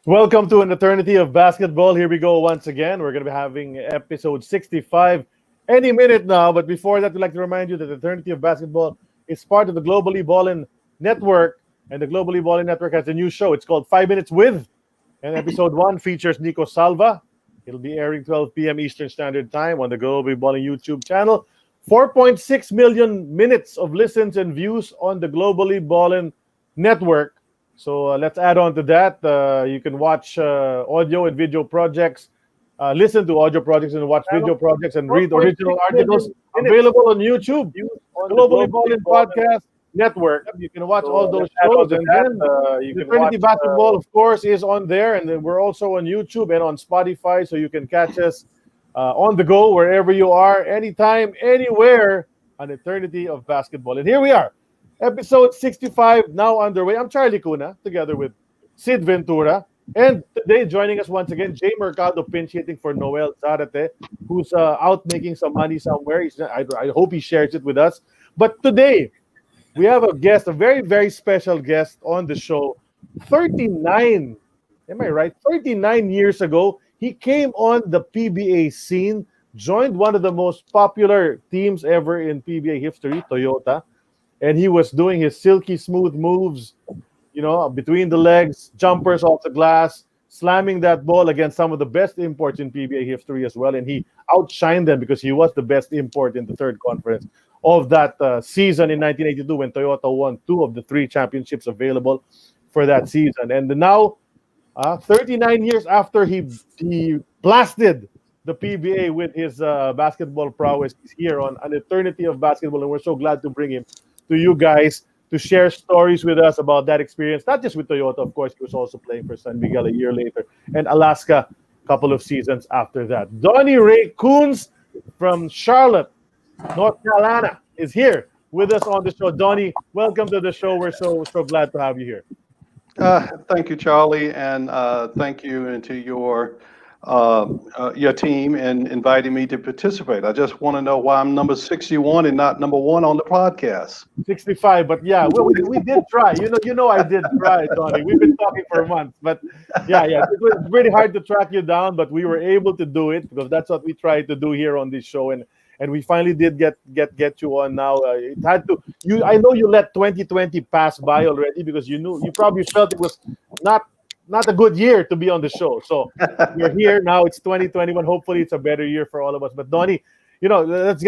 Welcome to an eternity of basketball. Here we go once again. We're going to be having episode 65 any minute now. But before that, we'd like to remind you that Eternity of Basketball is part of the Globally Ballin Network. And the Globally Ballin Network has a new show. It's called 5 Minutes With. And episode 1 features Nico Salva. It'll be airing 12 p.m. Eastern Standard Time on the Globally Ballin YouTube channel. 4.6 million minutes of listens and views on the Globally Ballin Network. So let's add on to that. You can watch audio and video projects, listen to audio projects and watch video projects and read original articles available on YouTube, Globally Ballin Podcast Network. You can watch all those shows. And then Eternity Basketball, of course, is on there. And then we're also on YouTube and on Spotify. So you can catch us on the go, wherever you are, anytime, anywhere, on Eternity of Basketball. And here we are. Episode 65 now underway. I'm Charlie Cuna, together with Sid Ventura. And today, joining us once again, Jay Mercado pinch hitting for Noel Zarate, who's out making some money somewhere. I hope he shares it with us. But today, we have a guest, a very, very special guest on the show. 39, am I right? 39 years ago, he came on the PBA scene, joined one of the most popular teams ever in PBA history, Toyota. And he was doing his silky smooth moves, between the legs, jumpers off the glass, slamming that ball against some of the best imports in PBA history as well. And he outshined them because he was the best import in the third conference of that season in 1982 when Toyota won 2 of the 3 championships available for that season. And now, 39 years after he blasted the PBA with his basketball prowess, he's here on An Eternity of Basketball. And we're so glad to bring him to you guys to share stories with us about that experience, not just with Toyota, of course. He was also playing for San Miguel a year later, and Alaska a couple of seasons after that. Donnie Ray Koonce from Charlotte, North Carolina, is here with us on the show. Donnie, welcome to the show. We're so glad to have you here. Thank you, Charlie, and thank you and to your team in inviting me to participate. I just want to know why I'm number 61 and not number 1 on the podcast. 65, but yeah, we did try. I did try, Donnie. We've been talking for months, but yeah, it was really hard to track you down, but we were able to do it because that's what we tried to do here on this show, and we finally did get you on now. It had to. I know you let 2020 pass by already because you probably felt it was not a good year to be on the show. So you're here now. It's 2021. Hopefully, it's a better year for all of us. But Donnie, let's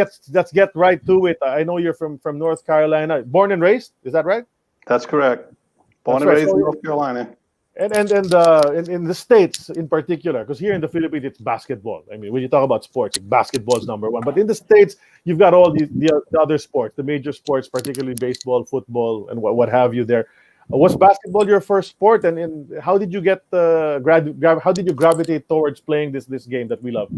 get right to it. I know you're from North Carolina, born and raised. Is that right? That's correct. Born and raised in North Carolina. And in the States in particular, because here in the Philippines it's basketball. I mean, when you talk about sports, basketball is number 1. But in the States, you've got all the other sports, the major sports, particularly baseball, football, and what have you there. Was basketball your first sport, and how did you get how did you gravitate towards playing this game that we love?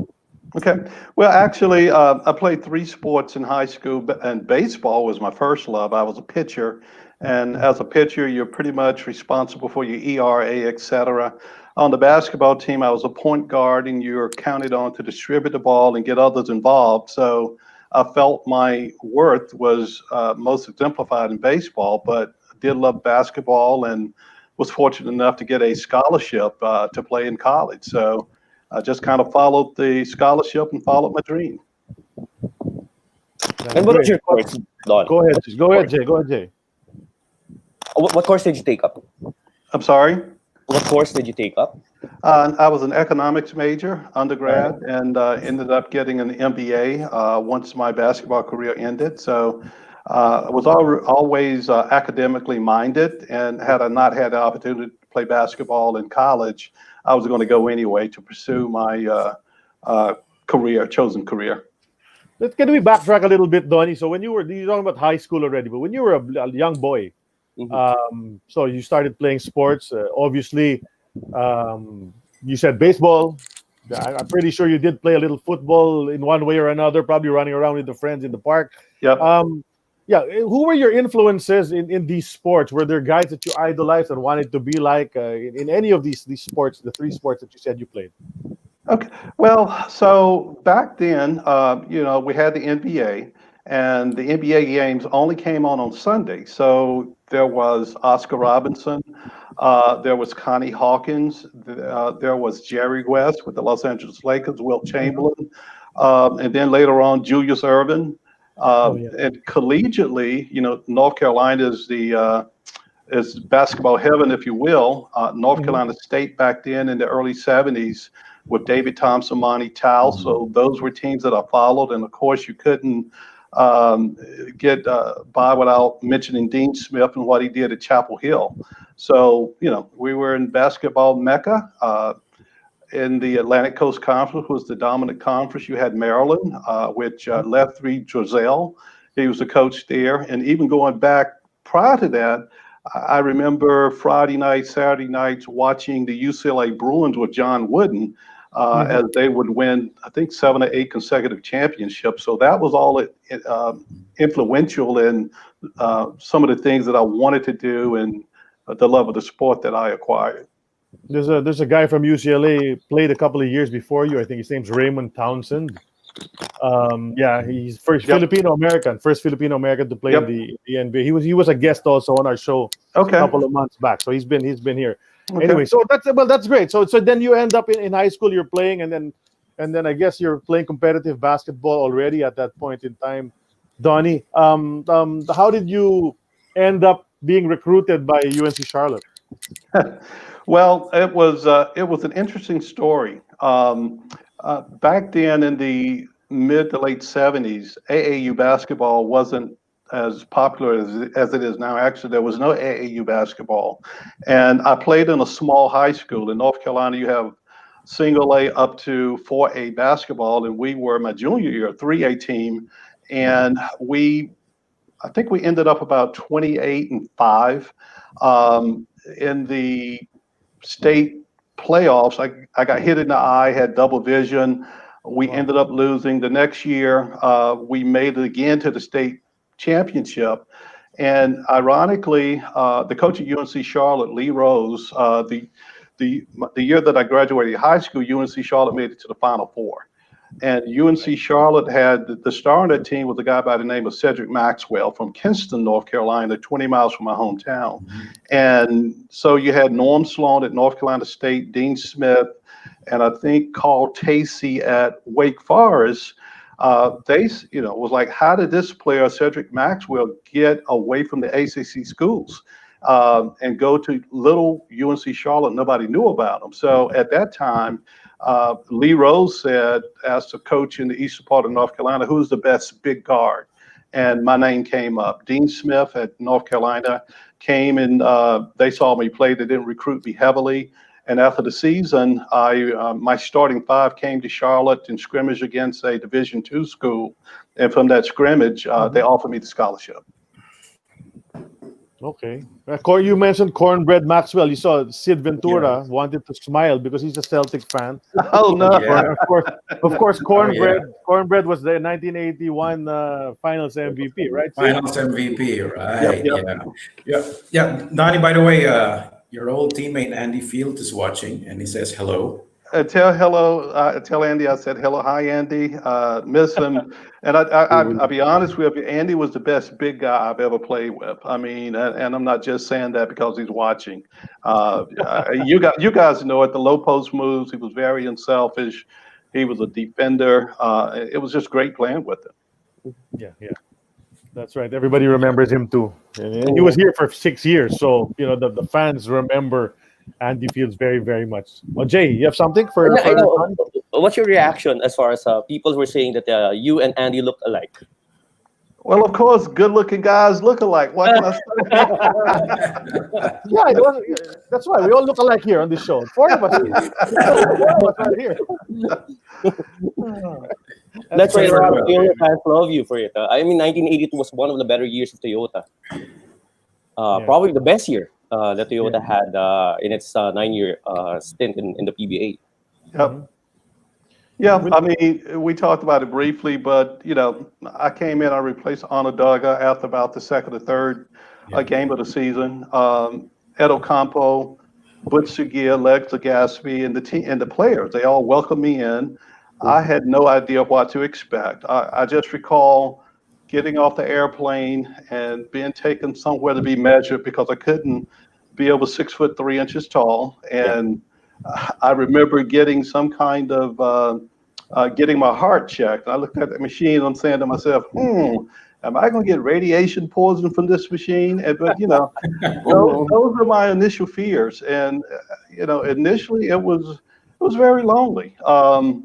Okay, well, actually, I played 3 sports in high school, and baseball was my first love. I was a pitcher, and as a pitcher, you're pretty much responsible for your ERA, etc. On the basketball team, I was a point guard, and you're counted on to distribute the ball and get others involved. So I felt my worth was most exemplified in baseball, but did love basketball and was fortunate enough to get a scholarship to play in college. So I just kind of followed the scholarship and followed my dream. And what was your course, Don? Go ahead, Jay. What course did you take up? I'm sorry? What course did you take up? I was an economics major, undergrad, and ended up getting an MBA once my basketball career ended. So I was always academically minded, and had I not had the opportunity to play basketball in college, I was going to go anyway to pursue my chosen career. Can we backtrack a little bit, Donnie? So when you're talking about high school already, but when you were a young boy, so you started playing sports. Obviously, you said baseball. I'm pretty sure you did play a little football in one way or another, probably running around with the friends in the park. Yep. Who were your influences in these sports? Were there guys that you idolized and wanted to be like in any of these sports, the 3 sports that you said you played? Okay. Well, so back then, we had the NBA, and the NBA games only came on Sunday. So there was Oscar Robinson. There was Connie Hawkins. There was Jerry West with the Los Angeles Lakers, Wilt Chamberlain. And then later on, Julius Erving. And collegiately, North Carolina is basketball heaven, if you will. North Carolina State back then in the early 70s with David Thompson, Monty Towle. So those were teams that I followed. And of course, you couldn't get by without mentioning Dean Smith and what he did at Chapel Hill. So, we were in basketball mecca. In the Atlantic Coast Conference was the dominant conference. You had Maryland, which Lefty Driesell, he was the coach there. And even going back prior to that, I remember Friday nights, Saturday nights watching the UCLA Bruins with John Wooden as they would win, I think, 7 or 8 consecutive championships. So that was all influential in some of the things that I wanted to do and the love of the sport that I acquired. There's a guy from UCLA played a couple of years before you. I think his name's Raymond Townsend. He's Filipino American to play in the NBA. He was a guest also on our show a couple of months back. So he's been here. Okay. Anyway, so that's great. So then you end up in high school, you're playing, and then I guess you're playing competitive basketball already at that point in time. Donnie, how did you end up being recruited by UNC Charlotte? Well, it was an interesting story. Back then in the mid to late 70s, AAU basketball wasn't as popular as it is now. Actually, there was no AAU basketball. And I played in a small high school. In North Carolina, you have single A up to 4A basketball. And we were, my junior year, a 3A team. And I think we ended up about 28-5. In the state playoffs, I got hit in the eye, had double vision. We ended up losing. The next year, we made it again to the state championship. And ironically, the coach at UNC Charlotte, Lee Rose, the year that I graduated high school, UNC Charlotte made it to the Final Four. And UNC Charlotte had the star on that team was a guy by the name of Cedric Maxwell from Kinston, North Carolina, 20 miles from my hometown. And so you had Norm Sloan at North Carolina State, Dean Smith, and I think Carl Tacey at Wake Forest. They, was like, how did this player, Cedric Maxwell, get away from the ACC schools and go to little UNC Charlotte? Nobody knew about him. So at that time, Lee Rose asked a coach in the eastern part of North Carolina, who's the best big guard? And my name came up. Dean Smith at North Carolina came and they saw me play. They didn't recruit me heavily. And after the season, my starting 5 came to Charlotte and scrimmaged against a Division II school. And from that scrimmage, they offered me the scholarship. Okay. You mentioned Cornbread Maxwell. You saw Sid Ventura wanted to smile because he's a Celtic fan. Oh, no. Yeah. Of course, Cornbread was the 1981 Finals MVP, right? Finals MVP, right? Yeah. Donnie, by the way, your old teammate Andy Field is watching, and he says hello. Tell Andy I said hello. Hi, Andy. Miss him. And I'll be honest with you, Andy was the best big guy I've ever played with. I mean, and I'm not just saying that because he's watching. You guys know it, the low post moves. He was very unselfish. He was a defender. It was just great playing with him. Yeah. That's right. Everybody remembers him too. And he was here for 6 years. So, the fans remember Andy Fields very, very much. Well, Jay, you have something for what's your reaction as far as people who are saying that you and Andy look alike? Well, of course, good-looking guys look alike. What can I say? That's right. We all look alike here on this show. 4 of us right here. That's why Toyota fans love you for it. 1982 was one of the better years of Toyota. Probably the best year that Toyota had in its 9-year stint in the PBA. Yep. Yeah, I mean, we talked about it briefly, but, I came in, I replaced Onondaga after about the second or third game of the season. Ed Ocampo, Butch Seguia, Lex Legaspi, and the team and the players, they all welcomed me in. I had no idea what to expect. I just recall getting off the airplane and being taken somewhere to be measured because I couldn't be over 6'3" tall. And I remember getting some kind of getting my heart checked. I looked at the machine and I'm saying to myself, am I going to get radiation poison from this machine? But, those are my initial fears. And, initially it was very lonely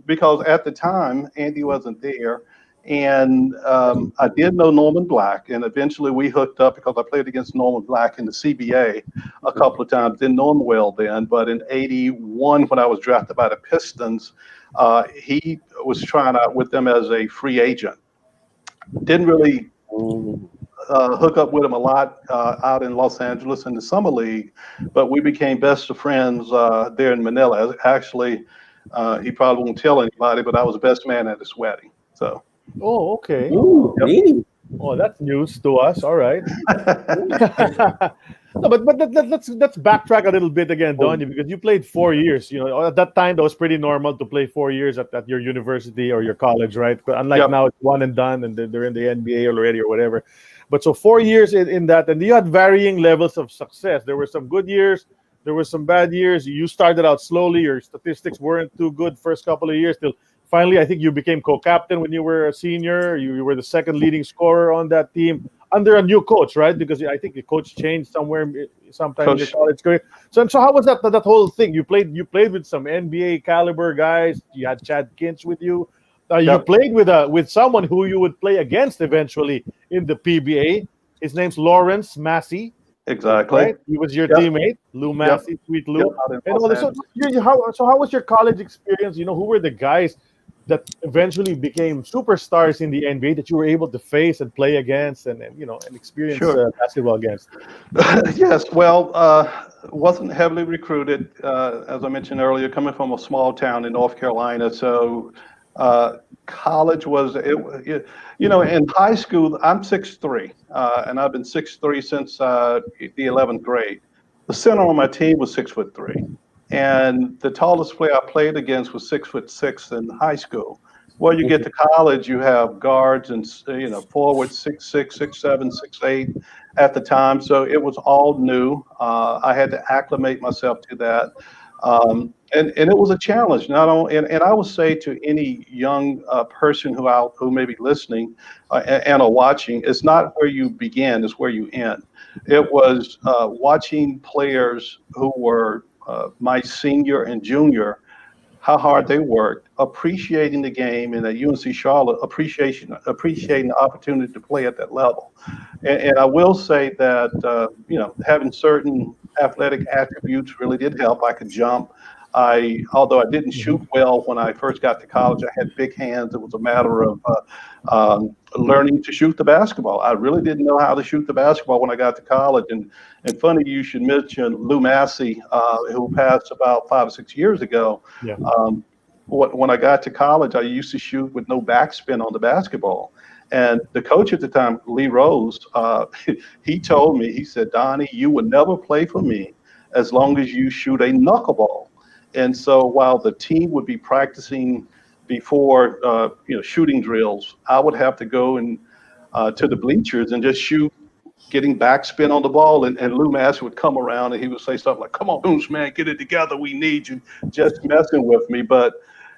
because at the time, Andy wasn't there. And I did know Norman Black, and eventually we hooked up because I played against Norman Black in the CBA a couple of times. Didn't know him well then, but in '81 when I was drafted by the Pistons, he was trying out with them as a free agent. Didn't really hook up with him a lot out in Los Angeles in the summer league, but we became best of friends there in Manila. Actually, he probably won't tell anybody, but I was the best man at his wedding. So. Oh, okay. Ooh, really? Oh, that's news to us. All right. No, but let's backtrack a little bit again, Donnie, because you played 4 years. At that time, that was pretty normal to play 4 years at your university or your college, right? But unlike now, it's one and done, and they're in the NBA already or whatever. But so 4 years in that, and you had varying levels of success. There were some good years, there were some bad years. You started out slowly. Your statistics weren't too good first couple of years till. Finally, I think you became co-captain when you were a senior. You were the second leading scorer on that team under a new coach, right? Because I think the coach changed sometime in your college career. So how was that whole thing? You played with some NBA caliber guys. You had Chad Kinch with you. You played with someone who you would play against eventually in the PBA. His name's Lawrence Massey. Exactly. Right? He was your teammate, Lou Massey, Sweet Lou. And all this. So how was your college experience? Who were the guys that eventually became superstars in the NBA that you were able to face and play against and experience basketball against? Yes, well, wasn't heavily recruited, as I mentioned earlier, coming from a small town in North Carolina. So college was, in high school, I'm 6'3", and I've been 6'3" since the 11th grade. The center on my team was 6'3". And the tallest player I played against was 6'6" in high school. Well, you get to college, you have guards and forwards 6'6", 6'7", 6'8" at the time. So it was all new. I had to acclimate myself to that, and it was a challenge. Not only, and I would say to any young person who may be listening and are watching, it's not where you begin, it's where you end. It was watching players who were my senior and junior, how hard they worked, appreciating the game, and at UNC Charlotte, appreciating the opportunity to play at that level. And I will say that having certain athletic attributes really did help. I could jump. Although I didn't shoot well when I first got to college, I had big hands. It was a matter of learning to shoot the basketball. I really didn't know how to shoot the basketball when I got to college. And funny you should mention Lou Massey, who passed about 5 or 6 years ago. Yeah. When I got to college, I used to shoot with no backspin on the basketball. And the coach at the time, Lee Rose, he told me, he said, Donnie, you would never play for me as long as you shoot a knuckleball. And so while the team would be practicing before shooting drills, I would have to go to the bleachers and just shoot, getting backspin on the ball. And Lou Massey would come around and he would say something like, "Come on, Koonce, man, get it together. We need you." Just messing with me. But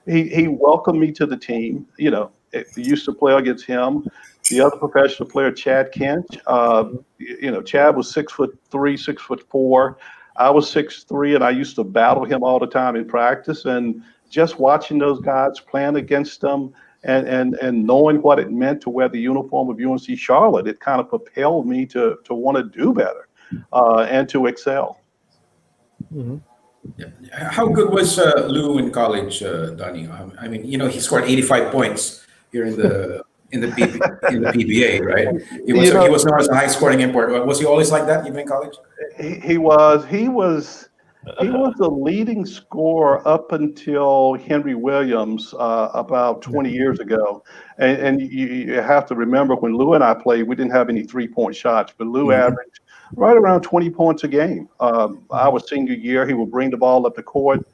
he welcomed me to the team. We used to play against him. The other professional player, Chad Kinch, Chad was 6'3", 6'4". I was 6'3", and I used to battle him all the time in practice. And just watching those guys, playing against them, and knowing what it meant to wear the uniform of UNC Charlotte, it kind of propelled me to want to do better and to excel. Mm-hmm. Yeah. How good was Lou in college, Donnie? I mean, he scored 85 points here in the PBA, right? He was known as a high scoring import. Was he always like that, even in college? He was the leading scorer up until Henry Williams about 20 years ago. And you have to remember, when Lou and I played, we didn't have any 3-point shots, but Lou averaged right around 20 points a game. Our senior year, he would bring the ball up the court.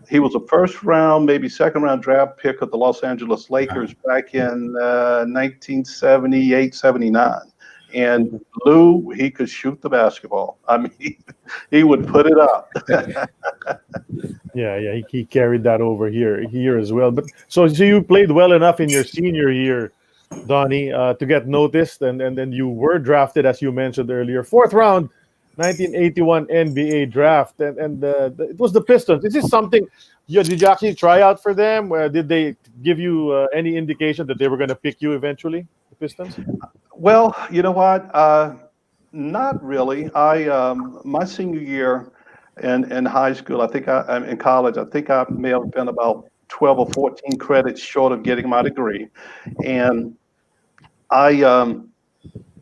He was a first round, maybe second round draft pick of the Los Angeles Lakers back in 1978, 79. And Lou, he could shoot the basketball. I mean, he would put it up. Yeah, he carried that over here as well. But so you played well enough in your senior year, Donnie, to get noticed, and then you were drafted, as you mentioned earlier, fourth round, 1981 NBA draft, and it was the Pistons. Is this something? Did you actually try out for them? Did they give you any indication that they were going to pick you eventually, the Pistons? Well, you know what? Not really. My senior year in high school, I'm in college, I think I may have been about 12 or 14 credits short of getting my degree. And I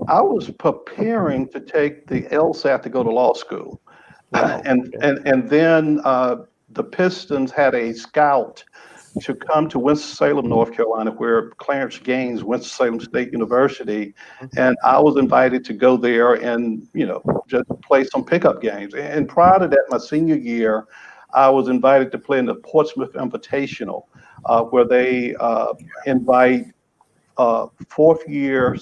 was preparing to take the LSAT to go to law school. Wow. And then the Pistons had a scout to come to Winston-Salem, North Carolina, where Clarence Gaines, Winston-Salem State University, and I was invited to go there and, just play some pickup games. And prior to that, my senior year, I was invited to play in the Portsmouth Invitational, where they invite fourth-year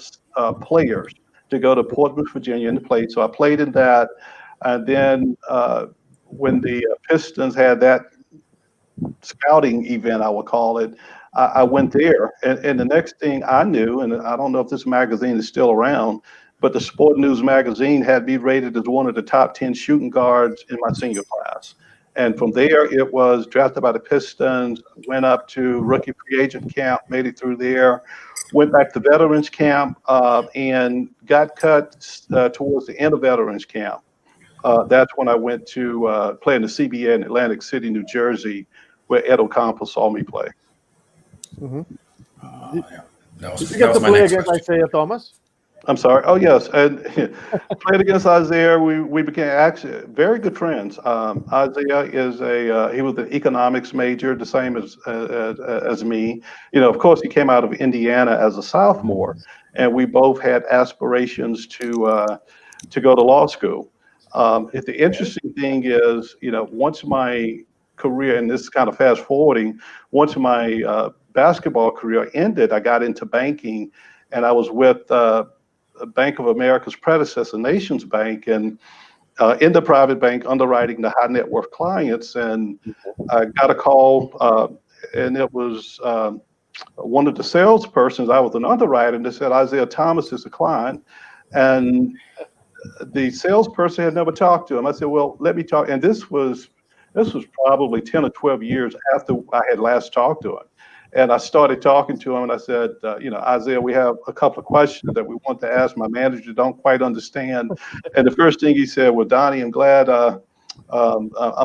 players to go to Portsmouth, Virginia, and play. So I played in that, and then when the Pistons had that scouting event, I would call it, I went there, and the next thing I knew, and I don't know if this magazine is still around, but the Sport News magazine had me rated as one of the top 10 shooting guards in my senior class. And from there, it was drafted by the Pistons, went up to rookie free agent camp, made it through there, went back to veterans camp, and got cut towards the end of veterans camp. That's when I went to play in the CBA in Atlantic City, New Jersey, where Ed Ocampo saw me play. Mm-hmm. Yeah. Did you get to play against Isaiah Thomas? I'm sorry. Oh, yes. And played against Isaiah. We became actually very good friends. Isaiah is he was an economics major, the same as me. Of course, he came out of Indiana as a sophomore, and we both had aspirations to go to law school. The interesting thing is, once my career, and this is kind of fast forwarding, once my basketball career ended, I got into banking, and I was with Bank of America's predecessor, Nations Bank, and in the private bank underwriting the high net worth clients. And I got a call, and it was one of the salespersons. I was an underwriter, and they said Isaiah Thomas is a client, and the salesperson had never talked to him. I said, well, let me talk. And this was probably 10 or 12 years after I had last talked to him. And I started talking to him, and I said, Isaiah, we have a couple of questions that we want to ask. My manager don't quite understand. And the first thing he said, well, Donnie, I'm glad I'm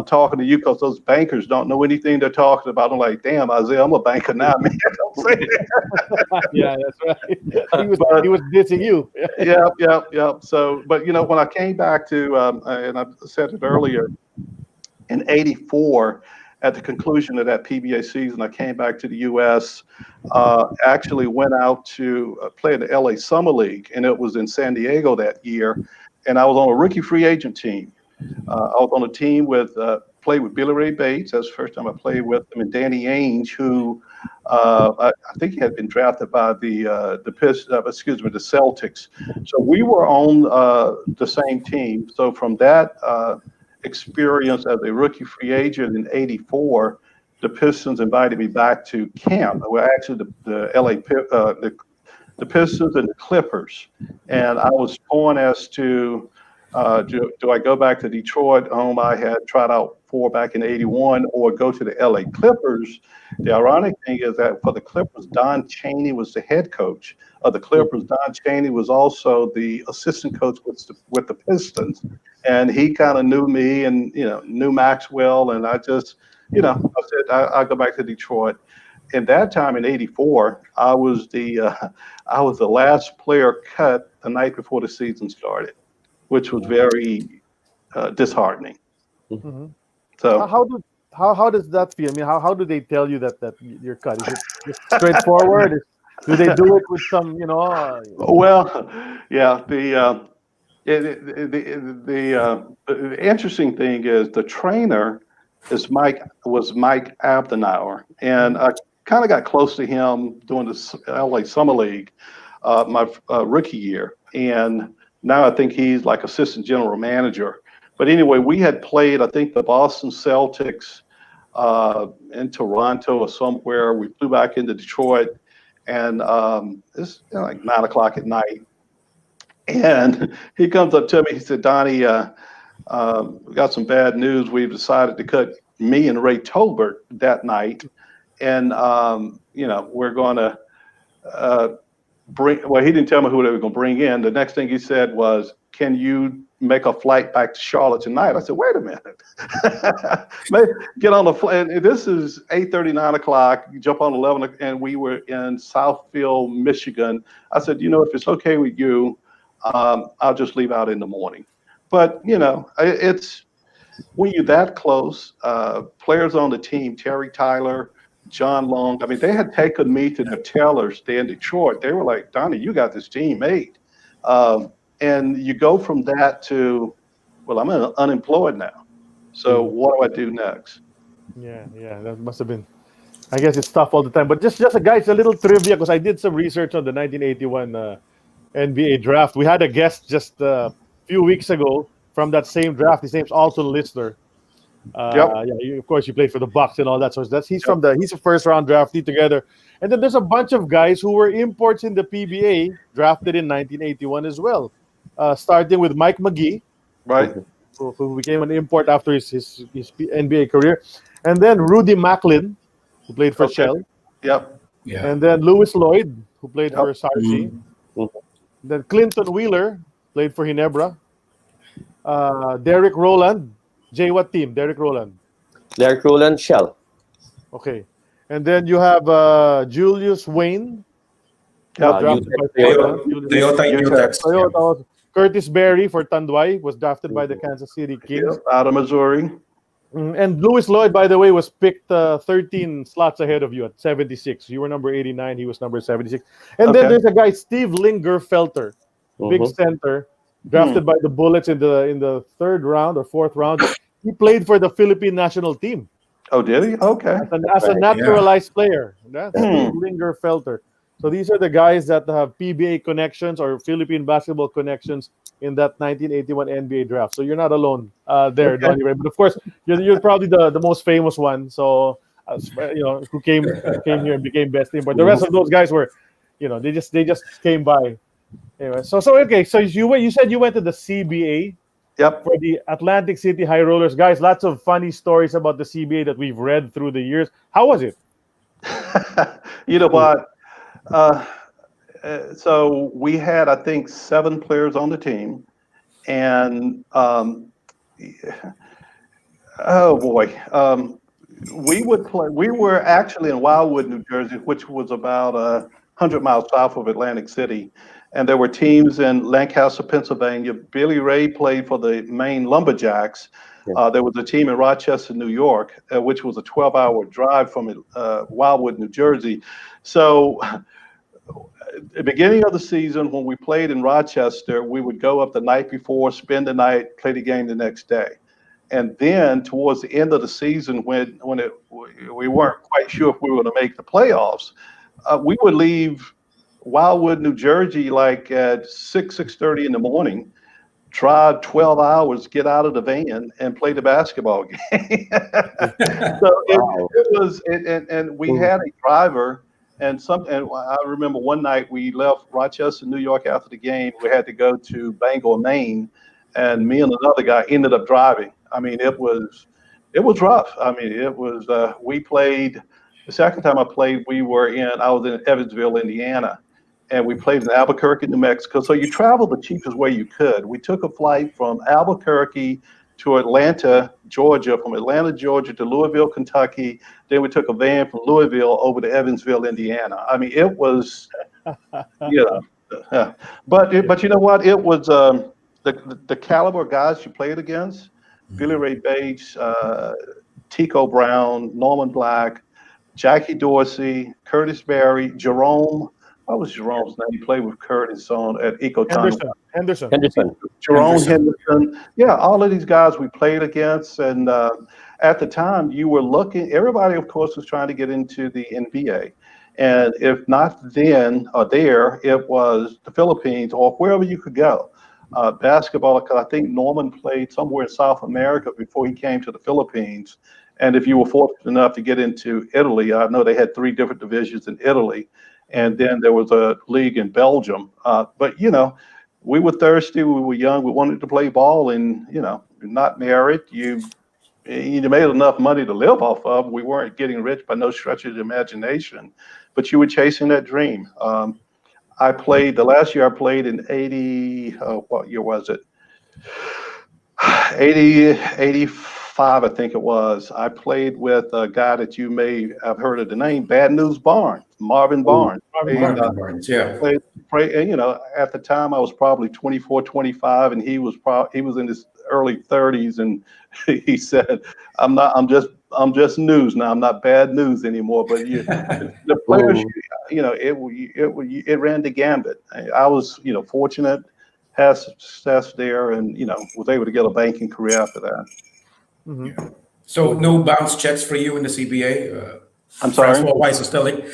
talking to you because those bankers don't know anything they're talking about. I'm like, damn, Isaiah, I'm a banker now, man. Don't say that. Yeah, that's right. He was dissing you. Yeah. So, but when I came back to, and I said it earlier, in '84, at the conclusion of that PBA season, I came back to the U.S., actually went out to play in the LA Summer League, and it was in San Diego that year. And I was on a rookie free agent team. I was on a team played with Billy Ray Bates. That's the first time I played with him, and Danny Ainge, who I think he had been drafted by the Celtics. So we were on the same team. So from that experience as a rookie free agent in '84, the Pistons invited me back to camp. Well, actually, the Pistons and the Clippers, and I was torn as to do I go back to Detroit, whom I had tried out for back in '81, or go to the LA Clippers. The ironic thing is that for the Clippers, Don Chaney was the head coach of the Clippers. Don Chaney was also the assistant coach with the Pistons, and he kind of knew me and knew Maxwell, and I just I said I go back to Detroit. In that time in '84, I was the last player cut the night before the season started, which was very disheartening. Mm-hmm. So how does that feel? I mean, how do they tell you that you're cut? Is it just straightforward? Do they do it with some, Well, yeah. The interesting thing is the trainer was Mike Abdenauer, and I kind of got close to him during the LA Summer League, my rookie year, and now I think he's like assistant general manager. But anyway, we had played, I think, the Boston Celtics in Toronto or somewhere. We flew back into Detroit, and it's like 9 o'clock at night. And he comes up to me. He said, "Donnie, we got some bad news. We've decided to cut me and Ray Tolbert that night, and we're going to bring." Well, he didn't tell me who they were going to bring in. The next thing he said was, "Can you make a flight back to Charlotte tonight?" I said, "Wait a minute, get on the flight." And this is 8:30, 9 o'clock. You jump on 11, and we were in Southfield, Michigan. I said, "If it's okay with you, I'll just leave out in the morning." But it's when you're that close. Players on the team, Terry Tyler, John Long. I mean, they had taken me to the tellers there in Detroit. They were like, "Donnie, you got this team made." And you go from that to, well, I'm unemployed now. So what do I do next? Yeah, that must have been. I guess it's tough all the time. But just guys, a little trivia, because I did some research on the 1981 NBA draft. We had a guest just a few weeks ago from that same draft. His name's Alton Lister. Yeah, of course, you played for the Bucks and all that. So he's a first round draftee together. And then there's a bunch of guys who were imports in the PBA drafted in 1981 as well. Starting with Mike McGee, right, who became an import after his NBA career, and then Rudy Macklin, who played for Shell. Yep. Yeah. And then Lewis Lloyd, who played for Sarsi. Then Clinton Wheeler played for Ginebra. Derek Rowland. Jay, what team? Derek Rowland. Derek Rowland, Shell. Okay. And then you have Julius Wayne. Toyota. Curtis Berry for Tanduay was drafted by the Kansas City Kings. Out of Missouri. And Lewis Lloyd, by the way, was picked 13 slots ahead of you at 76. You were number 89. He was number 76. And then there's a guy, Steve Lingerfelter, big center, drafted by the Bullets in the third round or fourth round. He played for the Philippine national team. Oh, did he? Okay. As a naturalized player. That's Steve Lingerfelter. So these are the guys that have PBA connections or Philippine basketball connections in that 1981 NBA draft. So you're not alone there, Donnie Ray. But of course, you're probably the most famous one. So who came here and became best team. But the rest of those guys were, they just came by. Anyway, so you said you went to the CBA. Yep. For the Atlantic City High Rollers, guys. Lots of funny stories about the CBA that we've read through the years. How was it? You know what? So we had, I think, 7 players on the team, and oh boy, we would play. We were actually in Wildwood, New Jersey, which was about 100 miles south of Atlantic City, and there were teams in Lancaster, Pennsylvania. Billy Ray played for the Maine Lumberjacks. There was a team in Rochester, New York, which was a 12-hour drive from Wildwood, New Jersey. So at the beginning of the season, when we played in Rochester, we would go up the night before, spend the night, play the game the next day. And then towards the end of the season, when we weren't quite sure if we were going to make the playoffs, we would leave Wildwood, New Jersey, like at 6:30 in the morning, drive 12 hours, get out of the van, and play the basketball game. So it was, and we had a driver. And I remember one night we left Rochester, New York after the game. We had to go to Bangor, Maine, and me and another guy ended up driving. I mean, it was rough. I mean, it was. We played the second time I played. I was in Evansville, Indiana, and we played in Albuquerque, New Mexico. So you traveled the cheapest way you could. We took a flight from Albuquerque to Atlanta, Georgia, from Atlanta, Georgia to Louisville, Kentucky. Then we took a van from Louisville over to Evansville, Indiana. I mean, it was, but you know what? It was the caliber of guys you played against: Billy Ray Bates, Tico Brown, Norman Black, Jackie Dorsey, Curtis Berry, Jerome. What was Jerome's name? He played with Curtis at Ecoton. Henderson. Jerome Henderson. Yeah, all of these guys we played against, and at the time you were looking. Everybody, of course, was trying to get into the NBA, and if not then or there, it was the Philippines or wherever you could go. Basketball, because I think Norman played somewhere in South America before he came to the Philippines. And if you were fortunate enough to get into Italy, I know they had 3 different divisions in Italy, and then there was a league in Belgium. But we were thirsty, we were young, we wanted to play ball, and you're not married. You made enough money to live off of. We weren't getting rich by no stretch of the imagination, but you were chasing that dream. I played the last year I played in 80, what year was it? 85, I think it was. I played with a guy that you may have heard of the name, Bad News Barnes, Marvin Barnes. Marvin Barnes, yeah. And, at the time I was probably 24, 25, and he was in his early 30s, and he said, I'm just news now. I'm not bad news anymore. But the players, it ran the gambit. I was, fortunate, had success there, and was able to get a banking career after that. Mm-hmm. So no bounce checks for you in the CBA. I'm sorry. Francois Weiss was telling in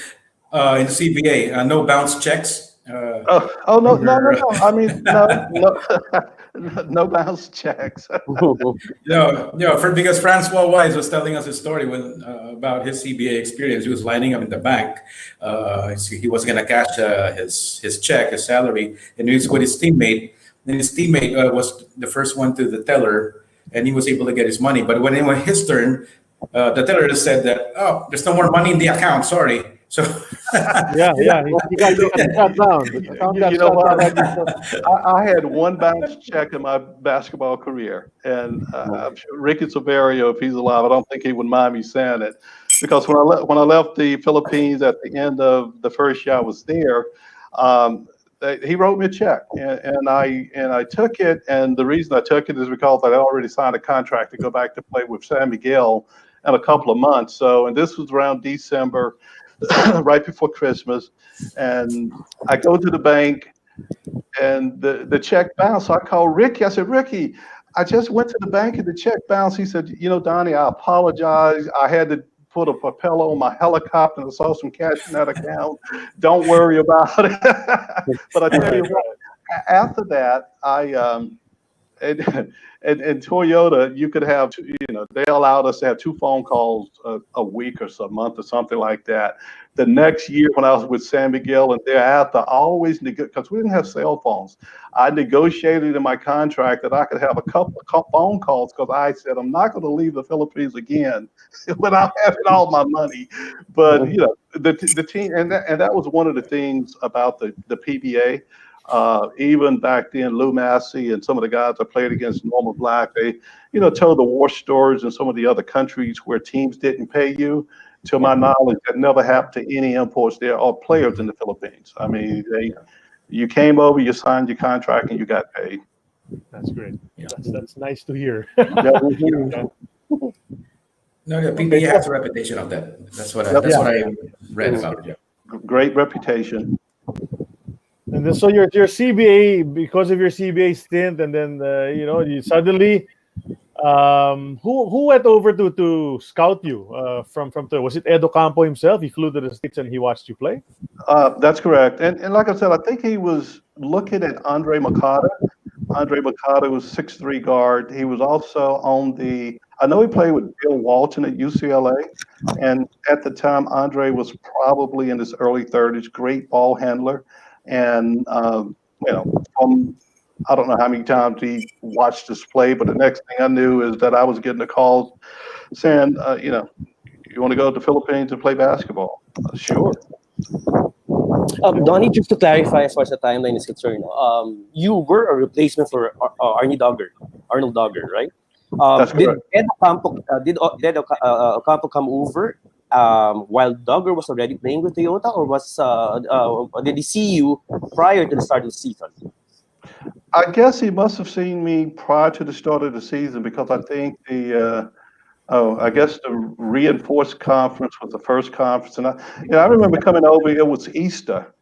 the CBA, no bounce checks. No. I mean, no bounce checks. Because Francois Weiss was telling us his story about his CBA experience. He was lining up in the bank. He was going to cash his check, his salary, and he was with his teammate. And his teammate was the first one to the teller, and he was able to get his money. But when it was his turn, the teller just said that, "Oh, there's no more money in the account. Sorry." So he got shut down. The account got shut down. I had one bounce check in my basketball career, and I'm sure Ricky Silverio, if he's alive, I don't think he would mind me saying it, because when I left the Philippines at the end of the first year I was there, he wrote me a check, and I took it, and the reason I took it is because I already signed a contract to go back to play with San Miguel in a couple of months. So, and this was around December. Right before Christmas, and I go to the bank, and the check bounced. So I called Ricky. I said, "Ricky, I just went to the bank and the check bounced." He said, "Donnie, I apologize. I had to put a propeller on my helicopter and I saw some cash in that account. Don't worry about it." But I tell you what, after that, and Toyota, you could have, they allowed us to have 2 phone calls a week or a month or something like that. The next year when I was with San Miguel and thereafter, I always because we didn't have cell phones, I negotiated in my contract that I could have a couple of phone calls, because I said, I'm not going to leave the Philippines again without having all my money. But, the team, and that was one of the things about the PBA. Even back then, Lou Massey and some of the guys I played against, Norman Black, they, told the war stories in some of the other countries where teams didn't pay you. To my knowledge, that never happened to any imports there or players in the Philippines. I mean, you came over, you signed your contract, and you got paid. That's great. Yeah. That's nice to hear. No, the PBA has a reputation of that. That's what I read about. Yeah. Great reputation. And then, so your CBA, because of your CBA stint, and then you suddenly, who went over to scout you from was it Edo Campo himself? He flew to the States and he watched you play. That's correct. And like I said, I think he was looking at Andre Makata. Andre Makata was 6'3" guard. He was also I know he played with Bill Walton at UCLA, and at the time Andre was probably in his early 30s. Great ball handler. And, I don't know how many times he watched us play, but the next thing I knew is that I was getting a call saying, you want to go to the Philippines and play basketball? Sure. Donnie, just to clarify as far as the timeline is concerned, you were a replacement for Arnold Dogger, right? That's correct. Did Ocampo come over while Dogger was already playing with Toyota, or did he see you prior to the start of the season? I guess he must have seen me prior to the start of the season, because I think the reinforced conference was the first conference, and I remember coming over. It was Easter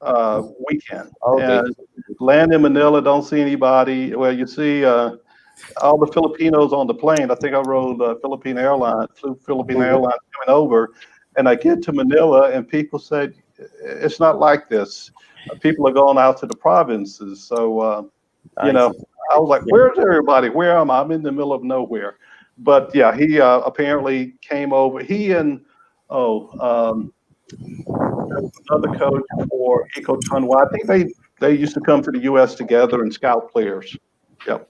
weekend, okay. And land in Manila, don't see anybody. Well, you see all the Filipinos on the plane. I think I rode Philippine Airlines, flew Philippine Airlines coming over, and I get to Manila, and people said it's not like this. People are going out to the provinces, so you know. I was like, "Where's everybody? Where am I? I'm in the middle of nowhere." But yeah, he apparently came over. He and another coach for Eco Tunwa. I think they used to come to the U.S. together and scout players. Yep.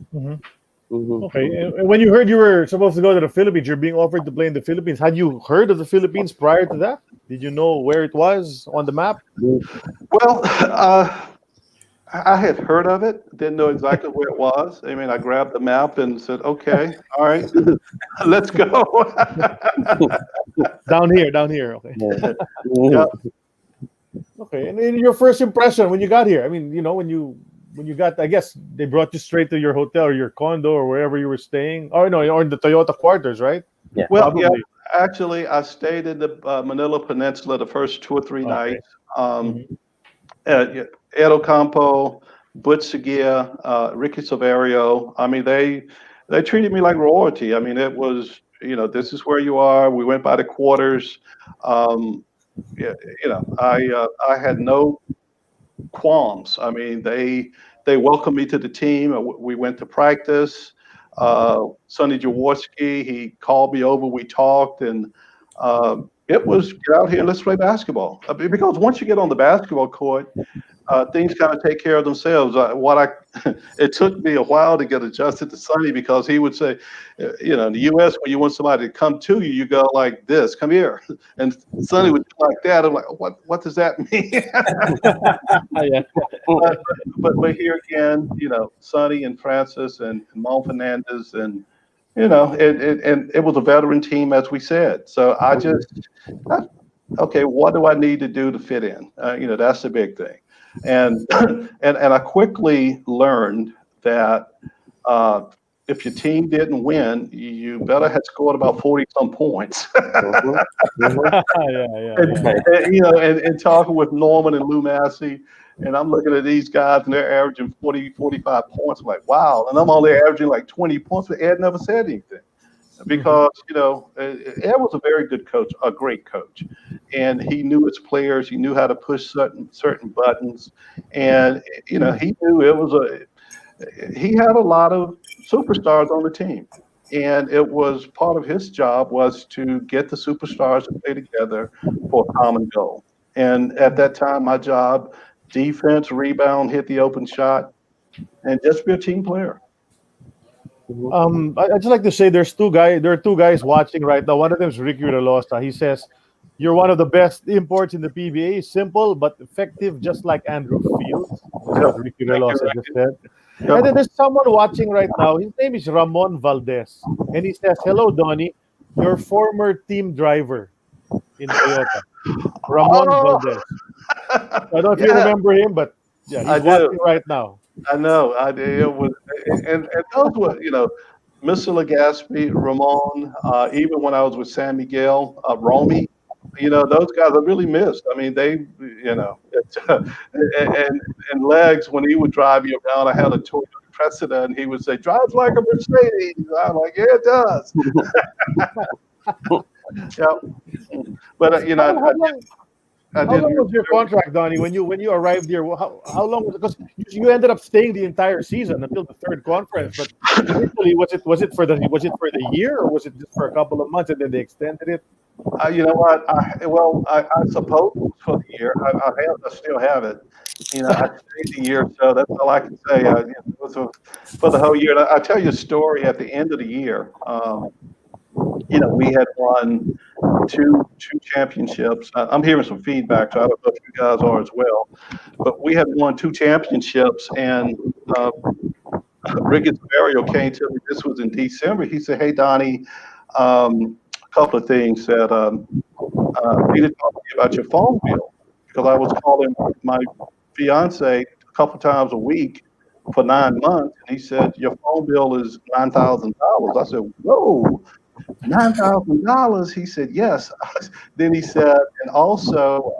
Okay. And when you heard you were supposed to go to the Philippines, you're being offered to play in the Philippines. Had you heard of the Philippines prior to that? Did you know where it was on the map? Well, I had heard of it, didn't know exactly where it was. I mean, I grabbed the map and said, "Okay, all right, let's go." Down here. Okay. Yep. Okay. And in your first impression when you got here, I mean, when you got, I guess they brought you straight to your hotel or your condo or wherever you were staying. Oh no, or in the Toyota quarters, right? Yeah. Well, Probably. yeah. Actually, I stayed in the Manila Peninsula the first 2 or 3 nights. Ed Ocampo, Butch Seguia, Ricky Silverio. I mean, they treated me like royalty. I mean, it was, this is where you are. We went by the quarters. I had no qualms. I mean, they welcomed me to the team. We went to practice. Sonny Jaworski, he called me over. We talked, and it was get out here and let's play basketball. Because once you get on the basketball court, things kind of take care of themselves. It took me a while to get adjusted to Sonny because he would say, in the U.S. when you want somebody to come to you, you go like this, come here, and Sonny would do like that. I'm like, what does that mean? but here again, Sonny and Francis and Ramon Fernandez and. It was a veteran team, as we said. So okay, what do I need to do to fit in? That's the big thing. And I quickly learned that if your team didn't win, you better have scored about 40-some points. And talking with Norman and Lou Massey, and I'm looking at these guys, and they're averaging 40, 45 points. I'm like, wow. And I'm only averaging like 20 points, but Ed never said anything. Because, Ed was a very good coach, a great coach. And he knew his players. He knew how to push certain buttons. And, he knew he had a lot of superstars on the team. And it was part of his job was to get the superstars to play together for a common goal. And at that time, my job, defense, rebound, hit the open shot, and just be a team player. I just like to say there are two guys watching right now. One of them is Ricky Relosa. He says, "You're one of the best imports in the PBA. Simple but effective, just like Andrew Fields." That's what Ricky Relosa just said. Yep. And then there's someone watching right now. His name is Ramon Valdez. And he says, "Hello, Donnie, your former team driver in Toyota." Ramon Valdez. I don't know if you remember him, but yeah, he's watching right now. I know. It was, and those were, Mr. Legaspi, Ramon, even when I was with San Miguel, Romy, those guys I really missed. I mean, they, and Legs, when he would drive you around, I had a Toyota Cressida, and he would say, "Drives like a Mercedes." I'm like, "Yeah, it does." Yeah. But, how long was your contract, Donnie? When you arrived here, how long was it? Because you ended up staying the entire season until the third conference. But initially, was it for the year, or was it just for a couple of months and then they extended it? You know what? I suppose it was for the year. I still have it. I stayed the year, so that's all I can say. It was for the whole year. And I tell you a story at the end of the year. We had won two championships. I'm hearing some feedback, so I don't know if you guys are as well. But we had won 2 championships, and Ricky Silverio came to me. This was in December. He said, "Hey, Donnie, a couple of things that I need to talk to you about your phone bill, because I was calling my fiance a couple times a week for 9 months, and he said your phone bill is $9,000." I said, "Whoa." $9,000. He said, "Yes." Then he said, "And also,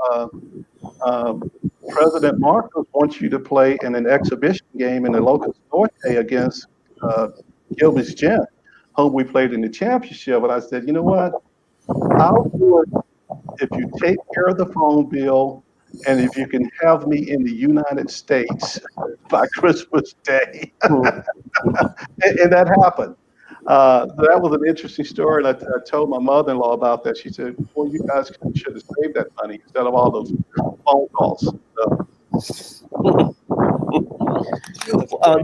President Marcos wants you to play in an exhibition game in the Locust Norte against Gilbert's gym, whom we played in the championship. And I said, you know what? I'll do it if you take care of the phone bill and if you can have me in the United States by Christmas Day. And that happened. That was an interesting story. And I told my mother-in-law about that. She said, well, you guys should have saved that money instead of all those phone calls. So,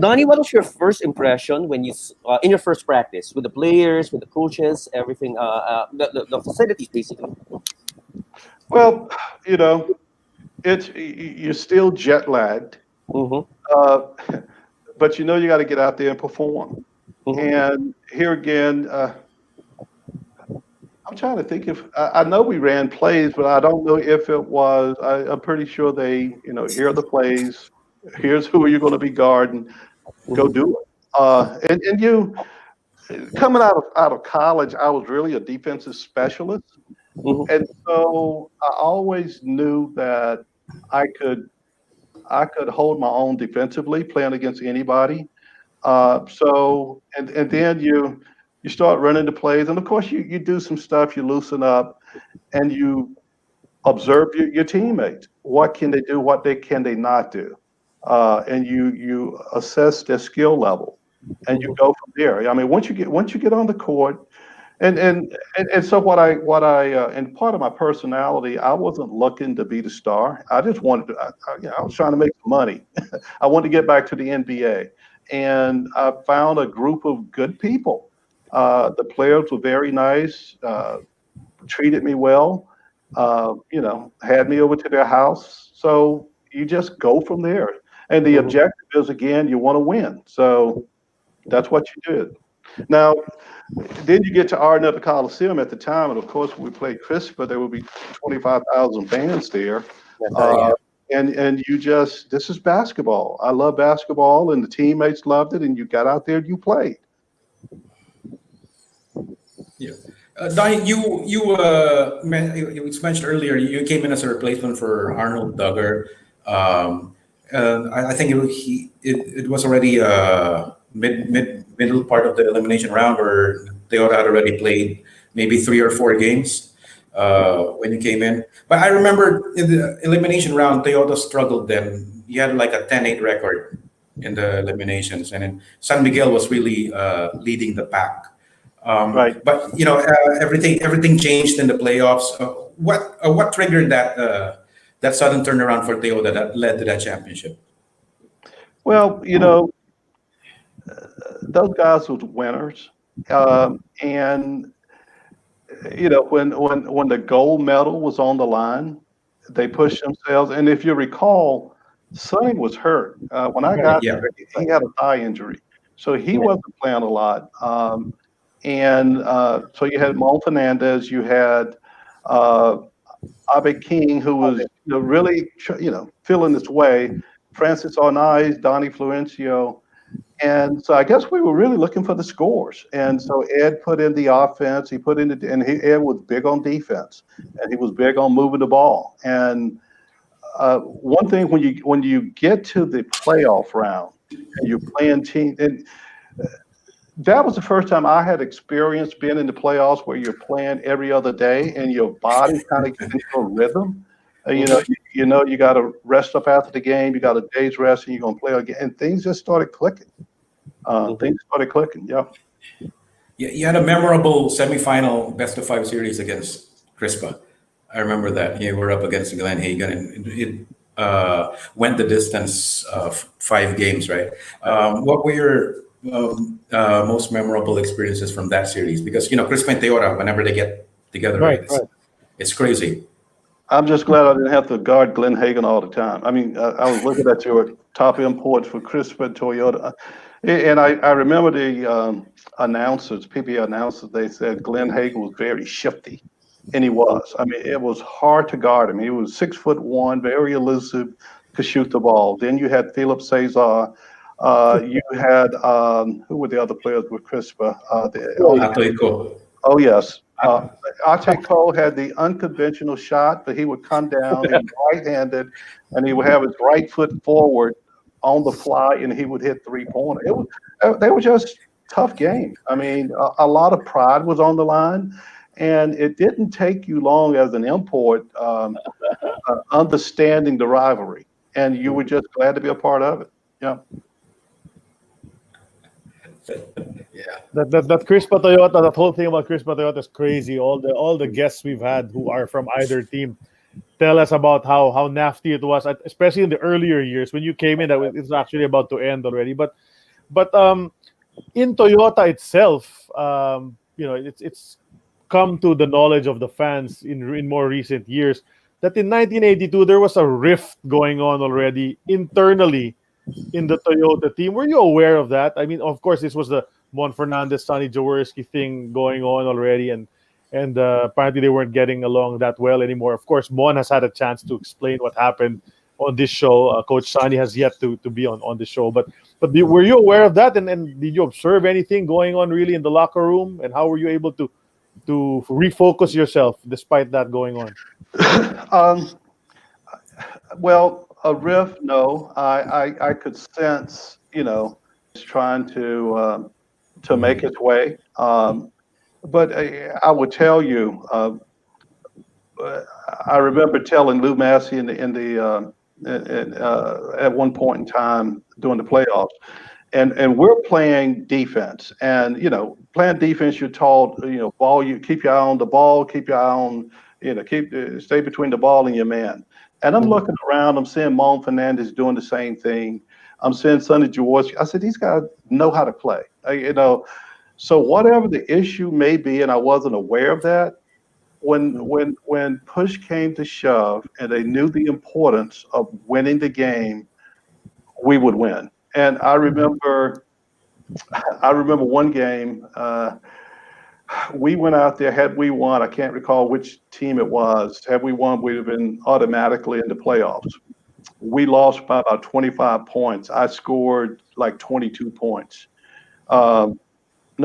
Donnie, what was your first impression when you in your first practice with the players, with the coaches, everything, the facilities basically? well, you know, you're still jet lagged, Mm-hmm. but you know you got to get out there and perform. Mm-hmm. And here again, I'm trying to think if I know we ran plays, but I don't know if it was. I'm pretty sure they, here are the plays. Here's who you're going to be guarding. Go do it. And you coming out of college, I was really a defensive specialist, Mm-hmm. and so I always knew that I could hold my own defensively, playing against anybody. And then you start running the plays, and of course you do some stuff, you loosen up, and you observe your teammates. What can they do? What can they not do? And you assess their skill level, and you go from there. I mean, once you get on the court, and so and part of my personality, I wasn't looking to be the star. I just wanted to. I was trying to make some money. I wanted to get back to the NBA, and I found a group of good people. The players were very nice, treated me well. Had me over to their house. So you just go from there. And the objective is, again, you want to win. So that's what you did. Now, then you get to Arnett Coliseum at the time, and of course, when we played CRISPR, there would be 25,000 fans there. And this is basketball. I love basketball, and the teammates loved it, and you got out there and you played. Yeah. Donnie, it was mentioned earlier, you came in as a replacement for Arnold Duggar. I think it was already middle part of the elimination round where Toyota had already played maybe 3 or 4 games when you came in. But I remember in the elimination round, Toyota struggled then. You had like a 10-8 record in the eliminations, and then San Miguel was really leading the pack. Right. But everything changed in the playoffs. What triggered that sudden turnaround for Toyota that led to that championship? Well, those guys were winners, and when the gold medal was on the line, they pushed themselves. And if you recall, Sonny was hurt when I got there. He had a thigh injury, so he wasn't playing a lot. So you had Ramon Fernandez, you had Abe King, who was really feeling his way, Francis Arnaiz, Donnie Florencio, and so I guess we were really looking for the scores. And so Ed put in the offense, Ed was big on defense, and he was big on moving the ball. And one thing when you get to the playoff round and you're playing team, and that was the first time I had experienced being in the playoffs where you're playing every other day and your body kind of gets into a rhythm. You got to rest up after the game. You got a day's rest, and you're gonna play again. And things just started clicking. Yeah. You had a memorable semifinal best-of-5 series against CRISPR. I remember that you were up against Glenn Hagan, and it went the distance of 5 games. Right? What were your most memorable experiences from that series? Because CRISPR and Toyota, whenever they get together, it's crazy. I'm just glad I didn't have to guard Glenn Hagan all the time. I mean, I was looking at your top imports for CRISPR and Toyota, and I remember the announcers, PBA announcers, they said Glenn Hagan was very shifty, and he was. I mean, it was hard to guard him. He was 6'1", very elusive, could shoot the ball. Then you had Philip Cesar. You had who were the other players with CRISPR? Oh yes. Arte Cole had the unconventional shot, but he would come down, he was right-handed, and he would have his right foot forward on the fly, and he would hit 3-pointer. They were just tough game. I mean, a lot of pride was on the line, and it didn't take you long as an import understanding the rivalry, and you were just glad to be a part of it. Yeah. Yeah. That Crispa Toyota, that whole thing about Crispa Toyota is crazy. All the guests we've had who are from either team tell us about how nasty it was, especially in the earlier years when you came in. It's actually about to end already. But in Toyota itself, it's come to the knowledge of the fans in more recent years that in 1982 there was a rift going on already internally in the Toyota team. Were you aware of that? I mean, of course, this was the Mon Fernandez, Sonny Jaworski thing going on already, and apparently they weren't getting along that well anymore. Of course, Mon has had a chance to explain what happened on this show. Coach Sonny has yet to be on the show, but were you aware of that? And did you observe anything going on really in the locker room? And how were you able to refocus yourself despite that going on? Well, a riff, no. I could sense, it's trying to make its way. But I would tell you, I remember telling Lou Massey at one point in time during the playoffs, and we're playing defense, and playing defense, you're told, ball, you keep your eye on the ball, keep your eye on, stay between the ball and your man. And I'm looking around, I'm seeing Ramon Fernandez doing the same thing. I'm seeing Sonny Jaworski. I said, these guys know how to play, So whatever the issue may be, and I wasn't aware of that, when push came to shove and they knew the importance of winning the game, we would win. And I remember one game, we went out there, had we won, I can't recall which team it was, had we won, we'd have been automatically in the playoffs. We lost by about 25 points. I scored like 22 points. No,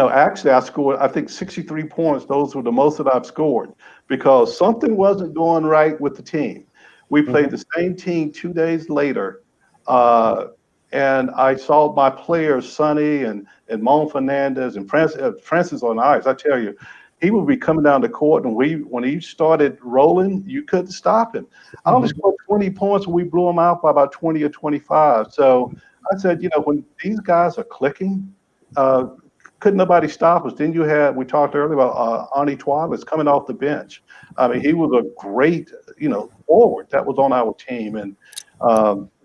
actually, I scored, I think, 63 points. Those were the most that I've scored because something wasn't going right with the team. We played the same team 2 days later, and I saw my players, Sonny and Mon Fernandez and Francis on ice. I tell you, he would be coming down the court, and when he started rolling, you couldn't stop him. I only scored 20 points, and we blew him out by about 20 or 25. So I said, when these guys are clicking, couldn't nobody stop us. Then we talked earlier about Ani Tualis coming off the bench. I mean, he was a great, forward that was on our team. And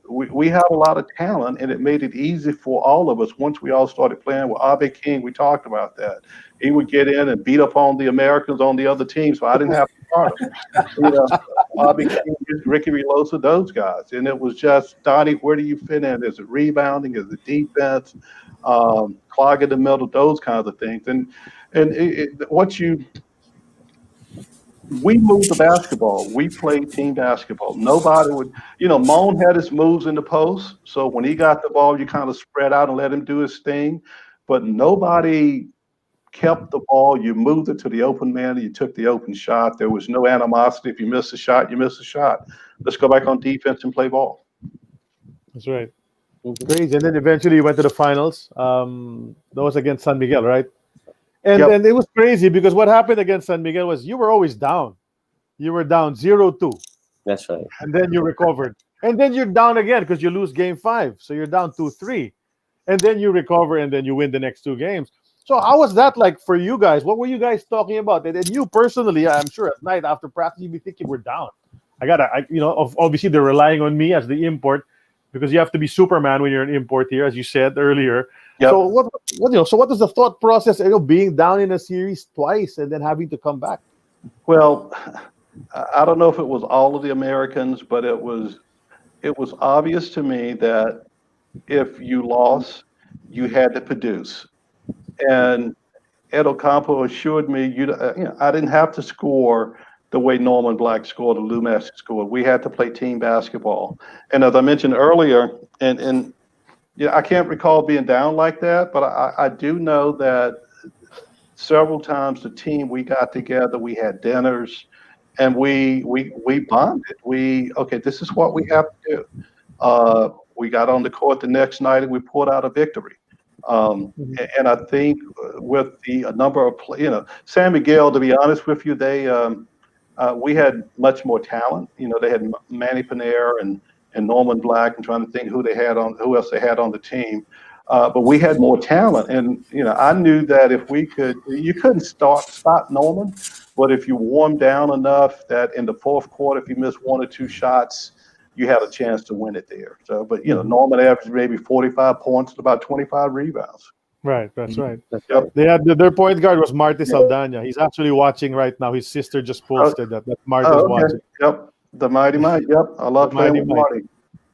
we had a lot of talent, and it made it easy for all of us once we all started playing with Abe King. We talked about that. He would get in and beat up on the Americans on the other team, so I didn't have to start him. Abe King, Ricky Relosa, those guys. And it was just, Donnie, where do you fit in? Is it rebounding? Is it defense? Clog in the middle, those kinds of things. We moved the basketball. We played team basketball. Nobody would, Moan had his moves in the post. So when he got the ball, you kind of spread out and let him do his thing. But nobody kept the ball. You moved it to the open man and you took the open shot. There was no animosity. If you missed a shot, you missed a shot. Let's go back on defense and play ball. That's right. Crazy. And then eventually you went to the finals. That was against San Miguel, right? And it was crazy because what happened against San Miguel was you were always down. You were down 0-2. That's right. And then you recovered. And then you're down again because you lose game 5. So you're down 2-3. And then you recover and then you win the next 2 games. So how was that like for you guys? What were you guys talking about? And you personally, I'm sure at night after practice, you'd be thinking we're down. Obviously they're relying on me as the import because you have to be Superman when you're an import here, as you said earlier. Yep. So what was the thought process, being down in a series twice and then having to come back? Well, I don't know if it was all of the Americans, but it was obvious to me that if you lost, you had to produce. And Ed Ocampo assured me, I didn't have to score the way Norman Black scored or Lou Massey scored. We had to play team basketball. And as I mentioned earlier, and I can't recall being down like that, but I do know that several times the team, we got together, we had dinners, and we bonded. This is what we have to do. We got on the court the next night and we pulled out a victory. And I think with the number of, San Miguel, to be honest with you, we had much more talent. They had Manny Panera and Norman Black. I'm trying to think who else they had on the team. But we had more talent, and I knew that if you couldn't stop Norman, but if you warmed down enough that in the fourth quarter, if you missed one or two shots, you had a chance to win it there. So, but Norman averaged maybe 45 points and about 25 rebounds. Right, that's right. Yep. They had their point guard was Marty Saldana. He's actually watching right now. His sister just posted that Marty's watching. Yep, the Mighty Mike. Yep, I love playing with Marty.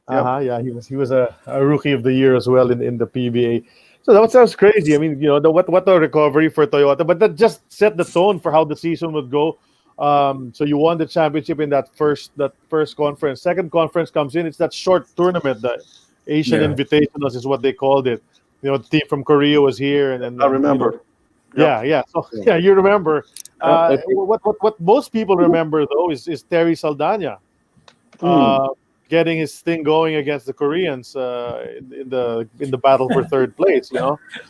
Yep. Yeah, he was a rookie of the year as well in the PBA. So that sounds crazy. I mean, what a recovery for Toyota, but that just set the tone for how the season would go. So you won the championship in that first conference. Second conference comes in. It's that short tournament, the Asian Invitationals is what they called it. The team from Korea was here, and I remember. Yeah. So you remember. What most people remember though is Terry Saldana. Getting his thing going against the Koreans in the battle for third place,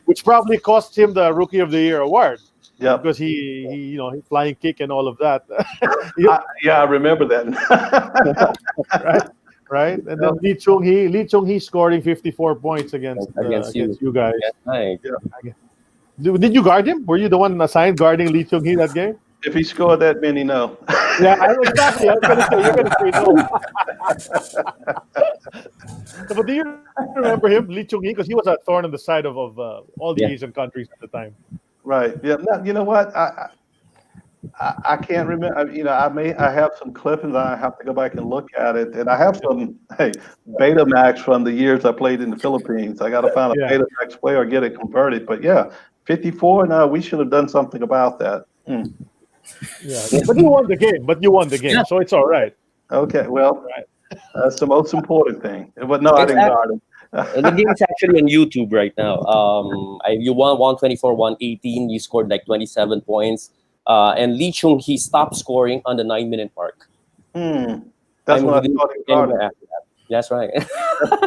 which probably cost him the Rookie of the Year award. Yeah, because he flying kick and all of that. I remember that. right. And then Lee Chung-hee scoring 54 points against you guys. Right. Yeah. Did you guard him? Were you the one assigned guarding Lee Chung-hee that game? If he scored that many, no. Yeah, exactly. I was going to say, you're going to say no. But do you remember him, Lee Chung-hee? Because he was a thorn in the side of all the Asian countries at the time. Right. Yeah. No, you know what? I can't remember. I have some clippings. I have to go back and look at it, and I have some Betamax from the years I played in the Philippines. I got to find a Betamax player or get it converted. But 54. No, we should have done something about that. Yeah, but you won the game. So it's all right. Okay, well, that's the most important thing. But no, I didn't guard him. And the game is actually on YouTube right now. You won 124-118. You scored like 27 points. And Lee Chung-hee stopped scoring on the 9-minute mark. That's what I thought he guarded. That's right.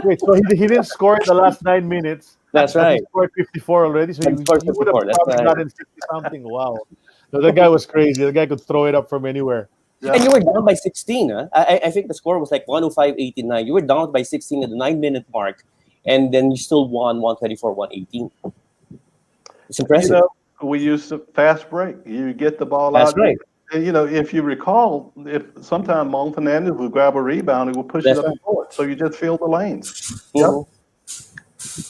Wait, so he didn't score in the last 9 minutes. That's right. He scored 54 already. So he would have probably gotten 60 something. Wow. No, that guy was crazy. The guy could throw it up from anywhere. Yeah. And you were down by 16. Huh? I think the score was like 105-89. You were down by 16 at the 9-minute mark, and then you still won 124-118. It's impressive. We used a fast break. You get the ball out. That's right. And, if you recall, if sometime Ramon Fernandez would grab a rebound and would push it up the court, so you just fill the lanes. Mm-hmm. Yep.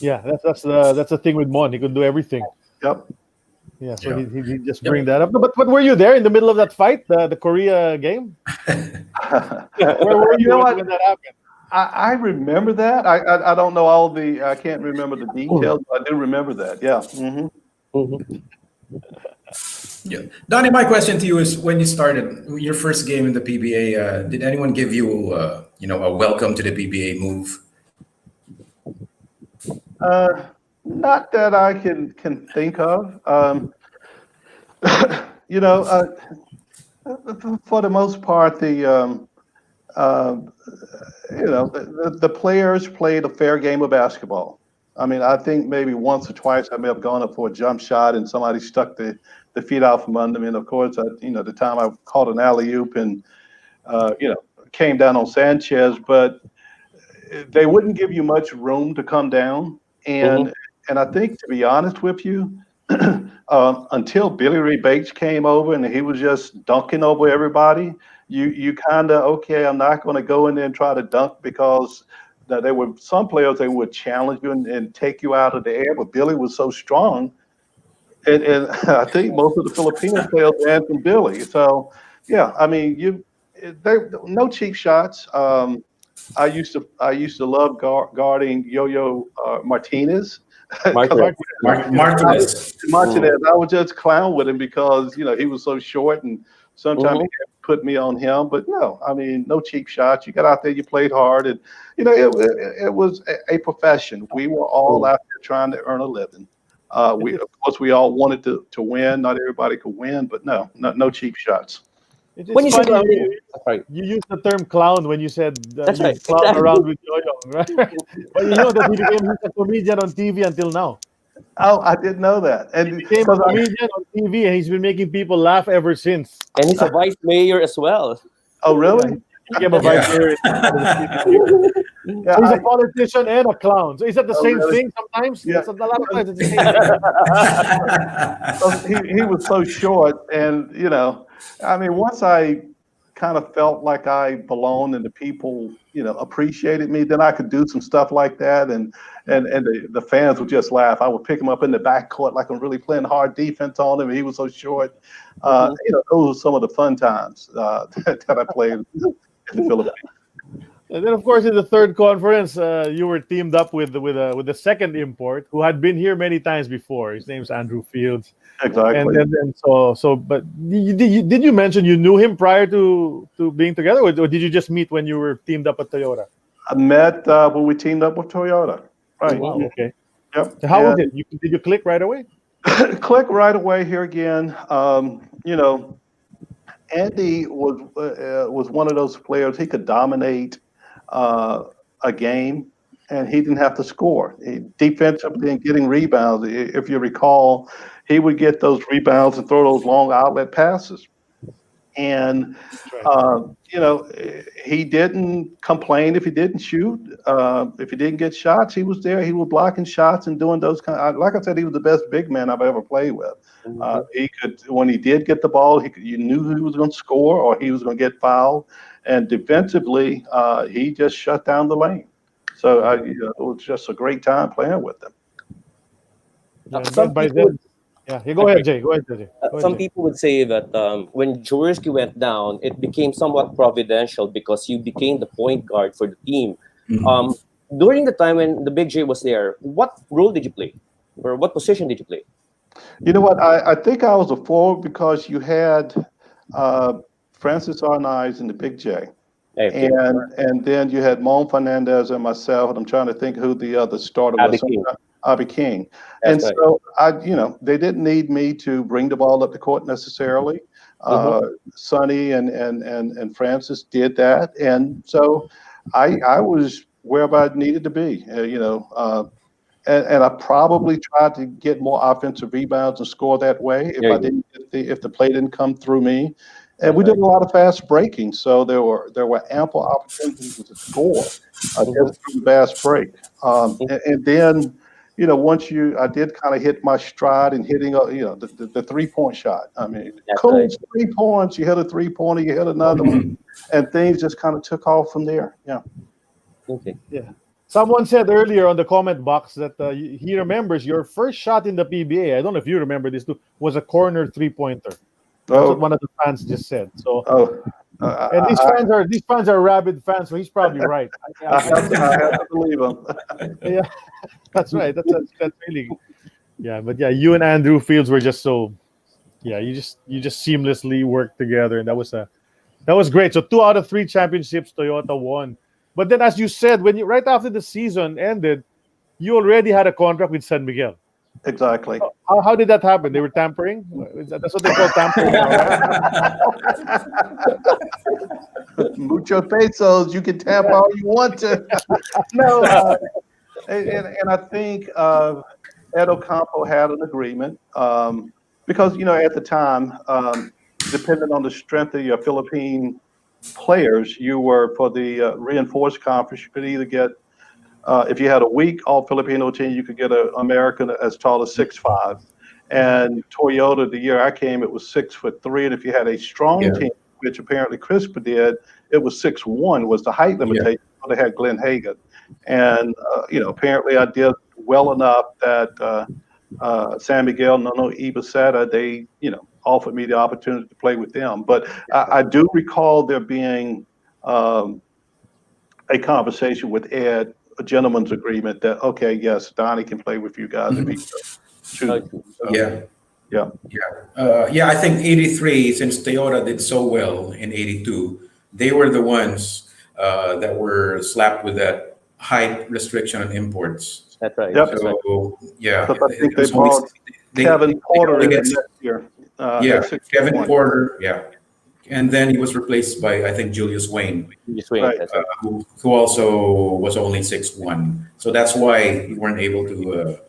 Yeah, that's the thing with Mon. He could do everything. Yep. Yeah, so he just bring that up. But were you there in the middle of that fight, the Korea game? Where were you when that happened? I remember that. I don't know I can't remember the details, but I do remember that. Yeah. Mm-hmm. Yeah, Donnie, my question to you is: when you started your first game in the PBA, did anyone give you, a welcome to the PBA move? Not that I can think of. For the most part, the players played a fair game of basketball. I mean, I think maybe once or twice I may have gone up for a jump shot and somebody stuck the feet out from under me. And of course, the time I caught an alley-oop and, came down on Sanchez, but they wouldn't give you much room to come down. And I think, to be honest with you, until Billy Ray Bates came over and he was just dunking over everybody, you kind of, I'm not going to go in there and try to dunk because there were some players that would challenge you and take you out of the air, but Billy was so strong. And I think most of the Filipino players ran from Billy. So, I mean, no cheap shots. I used to love guarding Yo-Yo Martinez. Martinez. I would just clown with him because he was so short, and sometimes he put me on him. But no, I mean, no cheap shots. You got out there, you played hard, and it was a profession. We were all out there trying to earn a living. Of course, we all wanted to win. Not everybody could win, but no cheap shots. When you used the term clown when you said clown around with Yo-Yo, right? But you know that he became a comedian on TV until now. Oh, I didn't know that. He And became a comedian on TV, and he's been making people laugh ever since. And he's a vice mayor as well. oh, really? He became a vice mayor. Yeah, So he's a politician and a clown. So is that the same really? thing sometimes? Yeah. It's a lot of times it's the same. he was so short, and I mean, once I kind of felt like I belonged and the people, appreciated me, then I could do some stuff like that, and the fans would just laugh. I would pick him up in the backcourt like I'm really playing hard defense on him. And he was so short. Those were some of the fun times that I played in the Philippines. And then, of course, in the third conference, you were teamed up with the second import who had been here many times before. His name's Andrew Fields. Exactly. And but did you mention you knew him prior to being together, or did you just meet when you were teamed up at Toyota? I met when we teamed up with Toyota. Right. Wow. Okay. Yep. So how was it? Did you click right away? Click right away here again. Andy was one of those players. He could dominate a game, and he didn't have to score. Defensively and getting rebounds, if you recall, he would get those rebounds and throw those long outlet passes. And he didn't complain if he didn't shoot. If he didn't get shots, he was there. He was blocking shots and doing those like I said, he was the best big man I've ever played with. He could, when he did get the ball, you knew he was going to score or he was going to get fouled. And defensively, he just shut down the lane. So it was just a great time playing with him. Go ahead, Jay. Some people would say that when Jaworski went down, it became somewhat providential because you became the point guard for the team. Mm-hmm. During the time when the Big J was there, what role did you play? Or what position did you play? You know what? I think I was a forward because you had Francis Arnaiz and the Big J. And then you had Ramon Fernandez and myself, and I'm trying to think who the other starter was. Abby King. That's and right. so they didn't need me to bring the ball up the court necessarily. Sonny and Francis did that. And so I was wherever I needed to be, and I probably tried to get more offensive rebounds and score that way if the play didn't come through me. And we did a lot of fast breaking, so there were ample opportunities to score just through the fast break. And then, once I did kind of hit my stride in hitting, the 3-point shot. I mean, Coach, 3 points, you hit a 3-pointer, you hit another one, and things just kind of took off from there. Yeah. Okay. Yeah. Someone said earlier on the comment box that he remembers your first shot in the PBA. I don't know if you remember this too. Was a corner 3-pointer. That's what one of the fans just said. So, and these fans are rabid fans, so he's probably right. I have to believe him. Yeah, that's right. That's really, yeah. But yeah, you and Andrew Fields were just so, yeah. You just seamlessly worked together, and that was great. So 2 out of 3 championships Toyota won. But then, as you said, right after the season ended, you already had a contract with San Miguel. Exactly. How did that happen? They were tampering? That's what they call tampering now, right? Mucho pesos. You can tamp all you want to. No. And I think Ed Ocampo had an agreement because, at the time, depending on the strength of your Philippine players, you were for the reinforced conference, you could either get if you had a weak all-Filipino team, you could get an American as tall as 6'5". And Toyota, the year I came, it was 6'3". And if you had a strong team, which apparently Crispa did, it was 6'1" was the height limitation. Yeah. They had Glenn Hagan. And, apparently I did well enough that San Miguel, Nono Ibaseta, they, offered me the opportunity to play with them. But I do recall there being a conversation with Ed, a gentleman's agreement that, okay, yes, Donnie can play with you guys. And I think 83, since Toyota did so well in 82, they were the ones that were slapped with that height restriction on imports. That's right. Yep. So, yeah. I think they bought Kevin Porter next year. Kevin Porter, and then he was replaced by, I think, Julius Wayne, right. Who also was only 6'1". So that's why we weren't able to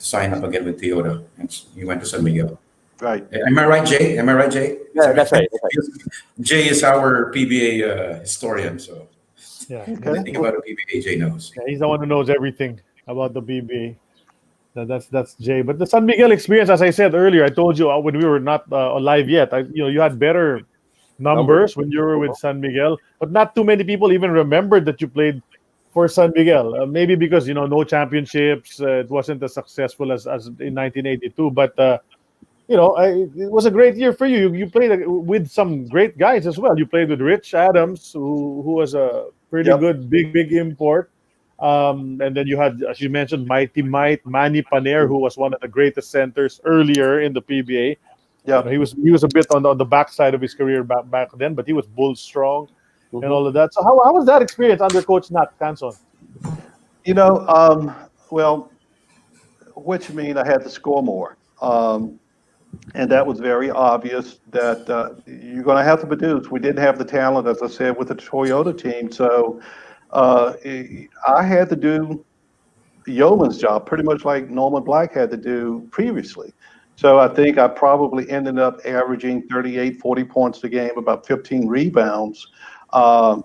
sign up again with Toyota. And he went to San Miguel. Right. Am I right, Jay? Am I right, Jay? Yeah, that's right. That's right. Jay is our PBA historian, so Yeah. anything about the PBA, Jay knows. Yeah, he's the one who knows everything about the PBA. That's Jay. But the San Miguel experience, as I said earlier, I told you when we were not alive yet. You had better numbers when you were with San Miguel, but not too many people even remembered that you played for San Miguel. Maybe because no championships, it wasn't as successful as in 1982. But it was a great year for you. You played with some great guys as well. You played with Rich Adams, who was a pretty good big import. And then you had, as you mentioned, Mighty Might, Manny Paner, who was one of the greatest centers earlier in the PBA. Yeah. He was a bit on the backside of his career back then, but he was bull strong and all of that. So how was that experience under Coach Nat Canson? Well, which mean I had to score more. And that was very obvious that you're going to have to produce. We didn't have the talent, as I said, with the Toyota team. So I had to do yeoman's job, pretty much like Norman Black had to do previously. So I think I probably ended up averaging 38, 40 points a game, about 15 rebounds. But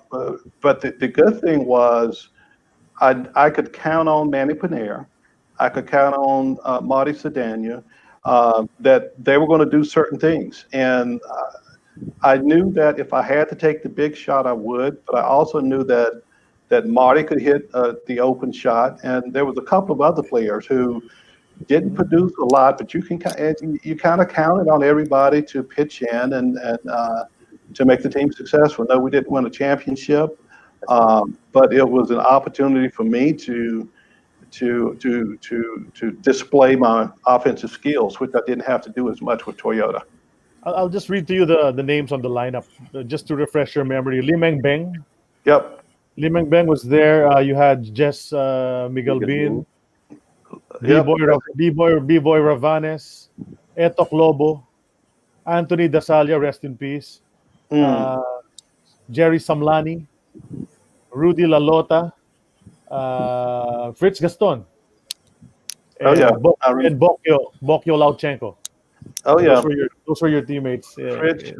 the good thing was I could count on Manny Paner. I could count on Marty Sedania. That they were going to do certain things. And I knew that if I had to take the big shot, I would. But I also knew that Marty could hit the open shot. And there was a couple of other players who didn't produce a lot, but you kind of counted on everybody to pitch in and to make the team successful. No, we didn't win a championship, but it was an opportunity for me to display my offensive skills, which I didn't have to do as much with Toyota. I'll just read to you the names on the lineup, just to refresh your memory. Limeng Beng. Yep. Limeng Beng was there. You had Jess Miguel Bean, B-Boy Ravanes, Etok Lobo, Anthony Dasalia, rest in peace, Jerry Samlani, Rudy Lalota, Fritz Gaston, and, and Bokyo Lauchenko. Oh yeah, those were your teammates. Fritz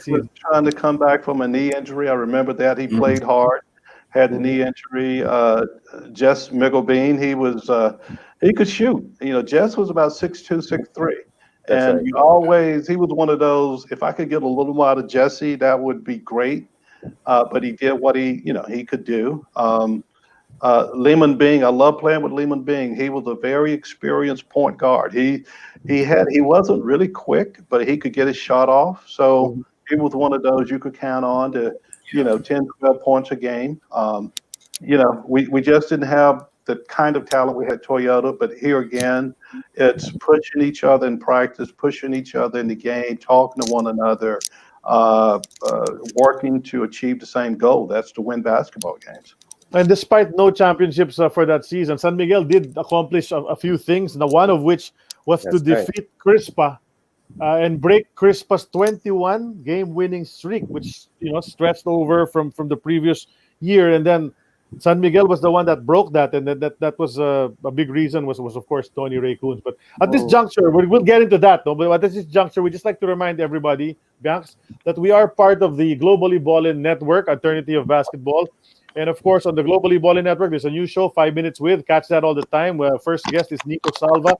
was trying to come back from a knee injury. I remember that he played hard, had the knee injury. Jess Migglebeen, he could shoot. Jess was about 6'2", 6'3", and he was one of those. If I could get a little more out of Jesse, that would be great. But he did what he could do. Lehman Bing, I love playing with Lehman Bing. He was a very experienced point guard. He wasn't really quick, but he could get his shot off. So he was one of those you could count on to, 10, 12 points a game. We just didn't have the kind of talent we had Toyota, but here again, it's pushing each other in practice, pushing each other in the game, talking to one another, working to achieve the same goal. That's to win basketball games. And despite no championships for that season, San Miguel did accomplish a few things. Now, one of which was to defeat Crispa and break Crispa's 21 game-winning streak, which stretched over from the previous year. And then San Miguel was the one that broke that, and that was a big reason was of course Donnie Ray Koonce. But at this juncture, we'll get into that. No? But at this juncture, we just like to remind everybody, Bianx, that we are part of the Globally Ballin Network, Eternity of Basketball. And of course, on the Globally Ballin Network, there's a new show, 5 Minutes With. Catch that all the time. First guest is Nico Salva.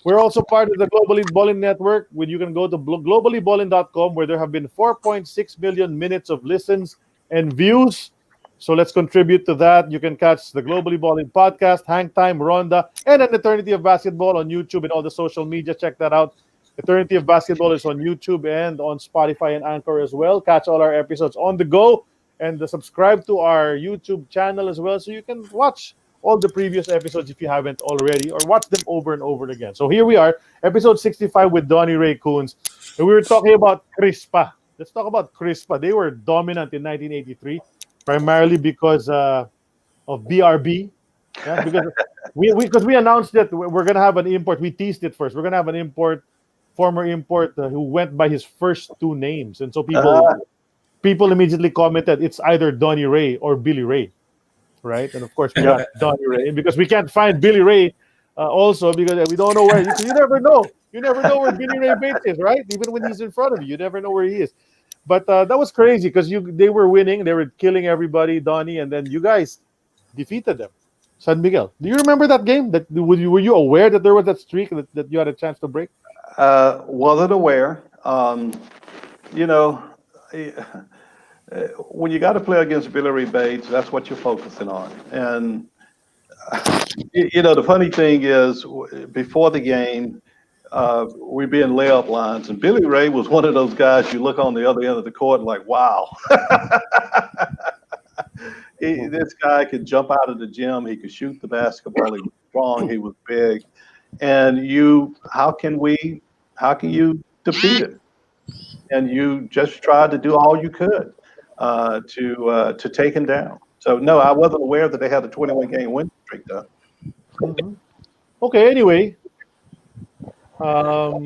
We're also part of the Globally Ballin Network. When you can go to globallyballin.com, where there have been 4.6 million minutes of listens and views. So let's contribute to that. You can catch the Globally Ballin podcast, Hang Time, Ronda, and an Eternity of Basketball on YouTube and all the social media. Check that out. Eternity of Basketball is on YouTube and on Spotify and Anchor as well. Catch all our episodes on the go. And subscribe to our YouTube channel as well, so you can watch all the previous episodes if you haven't already, or watch them over and over again. So here we are, episode 65 with Donnie Ray Koonce. And we were talking about Crispa. Let's talk about Crispa. They were dominant in 1983, primarily because of BRB. Yeah, because we announced that we're gonna have an import. We teased it first. We're gonna have an former import who went by his first two names, and so people immediately commented it's either Donnie Ray or Billy Ray, right? And of course, we got Donnie Ray because we can't find Billy Ray also because we don't know where. You never know. You never know where Billy Ray Bates is, right? Even when he's in front of you, you never know where he is. But that was crazy because they were winning, they were killing everybody, Donnie, and then you guys defeated them. San Miguel. Do you remember that game? Were you aware that there was that streak that you had a chance to break? Wasn't aware. You know, eh, when you got to play against Billy Ray Bates, that's what you're focusing on. And you know, the funny thing is, before the game, we'd be in layup lines, and Billy Ray was one of those guys you look on the other end of the court and like, wow. This guy could jump out of the gym. He could shoot the basketball. He was strong. He was big. And how can you defeat him? And you just tried to do all you could to take him down. So no, I wasn't aware that they had a 21-game win streak though. Mm-hmm. Okay. Anyway, we have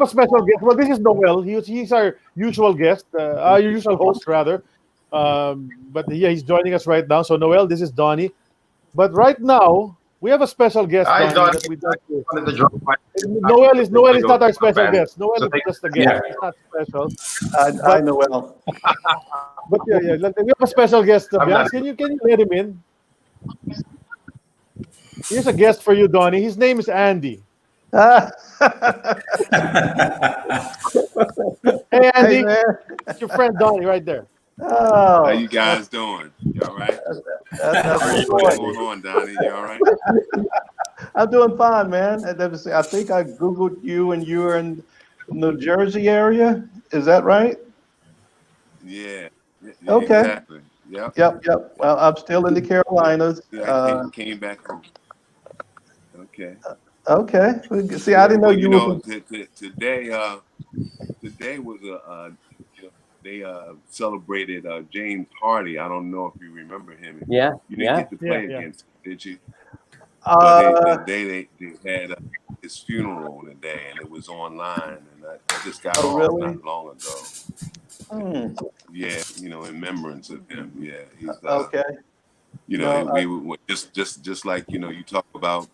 a special guest. Well, this is Noel. He's our usual guest, our usual host rather. But yeah, he's joining us right now. So Noel, this is Donnie. But right now we have a special guest. Hi, Donnie, Donnie. that we'd like to- Wanted to drop my- Noel is not our special guest. Noel is just a guest. Yeah. He's not special. I know well. But yeah, we have a special guest. I'm not- Can you let him in? Here's a guest for you, Donnie. His name is Andy. Hey, Andy. Hey, man. It's your friend Donnie right there. Oh, How you guys doing? You all right? that's What's going on, Donnie? You all right? I'm doing fine, man. I think I Googled you and you were in New Jersey area. Is that right? Yeah. Okay. Exactly. Yep. Yep. Well, I'm still in the Carolinas. Yeah, I came back home. Okay. Okay. See, I didn't know Well, you know, were. today was they celebrated James Hardy. I don't know if you remember him. Yeah, You didn't get to play Yeah. against him, did you? But Uh, they had his funeral today, and it was online, and I just got Oh, off really? not long ago. Yeah, in remembrance of him. Yeah, he's okay. No, we were just like you talk about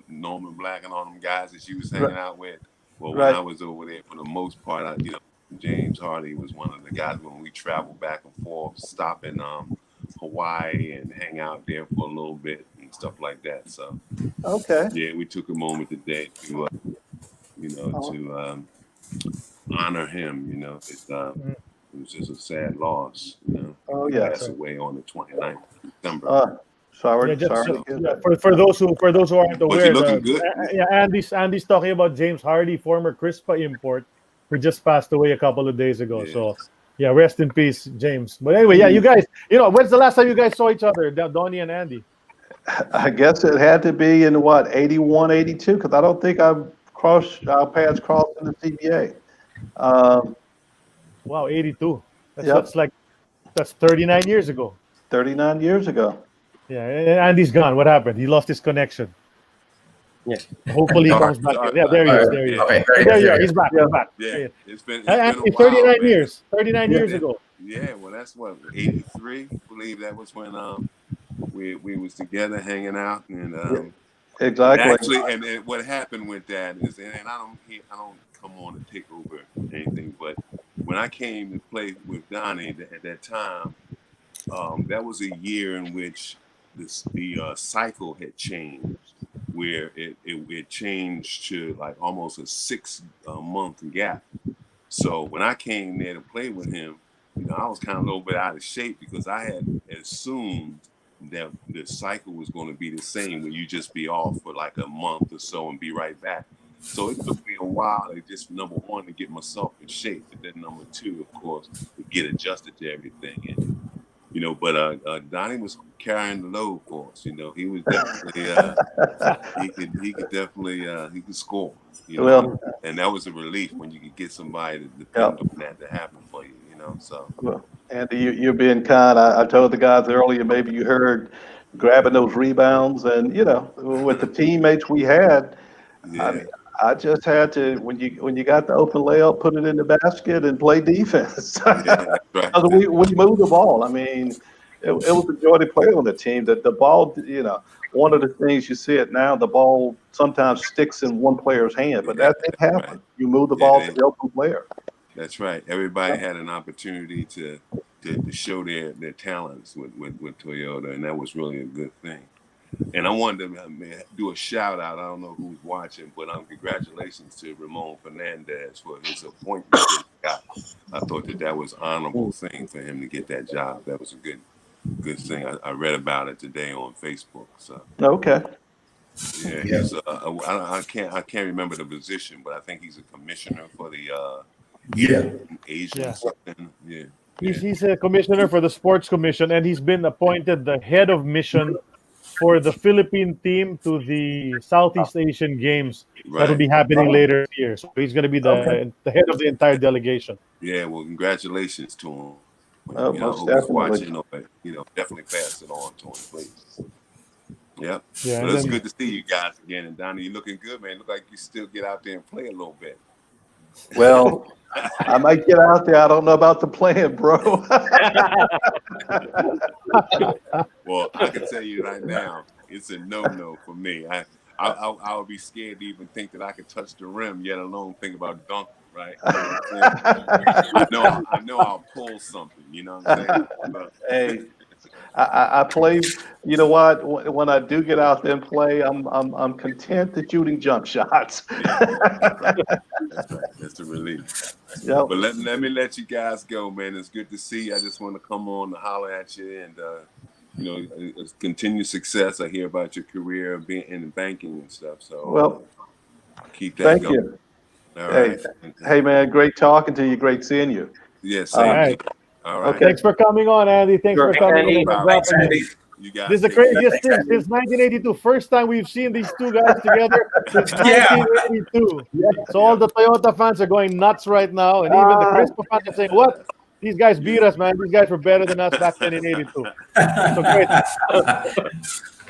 Norman Black and all them guys that you was hanging out with. Well, when Right. I was over there, for the most part, James Hardy was one of the guys when we traveled back and forth, stop in Hawaii and hang out there for a little bit and stuff like that. So Okay. yeah, we took a moment today to to honor him. It was just a sad loss. Oh, He yeah. passed away on the 29th of December. Sorry. Yeah, Sorry. to hear that. for those who aren't But aware, you're looking good. Andy's talking about James Hardy, former Crispa import, who just passed away a couple of days ago. Yeah. So yeah, rest in peace, James. But anyway, yeah, you guys, when's the last time you guys saw each other, Donnie and Andy? I guess it had to be in 81, 82, because I don't think our paths crossed in the CBA. Wow, 82. Yep. That's 39 years ago. 39 years ago. Yeah, and Andy's gone. What happened? He lost his connection. Yeah. Hopefully he comes back. Yeah, there he is. There he is. Okay, There you are. He's back. He's back. Yeah, it's been Andy, a while, 39 man. years. 39 years ago. Yeah, well, that's what 83. I believe that was when we was together hanging out, and Exactly. actually, and what happened with that is, and I don't come on to take over anything, but when I came to play with Donnie at that time, that was a year in which the cycle had changed, where it changed to like almost a 6-month gap. So when I came there to play with him, I was kind of a little bit out of shape because I had assumed that the cycle was going to be the same, where you just be off for like a month or so and be right back. So it took me a while to just, number one, to get myself in shape, and then number two, of course, to get adjusted to everything. And but Donnie was carrying the load for us. He was definitely he could definitely score. Well, and that was a relief when you could get somebody to depend on that to happen for you. So. well, Andy, you're being kind. I told the guys earlier, maybe you heard grabbing those rebounds, and with the teammates we had, Yeah. I mean, I just had to, when you got the open layup, put it in the basket and play defense. Yeah, that's right. We moved the ball. I mean, it was a joy to play on the team. That the ball, one of the things you see it now, the ball sometimes sticks in one player's hand, but that didn't happen. Right. You move the Yeah, ball to the open player. That's right. Everybody had an opportunity to show their talents with Toyota, and that was really a good thing. And I wanted to do a shout out. I don't know who's watching, but congratulations to Ramon Fernandez for his appointment that he got. I thought that was an honorable thing for him to get that job. That was a good thing. I read about it today on Facebook. So Okay. yeah, he's I can't remember the position, but I think he's a commissioner for the Asian something. Yeah. He's a commissioner for the sports commission, and he's been appointed the head of mission for the Philippine team to the Southeast Asian Games that will be happening later this year. So he's going to be the head of the entire delegation. Yeah, well, congratulations to him. Oh, most definitely. Watching, definitely pass it on to him, please. Yep. Yeah, Well, it's good to see you guys again. And Donnie, you're looking good, man. Look like you still get out there and play a little bit. Well, I might get out there. I don't know about the plan, bro. Well, I can tell you right now, it's a no for me. I would be scared to even think that I could touch the rim, yet alone think about dunking. Right? I know I'll pull something. You know what I'm saying? But, hey, I play. You know what? When I do get out there and play, I'm content to shooting jump shots. That's right. That's a relief. Yep. But let me let you guys go, man. It's good to see you. I just want to come on to holler at you and continued success. I hear about your career being in banking and stuff. So well, keep that thank going. you. All right. Hey, man, great talking to you. Great seeing you. Yes. All right. All right. Thanks for coming on, Andy. Thanks for coming in. Thanks, Andy. You guys. This is the craziest thing since 1982. First time we've seen these two guys together since 1982. So all the Toyota fans are going nuts right now, and even the Crispa fans are saying, "What? These guys beat us, man. These guys were better than us back then in '82." So great.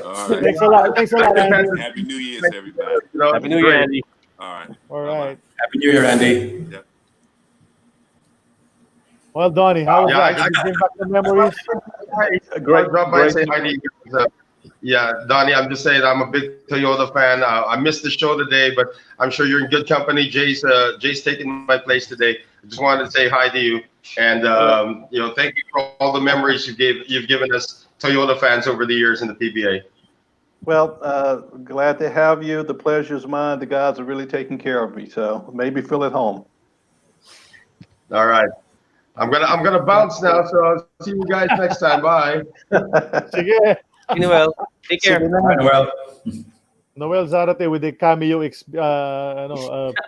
All right. Thanks a lot, Andy. Happy New Year's, everybody. Happy New Year, Andy. All right. All right. Happy New Year, Andy. Yep. Well, Donnie, how was that? Did you bring back the memories? Great. Drop by and say hi to you guys. Yeah, Donnie, I'm just saying I'm a big Toyota fan. I missed the show today, but I'm sure you're in good company. Jay's taking my place today. I just wanted to say hi to you, and thank you for all the memories you've given us Toyota fans over the years in the PBA. Well, glad to have you. The pleasure's mine. The guys are really taking care of me, so maybe feel at home. All right. I'm gonna bounce now, so I'll see you guys next time. Bye. Sige. Noel, take care. Well, Noel Zarate with a cameo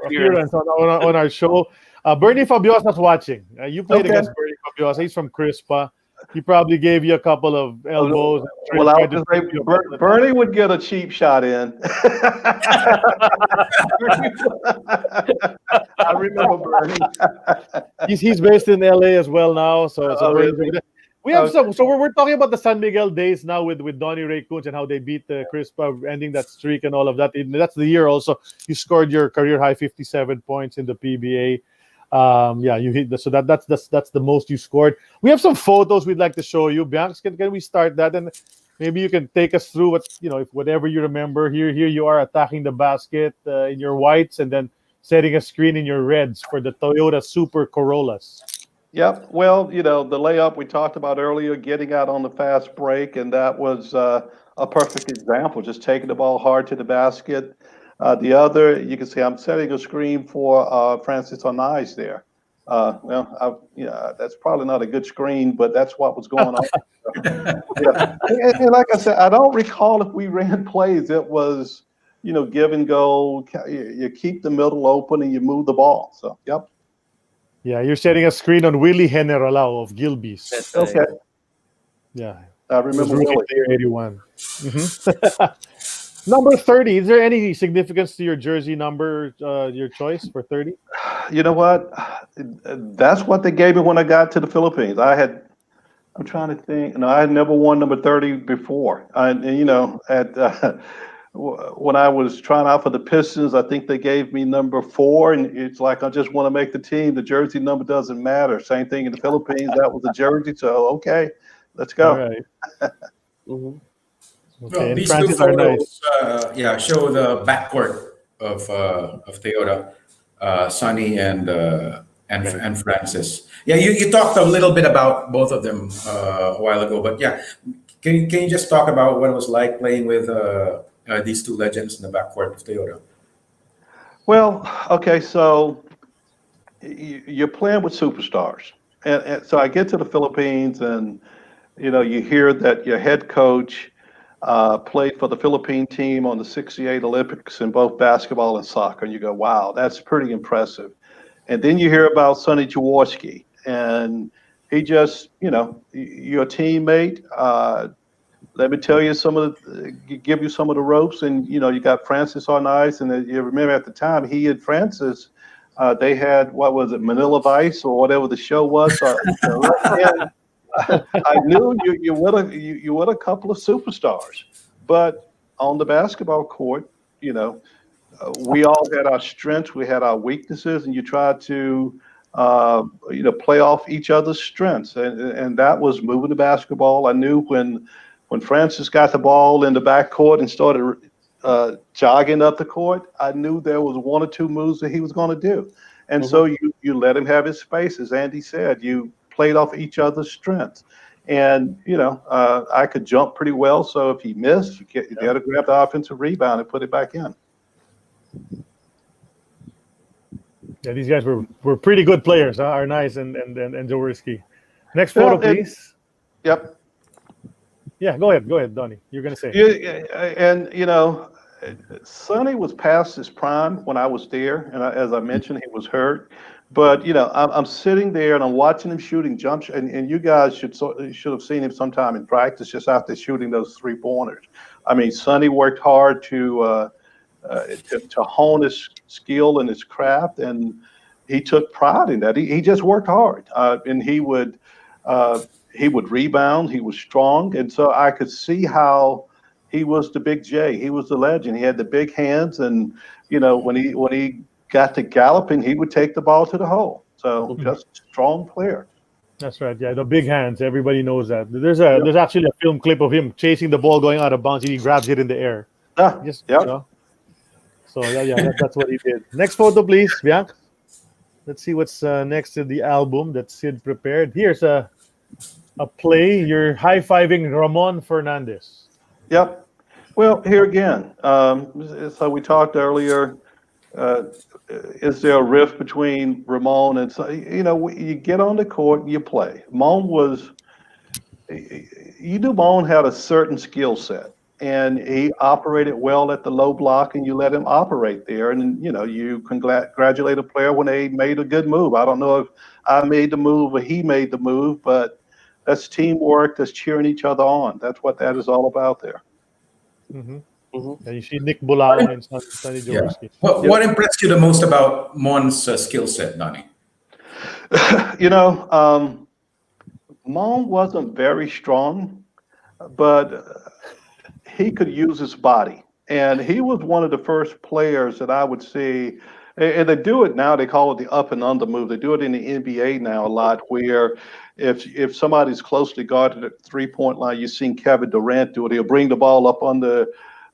appearance on our show. Bernie Fabiosa's watching. You played against Bernie Fabiosa. He's from Crispa. He probably gave you a couple of elbows. Well, I was just saying, Bernie would get a cheap shot in. I remember Bernie. He's based in LA as well now. So we have some. So we're talking about the San Miguel days now with Donnie Ray Koonce and how they beat the Crispa, ending that streak and all of that. That's the year also you scored your career high 57 points in the PBA. You hit that's the most you scored. We have some photos we'd like to show you. Bianx, can we start that, and maybe you can take us through if whatever you remember. Here you are attacking the basket in your whites, and then setting a screen in your reds for the Toyota Super Corollas. Yep. Well, the layup we talked about earlier, getting out on the fast break, and that was a perfect example. Just taking the ball hard to the basket. The other, you can see I'm setting a screen for Francis Onais there. That's probably not a good screen, but that's what was going on. And like I said, I don't recall if we ran plays. It was, give and go. You keep the middle open and you move the ball. So, yep. Yeah, you're setting a screen on Willie Generalao of Gilbey's. Okay. Yeah. I remember Willie. 81. Mm-hmm. Number 30. Is there any significance to your jersey number, your choice for 30? You know what? That's what they gave me when I got to the Philippines. I'm trying to think. No, I had never worn number 30 before. When I was trying out for the Pistons, I think they gave me number 4, and it's like I just want to make the team. The jersey number doesn't matter. Same thing in the Philippines. That was the jersey. So okay, Let's go. All right. Mhm. Okay, Well, and these two Francis are photos, nice. show the backcourt of Toyota, Sonny Right. and Francis. Yeah, you talked a little bit about both of them a while ago, but yeah, can you just talk about what it was like playing with these two legends in the backcourt of Toyota? Well, okay, so you're playing with superstars. And so I get to the Philippines, and you hear that your head coach played for the Philippine team on the '68 Olympics in both basketball and soccer. And you go, wow, that's pretty impressive. And then you hear about Sonny Jaworski, and he just, your teammate. Let me tell you give you some of the ropes, and you got Francis on ice, and you remember at the time he and Francis, they had, what was it, Manila Vice or whatever the show was. So right then, I knew you were a couple of superstars, but on the basketball court, we all had our strengths, we had our weaknesses, and you tried to play off each other's strengths, and that was moving the basketball. I knew when Francis got the ball in the backcourt and started jogging up the court, I knew there was one or two moves that he was going to do. And so you let him have his space. As Andy said, you played off each other's strengths. And, I could jump pretty well. So if he missed, you got to grab the offensive rebound and put it back in. Yeah, these guys were pretty good players, huh? Arnaiz and Jaworski. Next photo, please. Yep. Yeah, go ahead, Donnie. You're gonna say. And Sonny was past his prime when I was there, and as I mentioned, he was hurt. But I'm sitting there and I'm watching him shooting jump shots, and you guys should have seen him sometime in practice, just out there shooting those 3-pointers. I mean, Sonny worked hard to hone his skill and his craft, and he took pride in that. He just worked hard, and he would rebound. He was strong, and so I could see how he was the big J. He was the legend. He had the big hands, and when he got to galloping, he would take the ball to the hole. So just a strong player. That's right. Yeah, the big hands. Everybody knows that. There's actually a film clip of him chasing the ball going out of bounds. He grabs it in the air. So that's what he did. Next photo, please, Bianca. Let's see what's next to the album that Sid prepared. Here's a play. You're high-fiving Ramon Fernandez. Yep. Well, here again. So we talked earlier. Is there a rift between Ramon and you get on the court and you play. You knew Ramon had a certain skill set, and he operated well at the low block, and you let him operate there. And you congratulate a player when they made a good move. I don't know if I made the move or he made the move, but that's teamwork. That's cheering each other on. That's what that is all about there. Mm-hmm. And you see Nick Bulao and Sonny Jaworski. What impressed you the most about Mon's skill set, Donnie? Mon wasn't very strong, but he could use his body. And he was one of the first players that I would see, and they do it now, they call it the up and under move. They do it in the NBA now a lot, where if somebody's closely guarded at the 3-point line, you've seen Kevin Durant do it. He'll bring the ball up on the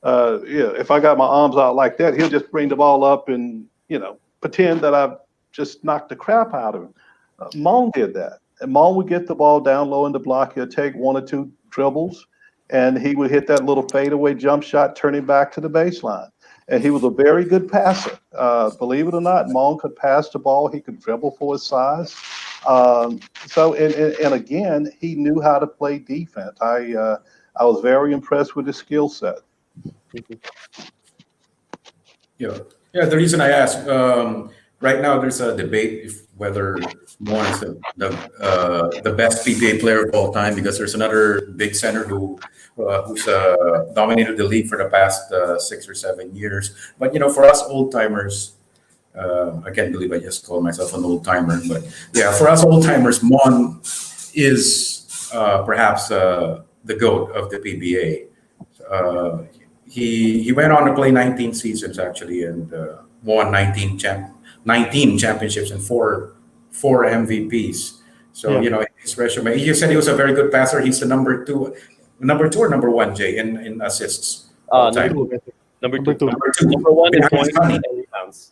if I got my arms out like that, he'll just bring the ball up and, pretend that I've just knocked the crap out of him. Mon did that. And Mon would get the ball down low in the block. He'll take 1 or 2 dribbles, and he would hit that little fadeaway jump shot, turning back to the baseline. And he was a very good passer. Believe it or not, Mon could pass the ball. He could dribble for his size. And again, he knew how to play defense. I was very impressed with his skill set. Yeah. The reason I ask, right now there's a debate whether Mon is the best PBA player of all time, because there's another big center who's dominated the league for the past 6 or 7 years. But for us old timers, I can't believe I just called myself an old timer, but yeah, for us old timers, Mon is perhaps the GOAT of the PBA. He went on to play 19 seasons actually, and won 19 championships and four MVPs. So his resume. You said he was a very good passer. He's the number two or number one, Jay, in assists all Number time. two. Number Number two. two. Number two, Number one in behind points Sonny. and rebounds.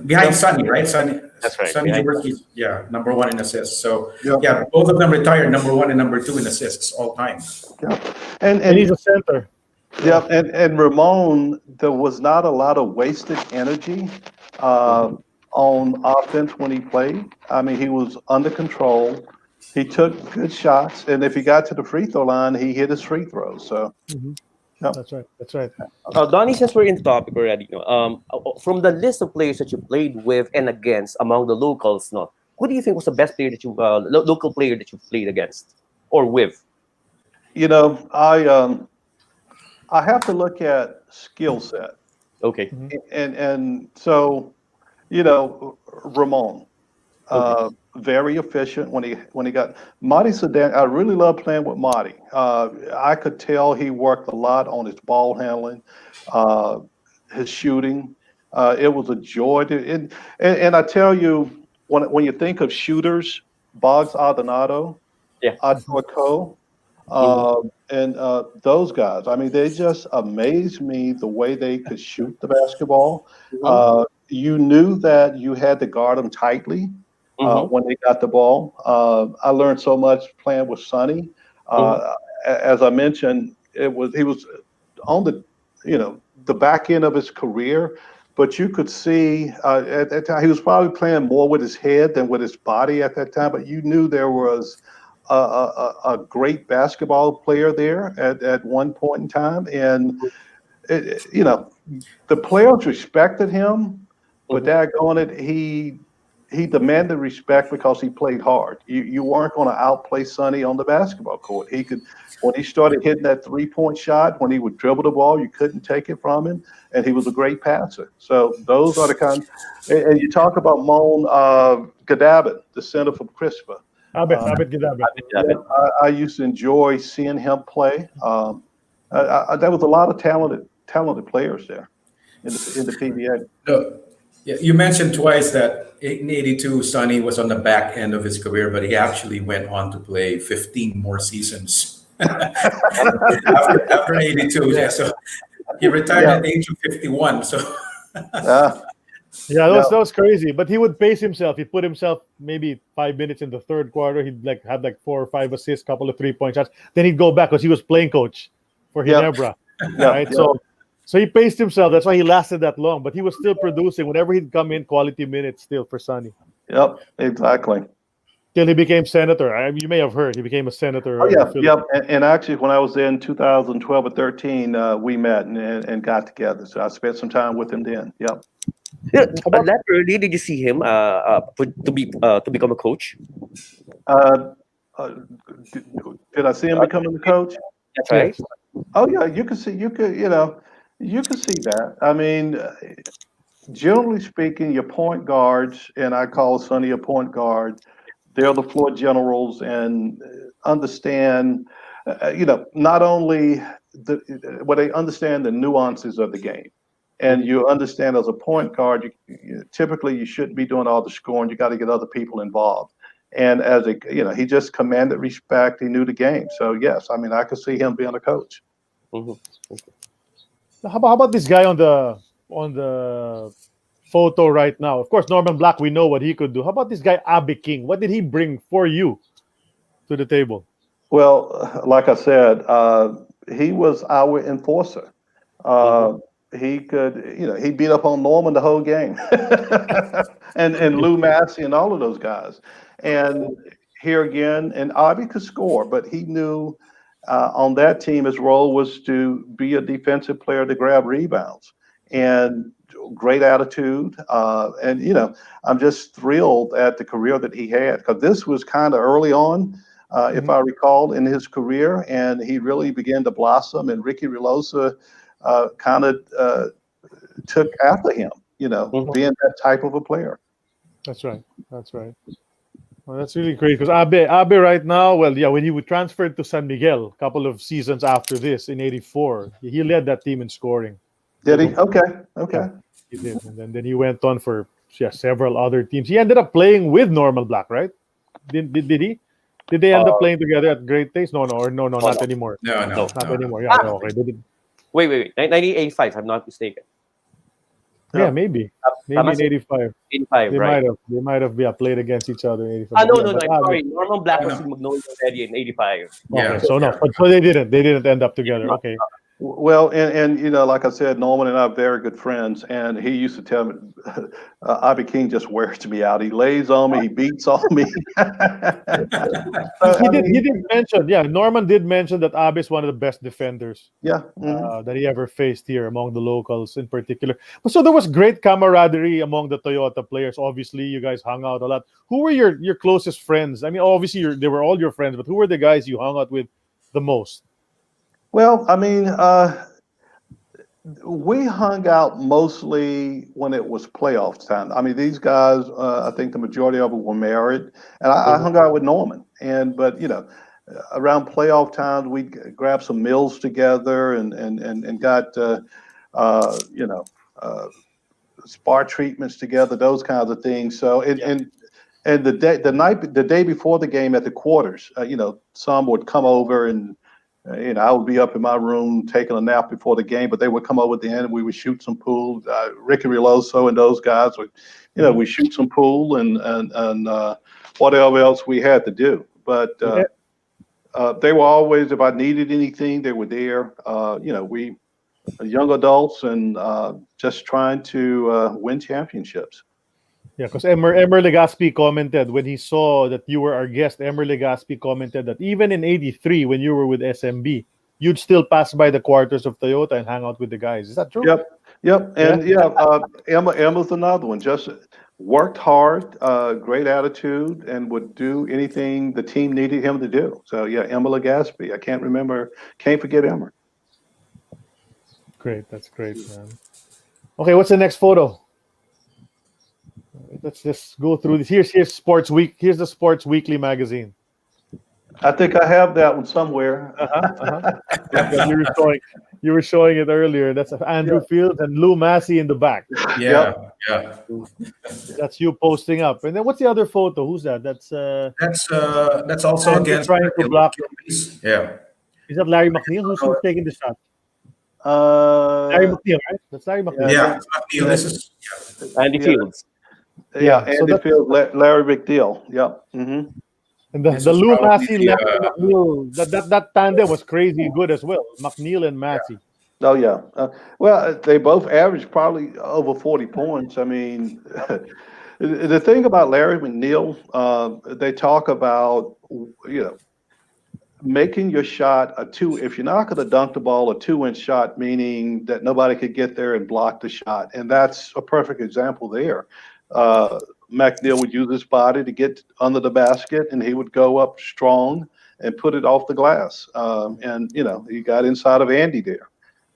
Behind Sonny, right? Sonny. That's right, Sonny behind Hubert, number one in assists. So Yeah. both of them retired number one and number two in assists all time. Yeah. And he's a center. Yeah, and Ramon, there was not a lot of wasted energy on offense when he played. I mean, he was under control. He took good shots, and if he got to the free throw line, he hit his free throws. So, That's right. That's right. Donnie, since we're in the topic already, from the list of players that you played with and against among the locals, who do you think was the best player that you local player that you played against or with? I have to look at skill set, Okay. and so, Ramon, very efficient when he got Marty Sedan. I really love playing with Marty. I could tell he worked a lot on his ball handling, his shooting. It was a joy and I tell you, when you think of shooters, Boggs Aldonado, Arthur Cole, and those guys, I mean, they just amazed me the way they could shoot the basketball. You knew that you had to guard them tightly when they got the ball. I learned so much playing with Sonny. As I mentioned, he was on the back end of his career, but you could see at that time he was probably playing more with his head than with his body at that time. But you knew there was a great basketball player there at one point in time, and the players respected him. But daggone it, he demanded respect because he played hard. You weren't going to outplay Sonny on the basketball court. He could, when he started hitting that 3-point shot, when he would dribble the ball, you couldn't take it from him, and he was a great passer. So those are the kind. And you talk about Moan Gadabin, the center from CRISPR. Abed Gadabin. I used to enjoy seeing him play. There was a lot of talented players there in the PBA. So, you mentioned twice that in '82, Sonny was on the back end of his career, but he actually went on to play 15 more seasons after '82. Yeah, so he retired at the age of 51. So. That was crazy. But he would pace himself. He put himself maybe 5 minutes in the third quarter. He'd have 4 or 5 assists, couple of 3-point shots. Then he'd go back because he was playing coach for Ginebra. Right? So he paced himself. That's why he lasted that long. But he was still producing whenever he'd come in, quality minutes still for Sonny. Yep, exactly. Till he became senator. You may have heard he became a senator. Oh yeah, yep. And actually, when I was there in 2012 or 13, we met and got together. So I spent some time with him then. Yep. That early, did you see him to become a coach? Did I see him becoming the coach? That's right. Oh yeah, you can see that. I mean, generally speaking, your point guards, and I call Sonny a point guard, they're the floor generals and understand, not only they understand the nuances of the game. And you understand as a point guard, typically you shouldn't be doing all the scoring. You got to get other people involved. And he just commanded respect. He knew the game. So yes, I mean, I could see him being a coach. How about this guy on the photo right now? Of course, Norman Black, we know what he could do. How about this guy, Abe King? What did he bring for you to the table? Well, like I said, he was our enforcer. He could, he beat up on Norman the whole game, and Lou Massey and all of those guys. And here again, and Abe could score, but he knew on that team his role was to be a defensive player to grab rebounds and great attitude. And I'm just thrilled at the career that he had, because this was kind of early on, if I recall, in his career, and he really began to blossom. And Ricky Relosa kind of took after him, being that type of a player. That's right. Well, that's really great, because Abe right now, when he would transfer to San Miguel a couple of seasons after this in '84, he led that team in scoring. Did he? Okay. Yeah, he did, and then he went on for several other teams. He ended up playing with Norman Black, right? Did he? Did they end up playing together at Great Taste? No, not anymore. No, Not anymore. Yeah, okay. They did. Wait. 1985, if I'm not mistaken. Yeah, maybe in Tama si- 85. 85, They right? might have played against each other in 85. No, Yeah, but, I'm sorry. Norman Black was no. in Magnolia already in 85. Yeah. okay, so no, but they didn't end up together. Okay. Well, and like I said, Norman and I are very good friends, and he used to tell me, Ivy King just wears me out. He lays on me, he beats on me. He did mention, yeah, Norman did mention that Abe is one of the best defenders Yeah. that he ever faced here among the locals in particular. So there was great camaraderie among the Toyota players. Obviously, you guys hung out a lot. Who were your closest friends? I mean, obviously they were all your friends, but who were the guys you hung out with the most? Well, I mean, we hung out mostly when it was playoff time. I mean, these guys, I think the majority of them were married, and I hung out with Norman. But around playoff times, we grabbed some meals together and got spa treatments together, those kinds of things. So and the day before the game at the quarters, some would come over and. I would be up in my room taking a nap before the game, but they would come over at the end and we would shoot some pool. Ricky Riloso and those guys would, we shoot some pool and whatever else we had to do. But they were always, if I needed anything, they were there. We are young adults and just trying to win championships. Yeah, because Emer Legaspi commented when he saw that you were our guest. Emer Legaspi commented that even in '83, when you were with SMB, you'd still pass by the quarters of Toyota and hang out with the guys. Is that true? Yep. And Emma's another one. Just worked hard, great attitude, and would do anything the team needed him to do. So yeah, Emma Legaspi. I can't forget Emma. Great, that's great, man. Okay, what's the next photo? Let's just go through this. Here's Sports Week. Here's the Sports Weekly magazine. I think I have that one somewhere. You were showing it earlier. That's Andrew Fields and Lou Massey in the back. Yeah. That's you posting up. And then what's the other photo? Who's that? That's also Andrew against trying to block. Yeah. Is that Larry McNeil? Who's taking the shot? Larry McNeil, right? That's Larry McNeil. Yeah. McNeil, this is Andy Fields. Yeah, Andy Fields, Larry McNeil. Yep. And the Lou Massey, Larry McNeil, that tandem was crazy good as well. McNeil and Massey. Oh yeah. Well, they both averaged probably over 40 points. I mean, the thing about Larry McNeil, they talk about making your shot a two. If you're not going to dunk the ball, a 2-inch shot, meaning that nobody could get there and block the shot, and that's a perfect example there. McNeil would use his body to get under the basket, and he would go up strong and put it off the glass. And he got inside of Andy there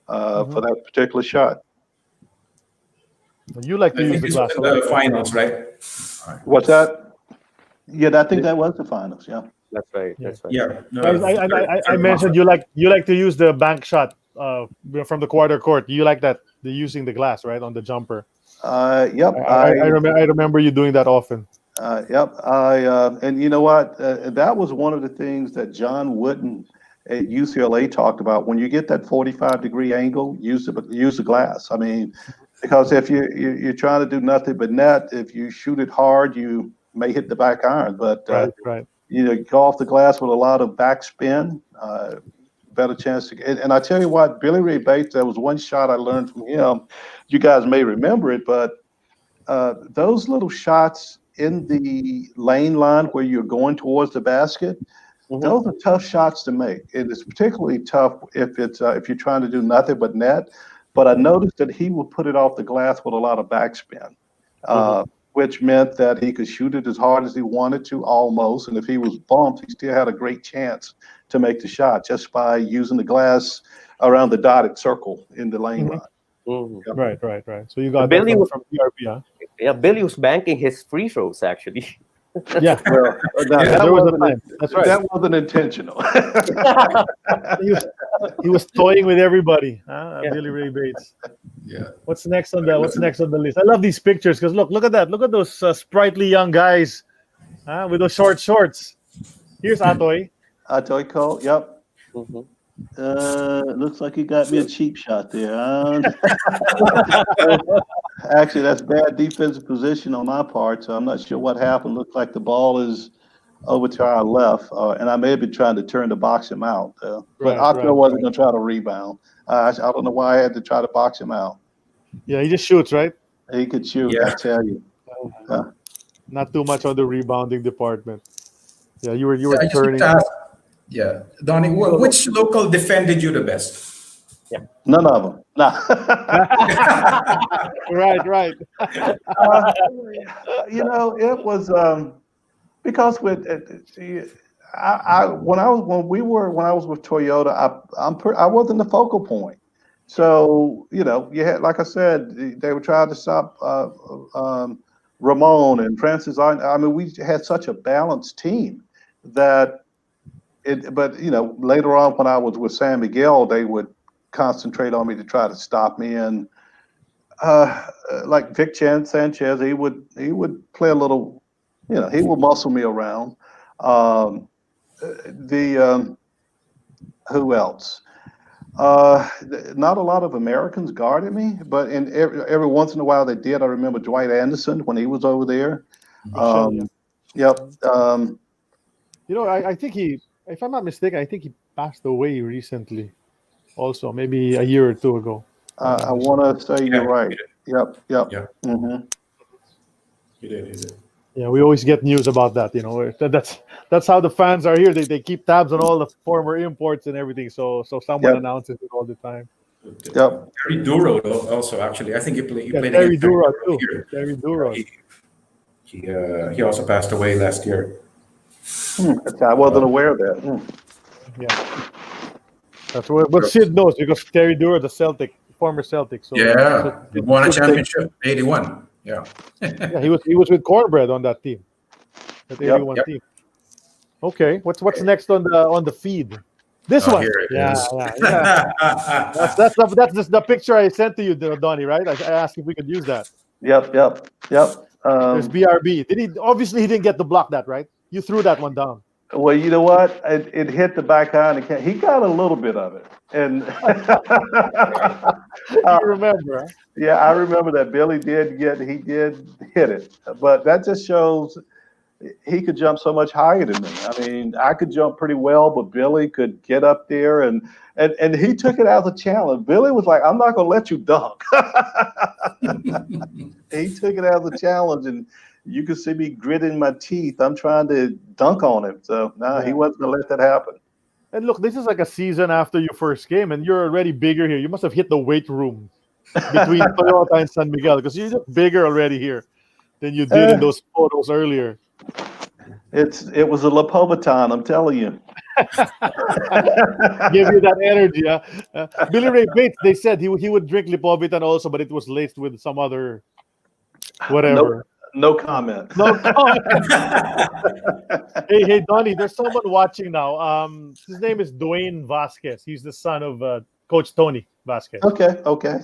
for that particular shot. You like to use the glass. In the finals, right? What's that? Yeah, I think that was the finals. Yeah. That's right. Yeah. No, I mentioned you like to use the bank shot from the quarter court. You like that? The using the glass, right, on the jumper. Yep. I remember you doing that often. Yep. And you know what? That was one of the things that John Wooden at UCLA talked about. When you get that 45-degree angle, use the glass. I mean, because if you're trying to do nothing but net, if you shoot it hard, you may hit the back iron. But right. Go off the glass with a lot of backspin. Better chance to get. And I tell you what, Billy Ray Bates, there was one shot I learned from him. You guys may remember it, but those little shots in the lane line where you're going towards the basket, those are tough shots to make. It is particularly tough if you're trying to do nothing but net. But I noticed that he would put it off the glass with a lot of backspin, which meant that he could shoot it as hard as he wanted to almost. And if he was bumped, he still had a great chance to make the shot just by using the glass around the dotted circle in the lane line. Yep. Right. So you got Billy that from PRP, huh? Yeah, Billy was banking his free throws actually. Yeah. Well, there was a time. That's right. That wasn't intentional. he was toying with everybody. Billy Ray Bates. Yeah. What's next on the list? I love these pictures because look at that. Look at those sprightly young guys With those short shorts. Here's Atoy. Toy Cole, yep. Mhm. Looks like he got me a cheap shot there. Actually, that's bad defensive position on my part, so I'm not sure what happened. Looks like the ball is over to our left, and I may have been trying to turn to box him out. But Otto wasn't going to try to rebound. I don't know why I had to try to box him out. Yeah, he just shoots, right? He could shoot, Yeah. I tell you. Not too much on the rebounding department. Yeah, you were I just need turning. to ask, yeah, Donnie, which local defended you the best? None of them. No. Right. It was because when I was with Toyota, I wasn't the focal point. So you had, like I said, they were trying to stop Ramon and Francis. I mean, we had such a balanced team that But later on when I was with San Miguel, they would concentrate on me to try to stop me. And like Vic Sanchez, he would play a little, he would muscle me around. Who else? Not a lot of Americans guarded me, but every once in a while they did. I remember Dwight Anderson when he was over there. Yep. I think if I'm not mistaken, I think he passed away recently. Also, maybe a year or two ago. I want to say you're right. Yep. Yeah. Mm-hmm. He did. Yeah, we always get news about that. That's how the fans are here. They keep tabs on all the former imports and everything. So someone announces it all the time. Yep. Terry Duro also, actually. I think he played Terry against Duro too. here. Terry Duro. He also passed away last year. I wasn't aware of that. Yeah. That's what Sid knows, because Terry Duro, the former Celtic. So he won a championship, 81. Yeah. Yeah, he was with Cornbread on that team. That 81 team. Okay, what's next on the feed? This one. Here it yeah. is. That's just the picture I sent to you, Donnie, right? I asked if we could use that. Yep. There's BRB. He didn't get to block that, right? You threw that one down. Well, you know what? It hit the back iron. He got a little bit of it, and you remember? Huh? Yeah, I remember that Billy did hit it, but that just shows he could jump so much higher than me. I mean, I could jump pretty well, but Billy could get up there, and he took it as a challenge. Billy was like, "I'm not gonna let you dunk." He took it as a challenge, and you could see me gritting my teeth. I'm trying to dunk on him. So he wasn't gonna let that happen. And look, this is like a season after your first game, and you're already bigger here. You must have hit the weight room between Toyota and San Miguel, because you look bigger already here than you did in those photos earlier. It was a Lipovitan, I'm telling you. Give you that energy. Billy Ray Bates, they said he would drink Lipovitan also, but it was laced with some other whatever. No comment. No comment. Hey, Donnie, there's someone watching now. His name is Dwayne Vasquez. He's the son of Coach Tony Vasquez. Okay,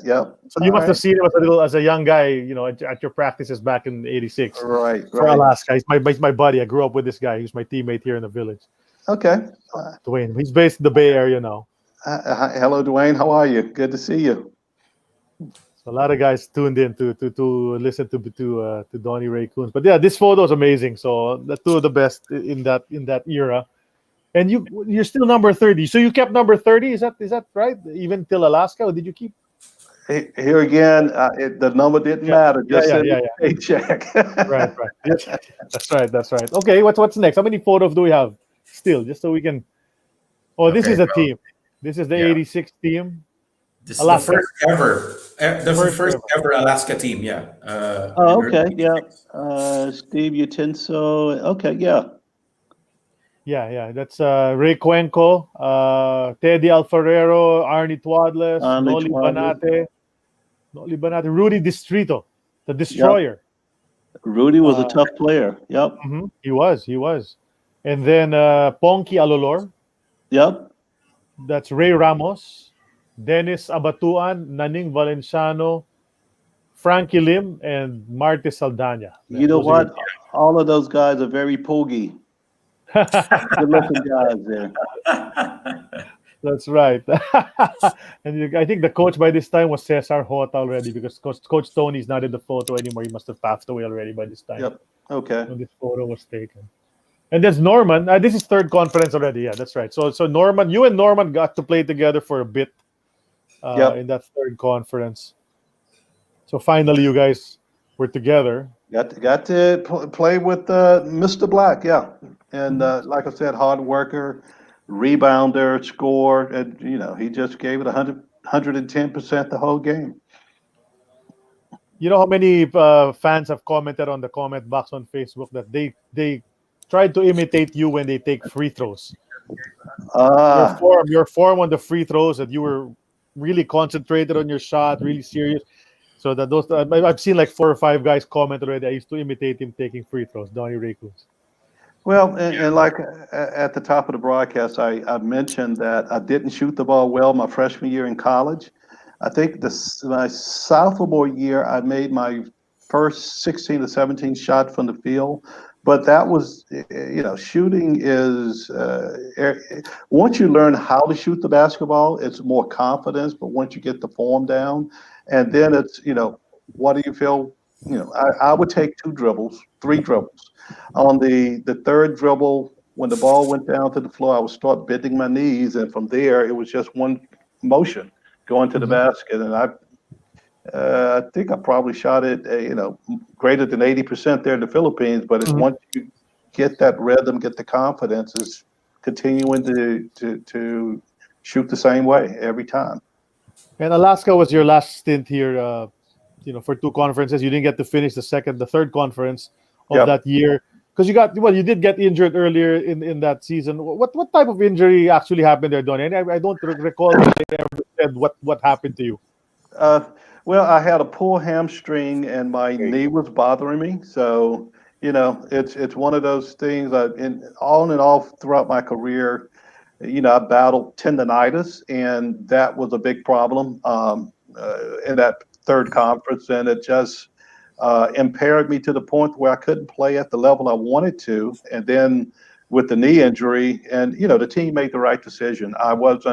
yeah. So you must have seen him as a young guy, at your practices back in '86. Right. For Alaska. He's my buddy. I grew up with this guy. He's my teammate here in the village. Okay. Dwayne. He's based in the Bay Area now. Hello, Dwayne. How are you? Good to see you. A lot of guys tuned in to listen to Donnie Ray Koonce. But yeah, this photo is amazing. So the two of the best in that era. And you're still number 30. So you kept number 30. Is that right? Even till Alaska, or did you keep? Here again, the number didn't matter. Just send a paycheck. Right. Yes. That's right. Okay, what's next? How many photos do we have still? Just so we can. Oh, this is a team. This is the '86 team. This is the first ever. The first ever Alaska team, yeah. Okay, yeah. Steve Utenso. Okay, yeah. Yeah. That's Ray Cuenco, Teddy Alfarero, Arnie Twadless, Noli Banate, Rudy Distrito, the Destroyer. Yep. Rudy was a tough player. Yep. Mm-hmm. He was. And then Ponky Alolor. Yep. That's Ray Ramos, Dennis Abatuan, Naning Valenciano, Frankie Lim, and Marty Saldana. You know what? all of those guys are very poogie. Good looking guys there. That's right. And I think the coach by this time was Cesar Hota already, because Coach Tony's not in the photo anymore. He must have passed away already by this time. Yep. Okay. When this photo was taken. And there's Norman. This is third conference already. Yeah, that's right. So Norman, you and Norman got to play together for a bit in that third conference. So finally, you guys were together. Got to play with Mr. Black, yeah. And like I said, hard worker, rebounder, score, and he just gave it 110% the whole game. You know how many fans have commented on the comment box on Facebook that they tried to imitate you when they take free throws. Your form on the free throws, that you were really concentrated on your shot, really serious. So that those I've seen like 4 or 5 guys comment already. I used to imitate him taking free throws. Donnie Ray Koonce. Well, and like at the top of the broadcast, I mentioned that I didn't shoot the ball well my freshman year in college. I think my sophomore year, I made my first 16 to 17 shot from the field. But that was, shooting is, once you learn how to shoot the basketball, it's more confidence. But once you get the form down, and then it's, what do you feel? I would take 2 dribbles, 3 dribbles. On the third dribble, when the ball went down to the floor, I would start bending my knees. And from there, it was just one motion going to the basket. And I think I probably shot it, greater than 80% there in the Philippines. But it's once you get that rhythm, get the confidence, is continuing to shoot the same way every time. And Alaska was your last stint here, for 2 conferences. You didn't get to finish the third conference of that year, because you did get injured earlier in that season. What type of injury actually happened there, Donnie? And I don't recall if they ever said what happened to you. Well, I had a pulled hamstring and my knee was bothering me. So, it's one of those things. On and off throughout my career, I battled tendonitis, and that was a big problem in that third conference. And it just impaired me to the point where I couldn't play at the level I wanted to. And then with the knee injury, and, the team made the right decision. I was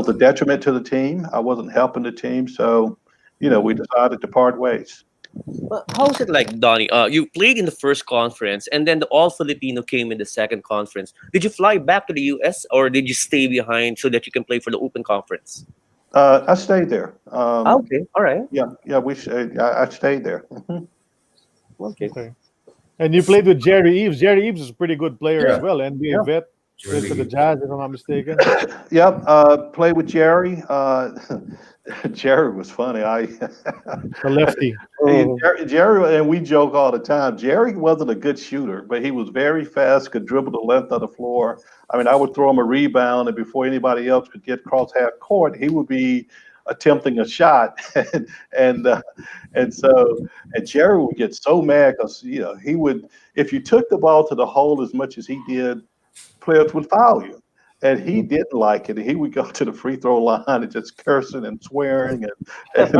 a detriment to the team. I wasn't helping the team. So, we decided to part ways. Well, how was it like, Donnie? You played in the first conference, and then the All-Filipino came in the second conference. Did you fly back to the U.S., or did you stay behind so that you can play for the Open Conference? I stayed there. Okay, all right. Yeah, I stayed there. Okay. And you played with Jerry Eaves. Jerry Eaves is a pretty good player as well, NBA vet. Played for the Jazz, if I'm not mistaken. Yep, played with Jerry. Jerry was funny. The lefty. Jerry, and we joke all the time. Jerry wasn't a good shooter, but he was very fast, could dribble the length of the floor. I mean, I would throw him a rebound, and before anybody else could get across half court, he would be attempting a shot. and Jerry would get so mad because he would, if you took the ball to the hole as much as he did, players would foul you. And he didn't like it. He would go to the free throw line and just cursing and swearing and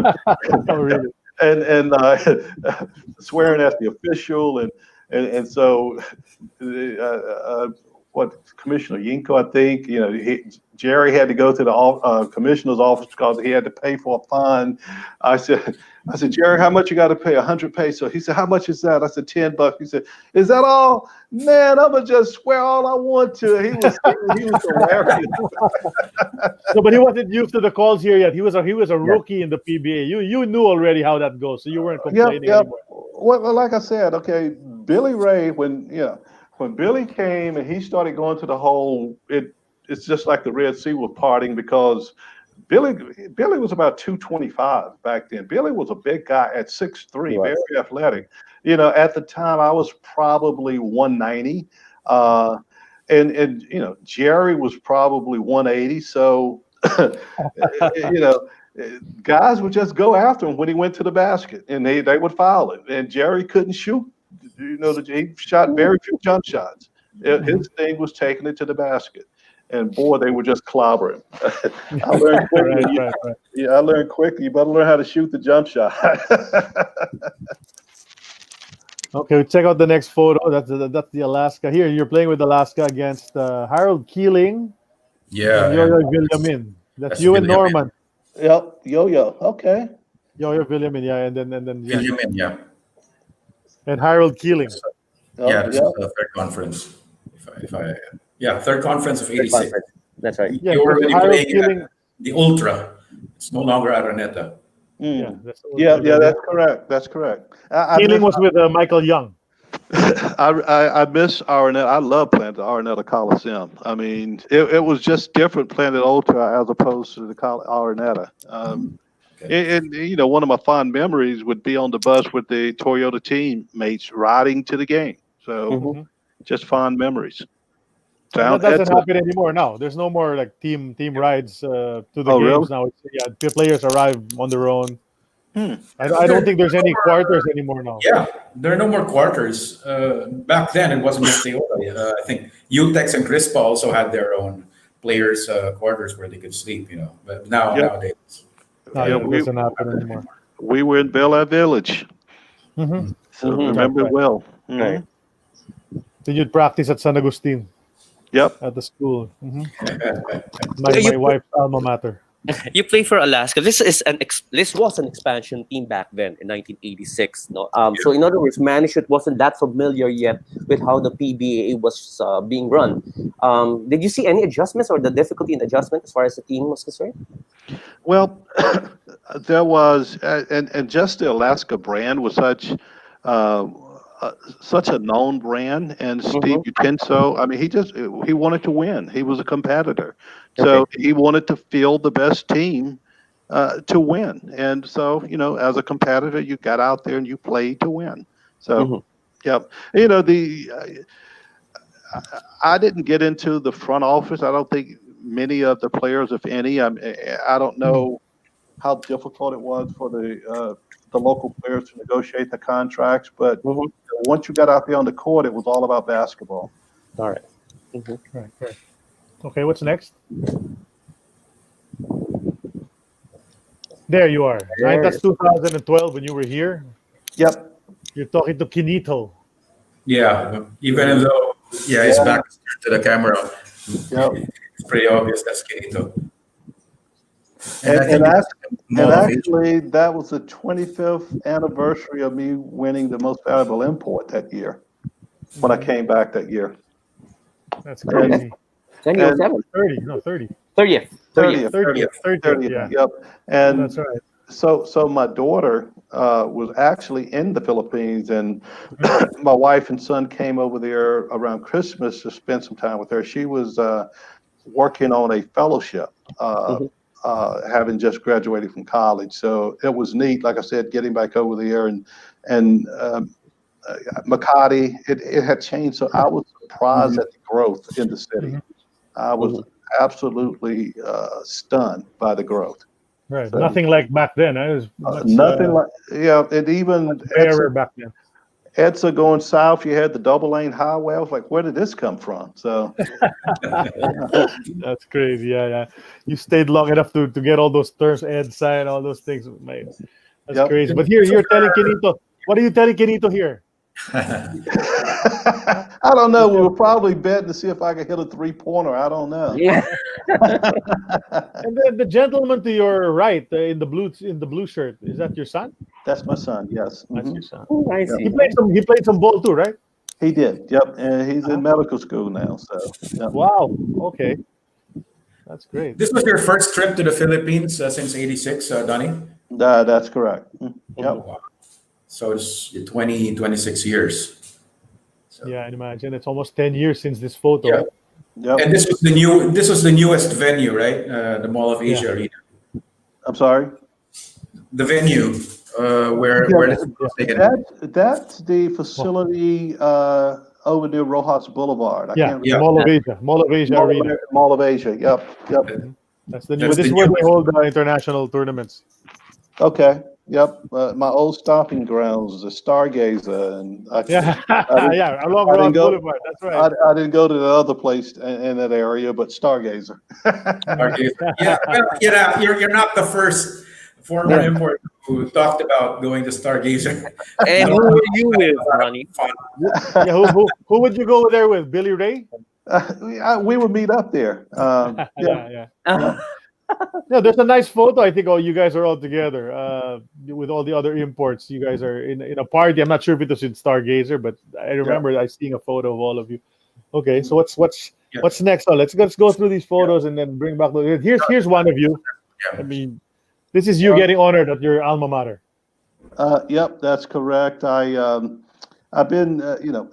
swearing at the official and so Commissioner Yinko, I think, Jerry had to go to the commissioner's office because he had to pay for a fine. I said, Jerry, how much you got to pay? 100 pesos. He said, how much is that? I said, $10. He said, is that all? Man, I'm gonna just swear all I want to. He was hilarious. No, but he wasn't used to the calls here yet. He was a rookie in the PBA. You knew already how that goes, so you weren't complaining anymore. Well, like I said, okay, Billy Ray, when Billy came and he started going to the hole, it's just like the Red Sea was parting, because Billy was about 225 back then. Billy was a big guy at 6'3", very athletic. At the time I was probably 190, and Jerry was probably 180. So guys would just go after him when he went to the basket, and they would foul him. And Jerry couldn't shoot. He shot very few jump shots. His thing was taking it to the basket. And boy, they would just clobber him. I learned quickly. Right. Yeah, I learned quickly. You better learn how to shoot the jump shot. Okay, check out the next photo. That's the Alaska. Here, you're playing with Alaska against Harold Keeling Yeah, and Yo-Yo Villamin. That's you and Villamin. Norman. Yep. Yo-yo. Okay. Yo-Yo Villamin, yeah, and then yeah. Villamin, yeah. And Harold Keeling. Yeah, this Yep. is the third conference. Yeah, third conference of Third '86. conference. That's right. Yeah, You were because already Harold playing Keeling. the Ultra. It's no longer Araneta. Yeah, Mm. that's Yeah, that's correct. That's correct. I Keeling miss, was with Michael Young. I miss Araneta. I love playing at the Araneta Coliseum. I mean, it was just different playing at Ultra as opposed to the Araneta. Okay. And you know, one of my fond memories would be on the bus with the Toyota teammates riding to the game. So Mhm. just fond memories. That Sound doesn't excellent. happen anymore now. There's no more like team rides to the Oh, really? games now. The players arrive on their own. Hmm. I don't think there's any quarters anymore now. Yeah, there are no more quarters. Back then, it wasn't just Toyota. I think Utex and Crispa also had their own players' quarters where they could sleep. But Yep. nowadays, No, Yeah, it doesn't happen anymore. We were in Bel Air Village, Mm-hmm. so Mhm. remember Right. it well. Right. Then you'd practice at San Agustin Yep. at the school. Mm-hmm. So My wife's alma mater. You play for Alaska. This was an expansion team back then in 1986. No, so in other words, management wasn't that familiar yet with how the PBA was being run. Did you see any adjustments or the difficulty in adjustment as far as the team was concerned? Well, there was, and just the Alaska brand was uh, such a known brand, and Steve Mhm. Utenso. I mean, he wanted to win. He was a competitor, so Okay. he wanted to field the best team to win. And so, as a competitor, you got out there and you played to win. So, Mhm. yep. I didn't get into the front office. I don't think many of the players, if any, I don't know how difficult it was for the local players to negotiate the contracts, but Mhm. once you got out there on the court, it was all about basketball. All right. Mhm. Right. Okay, what's next? There you are. Right, There. that's 2012 when you were here. Yep. You're talking to Kinito. yeah, even though his back is turned to the camera, Yep. it's pretty obvious that's Kenito. And, I think and, it's act- more and of age. actually, that was the 25th anniversary of me winning the most valuable import that year when I came back that year. That's crazy. 2007. 30, no, 30. 30th. 30th. 30th, 30th, yeah. Yep. And That's right. so my daughter was actually in the Philippines, and my wife and son came over there around Christmas to spend some time with her. She was working on a fellowship, having just graduated from college. So it was neat, like I said, getting back over there and Makati, it had changed. So I was surprised at the growth in the city. I was absolutely stunned by the growth. Right. So, Nothing like back then. It was much, nothing like, yeah, and even rarer back then. EDSA going south, you had the double lane highway. I was like, where did this come from? So That's crazy. Yeah. You stayed long enough to get all those terms, EDSA and all those things. Mate. That's Yep. crazy. But here, you're telling Kinito. What are you telling Kinito here? I don't know. We were probably betting to see if I could hit a 3-pointer. I don't know. Yeah. And then the gentleman to your right, in the blue shirt, is that your son? That's my son. Yes. That's Mhm. your son. Oh, I see. He played some ball too, right? He did. Yep. And he's in medical school now. So yep. Wow. Okay. That's great. This was your first trip to the Philippines since '86, Donnie? That's correct. Yep. Wow. So it's 26 years. So, Yeah, I imagine it's almost 10 years since this photo. Yeah. Yep. And this was the newest venue, right? The Mall of Asia Arena. I'm sorry. The venue where this was taken. That's the facility over near Rojas Boulevard. I can't Yeah. Mall of Asia Arena. Mall of Asia. Yep. That's the new. That's This is the where new they hold international tournaments. Okay. Yep. My old stomping grounds, the Stargazer, and Along I didn't Rock go- Boulevard. That's right. I didn't go to the other place in that area, but Stargazer. Yeah, well, you're not the first former import who talked about going to Stargazer. And who were you with, Donnie? Yeah, who would you go there with? Billy Ray? We would meet up there. Yeah. Yeah, there's a nice photo. I think you guys are all together with all the other imports. You guys are in a party. I'm not sure if it was in Stargazer, but I remember I seeing a photo of all of you. Okay, so what's next? Oh, let's go through these photos and then bring back. Here's one of you. I mean, this is you getting honored at your alma mater. Yep, that's correct. I've been,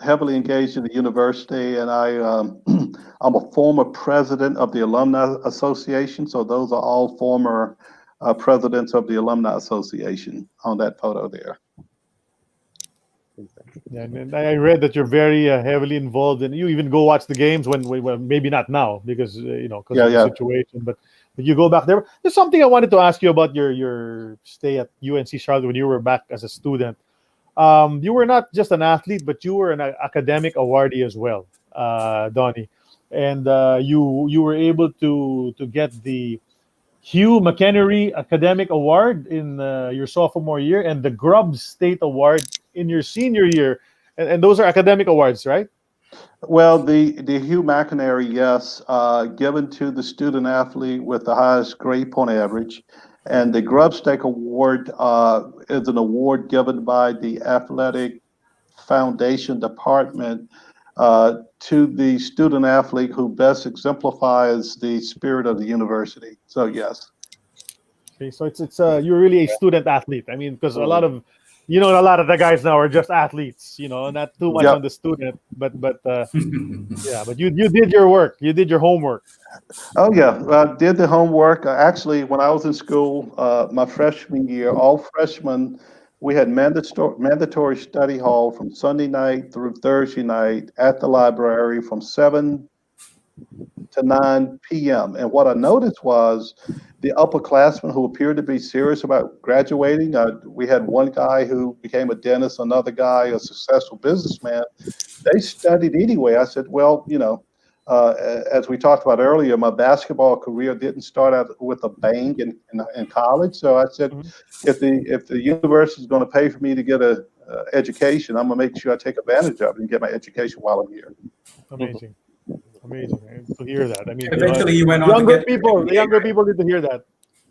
heavily engaged in the university, and I'm a former president of the Alumni Association. So those are all former presidents of the Alumni Association on that photo there. Yeah, and I read that you're very heavily involved, and you even go watch the games when well, maybe not now because of the situation, but you go back there. There's something I wanted to ask you about your stay at UNC Charlotte when you were back as a student. You were not just an athlete, but you were an academic awardee as well, Donnie, and you were able to get the Hugh McHenry Academic Award in your sophomore year and the Grubbs State Award in your senior year, and those are academic awards, right? Well, the Hugh McInerney, yes, given to the student athlete with the highest grade point average. And the Grubb Stake Award is an award given by the Athletic Foundation Department to the student athlete who best exemplifies the spirit of the university. So, yes. Okay, so it's you're really a student athlete. I mean, because a lot of the guys now are just athletes. Not too much on the student, but yeah. But you did your work. You did your homework. Oh yeah, I did the homework. Actually, when I was in school, my freshman year, all freshmen, we had mandatory study hall from Sunday night through Thursday night at the library from 7 to 9 p.m. And what I noticed was the upperclassmen who appeared to be serious about graduating. We had one guy who became a dentist, another guy a successful businessman. They studied anyway. I said, well, as we talked about earlier, my basketball career didn't start out with a bang in college. So I said, if the university is going to pay for me to get a education, I'm going to make sure I take advantage of it and get my education while I'm here. Amazing to hear that. I mean, eventually you went on the younger people need to hear that.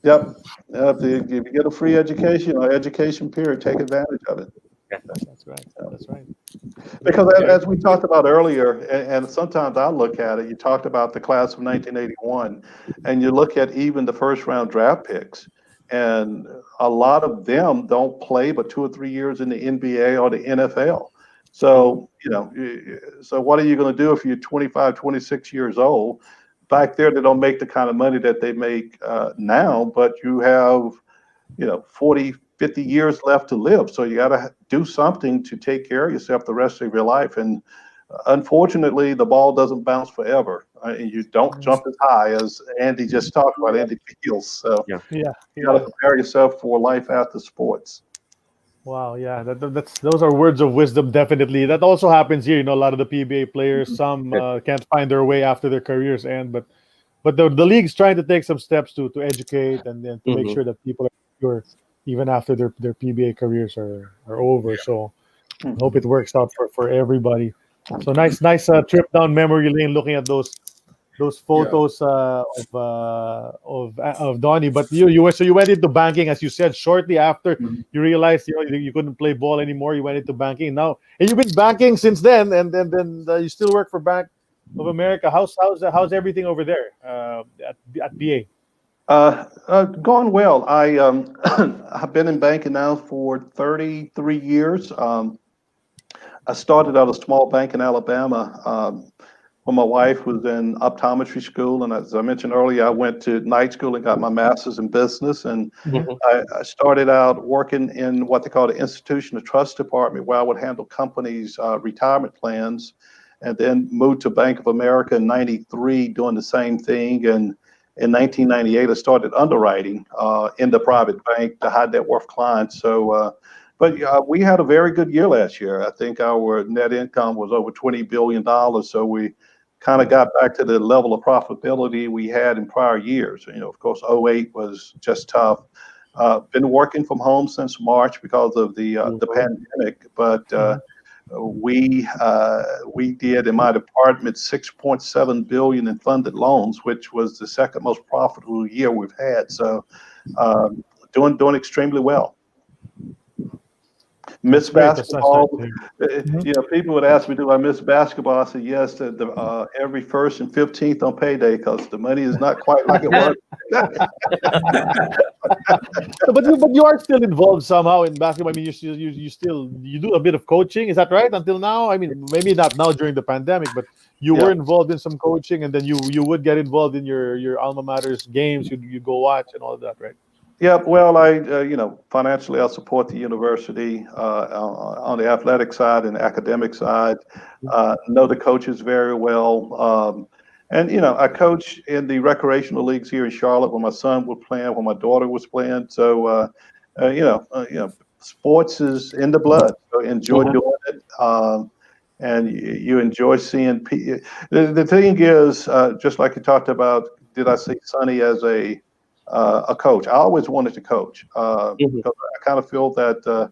Yep. If you get a free education or education period, take advantage of it. That's right. Because as we talked about earlier, and sometimes I look at it, you talked about the class of 1981, and you look at even the first round draft picks, and a lot of them don't play but 2 or 3 years in the NBA or the NFL. So, so what are you going to do if you're 25, 26 years old? Back there, they don't make the kind of money that they make now, but you have, 40, 50 years left to live. So you got to do something to take care of yourself the rest of your life. And unfortunately, the ball doesn't bounce forever. And you don't jump as high as Andy just talked about, Andy Fields. So you got to prepare yourself for life after sports. Wow, yeah, those are words of wisdom. Definitely, that also happens here. A lot of the PBA players, some can't find their way after their careers end, but the league's trying to take some steps to educate and then to make sure that people are secure even after their PBA careers are over. So I hope it works out for everybody. So nice trip down memory lane, looking at those photos of Donnie. But you went into banking, as you said, shortly after you realized you couldn't play ball anymore. You went into banking now, and you've been banking since then. And then you still work for Bank of America. How's everything over there at BA? Going well. I've been in banking now for 33 years. I started out a small bank in Alabama when my wife was in optometry school. And as I mentioned earlier, I went to night school and got my master's in business. And I started out working in what they call the Institution of Trust Department, where I would handle companies' retirement plans, and then moved to Bank of America in 93 doing the same thing. And in 1998, I started underwriting in the private bank to high net worth clients. So, but we had a very good year last year. I think our net income was over $20 billion. So we kind of got back to the level of profitability we had in prior years. Of course, 08 was just tough. Been working from home since March because of the pandemic, but we did in my department $6.7 billion in funded loans, which was the second most profitable year we've had. So doing extremely well. Miss basketball. People would ask me, do I miss basketball? I said yes. Every 1st and 15th on payday, because the money is not quite like it was. but you are still involved somehow in basketball. I mean, you do a bit of coaching. Is that right? Until now, I mean, maybe not now during the pandemic, but you were involved in some coaching, and then you would get involved in your alma mater's games. You go watch and all of that, right? Yeah, well, I financially I support the university on the athletic side and academic side. Know the coaches very well, and I coach in the recreational leagues here in Charlotte when my son was playing, when my daughter was playing. So, sports is in the blood. So enjoy doing it, and you enjoy seeing. The thing is, just like you talked about, did I see Sonny as a coach? I always wanted to coach because I kind of feel that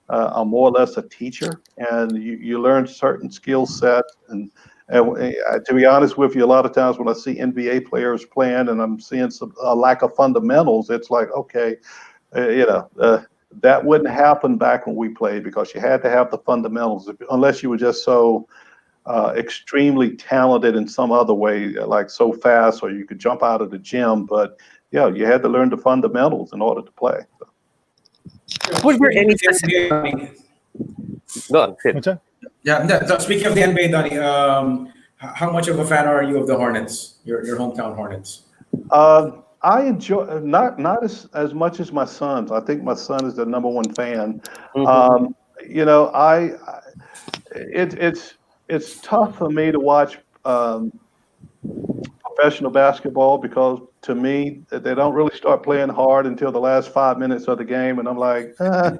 I'm more or less a teacher, and you learn certain skill sets. And to be honest with you, a lot of times when I see NBA players playing and I'm seeing a lack of fundamentals, it's like, okay, that wouldn't happen back when we played, because you had to have the fundamentals, unless you were just so extremely talented in some other way, like so fast, or you could jump out of the gym. But yeah, you had to learn the fundamentals in order to play. Was there any specific? Go on, Sid. Yeah. Speaking of the NBA, Donnie, how much of a fan are you of the Hornets? Your hometown Hornets. I enjoy not as much as my sons. I think my son is the number one fan. It's tough for me to watch professional basketball, because to me they don't really start playing hard until the last 5 minutes of the game, and I'm like, I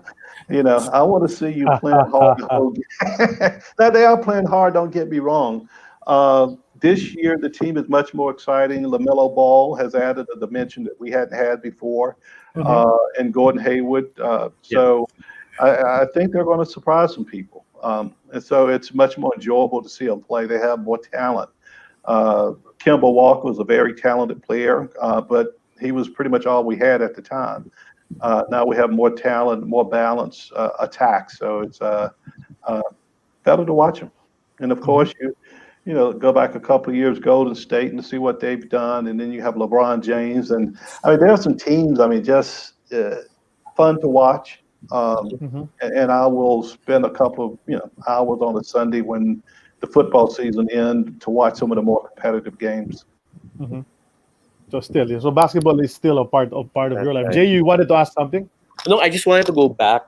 want to see you playing hard the whole game. Now they are playing hard, don't get me wrong. This year the team is much more exciting. LaMelo Ball has added a dimension that we hadn't had before, and Gordon Hayward. So I think they're going to surprise some people, and so it's much more enjoyable to see them play. They have more talent. Kemba Walker was a very talented player, but he was pretty much all we had at the time. Now we have more talent, more balanced attack, so it's better to watch them. And of course, you go back a couple of years, Golden State, and see what they've done, and then you have LeBron James, and I mean there are some teams. I mean, just fun to watch. And I will spend a couple of hours on a Sunday when the football season ends to watch some of the more competitive games. So basketball is still a part of your life. Jay, you wanted to ask something? No, I just wanted to go back.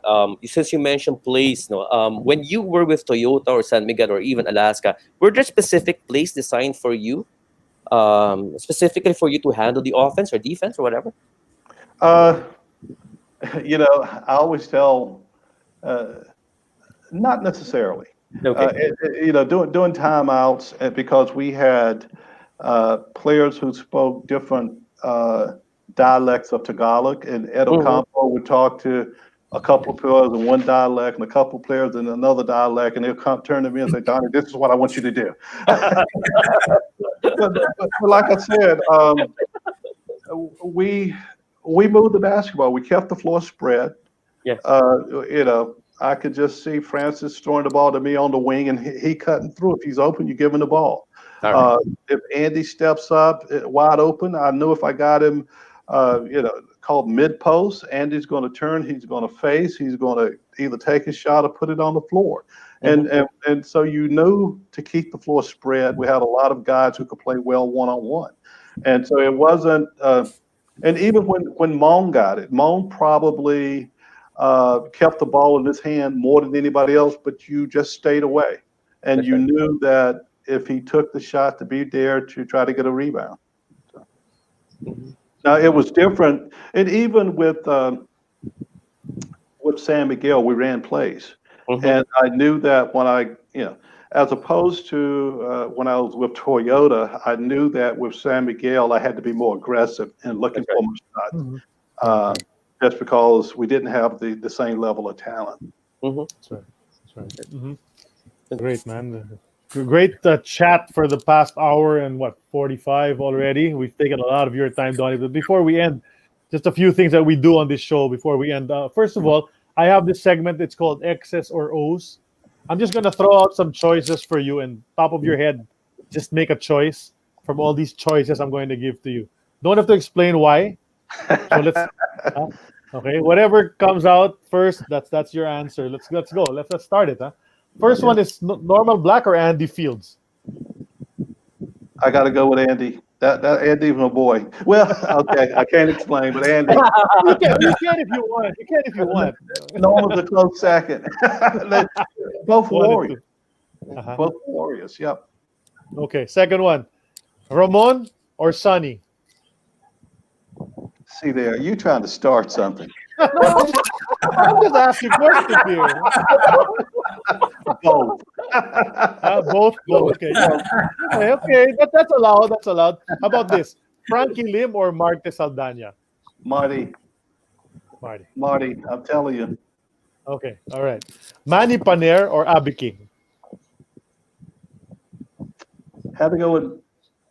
Since you mentioned place, when you were with Toyota or San Miguel or even Alaska, were there specific plays designed for you, specifically for you to handle the offense or defense or whatever? I always tell, not necessarily. Okay. Doing timeouts, because we had players who spoke different dialects of Tagalog, and Ed Ocampo would talk to a couple of players in one dialect and a couple of players in another dialect, and they'll turn to me and say, Donnie, this is what I want you to do. but like I said, we moved the basketball. We kept the floor spread. Yes. I could just see Francis throwing the ball to me on the wing, and he cutting through. If he's open, you give him the ball. Right. If Andy steps up wide open, I know if I got him, called mid post, Andy's going to turn. He's going to face. He's going to either take a shot or put it on the floor. And so to keep the floor spread. We had a lot of guys who could play well one-on-one, and so it wasn't. And even when Mon got it, Mon probably kept the ball in his hand more than anybody else, but you just stayed away. And you knew that if he took the shot, to be there to try to get a rebound. So. Now, it was different. And even with San Miguel, we ran plays. And I knew that when as opposed to when I was with Toyota, I knew that with San Miguel, I had to be more aggressive and looking for my shot. just because we didn't have the same level of talent. That's right. That's right. Great, man. Great chat for the past hour and 45 already. We've taken a lot of your time, Donnie. But before we end, just a few things that we do on this show before we end. First of all, I have this segment. It's called X's or O's. I'm just gonna throw out some choices for you, and top of your head, just make a choice from all these choices I'm going to give to you. Don't have to explain why. So let's okay. Whatever comes out first, that's your answer. Let's go. Let's start it. First one is Norman Black or Andy Fields. I got to go with Andy. That Andy's my boy. Well, okay, I can't explain, but Andy. You can if you want. You can if you want. Norman's a close second. Both warriors. Both warriors. Yep. Okay. Second one, Ramon or Sonny. See there, you trying to start something. I'm just asking questions here. Both. Both. Okay. Okay. That's allowed. That's allowed. How about this? Frankie Lim or Marte Saldana? Marty, I'm telling you. Okay. All right. Manny Paner or Abby King? Had to go with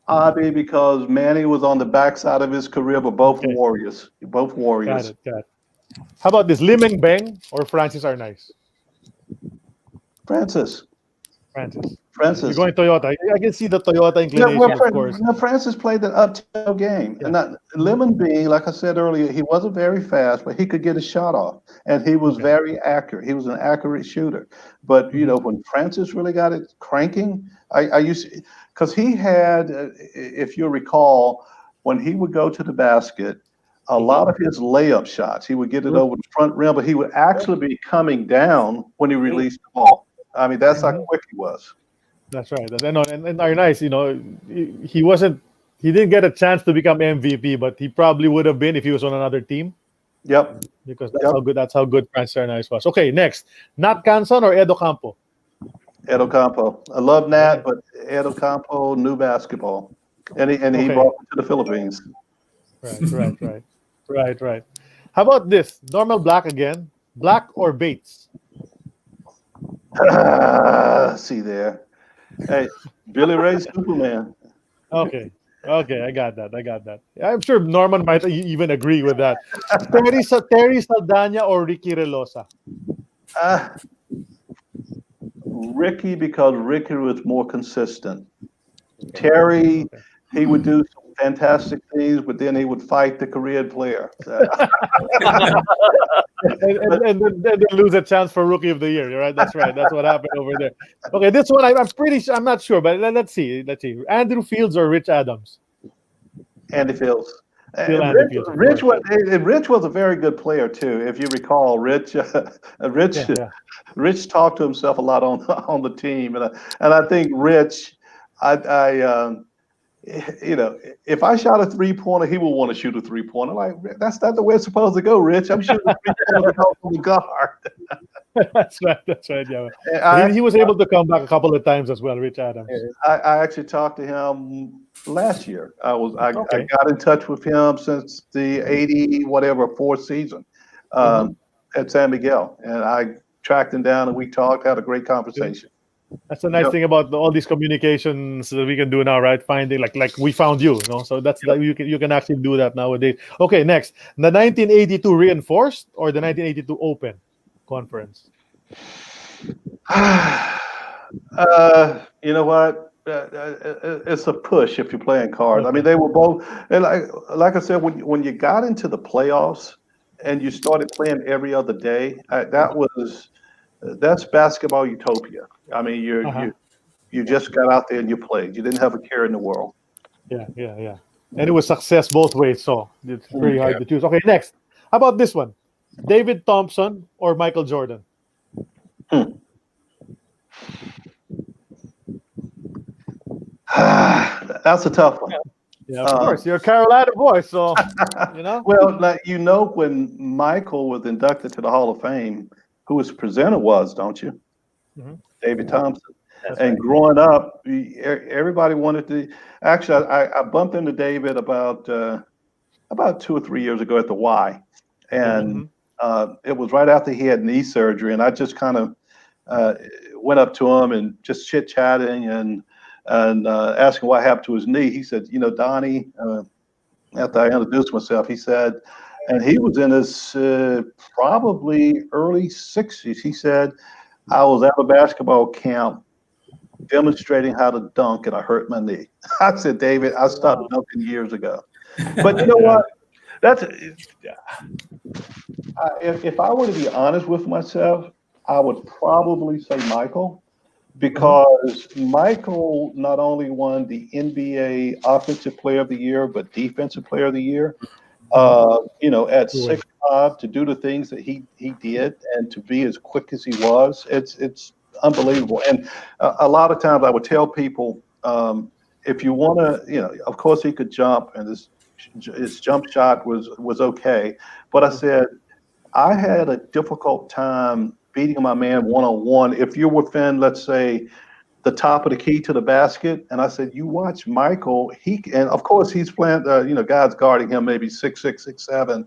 Abby because Manny was on the backside of his career, but both warriors. Both warriors. Got it. How about this? Limeng Beng or Francis Arnaiz? Francis. You're going Toyota. I can see the Toyota inclination, of course. No, Francis played the up-tempo game. Yeah. And Lemon B, like I said earlier, he wasn't very fast, but he could get a shot off. And he was very accurate. He was an accurate shooter. But, you know, when Francis really got it cranking, I used to, because he had, if you recall, when he would go to the basket, a lot of his layup shots, he would get it over the front rim, but he would actually be coming down when he released the ball. I mean, that's how quick he was. That's right. And Arnaiz, you know, he didn't get a chance to become MVP, but he probably would have been if he was on another team. Yep. Because that's how good Francis Arnaiz was. Okay, next. Nat Canson or Edo Campo? Edo Campo. I love Nat, but Edo Campo knew basketball. And he brought it to the Philippines. Right. How about this? Norman Black again. Black or Bates? See there. Hey, Billy Ray Superman. Okay, I got that. I'm sure Norman might even agree with that. Terry Saldana or Ricky Relosa? Ricky, because Ricky was more consistent. Terry, he would do some fantastic things, but then he would fight the Korean player. and then lose a chance for Rookie of the Year, right? That's right. That's what happened over there. Okay, this one I'm pretty sure. I'm not sure, but let's see. Andrew Fields or Rich Adams? Andy Fields. Rich was a very good player too. If you recall, Rich talked to himself a lot on the team, and I think Rich, you know, if I shot a 3-pointer, he would want to shoot a 3-pointer. Like, that's not the way it's supposed to go, Rich. I'm shooting a 3-pointer from the guard. That's right. Yeah, he was able to come back a couple of times as well, Rich Adams. I actually talked to him last year. I got in touch with him since the 4th season at San Miguel, and I tracked him down and we talked, had a great conversation. That's the nice thing about all these communications that we can do now, right? Finding like we found you know. So that's that you can actually do that nowadays. Okay, next, the 1982 reinforced or the 1982 open conference? You know what? It's a push if you're playing cards. I mean, they were both, and like I said, when you got into the playoffs and you started playing every other day, that's basketball utopia. I mean, you just got out there and you played. You didn't have a care in the world. Yeah. And it was success both ways, so it's very hard to choose. Okay, next. How about this one? David Thompson or Michael Jordan? That's a tough one. Yeah, of course. You're a Carolina boy, so you know. Well, when Michael was inducted to the Hall of Fame, who his presenter was, don't you? David Thompson. And growing up, everybody wanted to. Actually, I bumped into David about 2 or 3 years ago at the Y, and it was right after he had knee surgery, and I just kind of went up to him and just chit chatting and asking what happened to his knee. He said, Donnie, after I introduced myself, he said, and he was in his probably early 60s. He said, I was at a basketball camp demonstrating how to dunk, and I hurt my knee. I said, David, I stopped dunking years ago. But you know what? That's if I were to be honest with myself, I would probably say Michael, because Michael not only won the NBA Offensive Player of the Year, but Defensive Player of the Year. At 6'5", to do the things that he did and to be as quick as he was, it's unbelievable. And a lot of times I would tell people, if you want to, of course he could jump, and his jump shot was okay, but I said I had a difficult time beating my man one-on-one if you're within, let's say, the top of the key to the basket. And I said, you watch Michael, and of course he's playing, guys guarding him maybe 6'6", 6'7",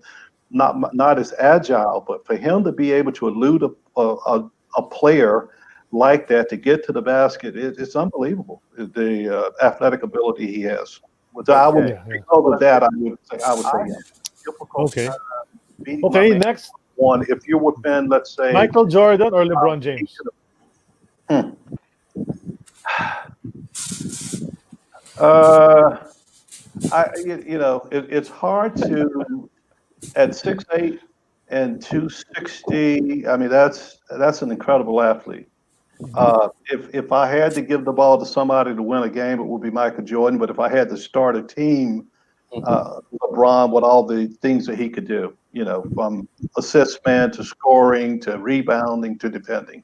not as agile, but for him to be able to elude a player like that to get to the basket, it's unbelievable, the athletic ability he has. Because of that, I would say difficult. Okay, next one. If you're within, let's say, Michael Jordan or LeBron James. It's hard to at 6'8" and 260. I mean, that's an incredible athlete. If I had to give the ball to somebody to win a game, it would be Michael Jordan. But if I had to start a team, LeBron, with all the things that he could do, from assist man to scoring to rebounding to defending.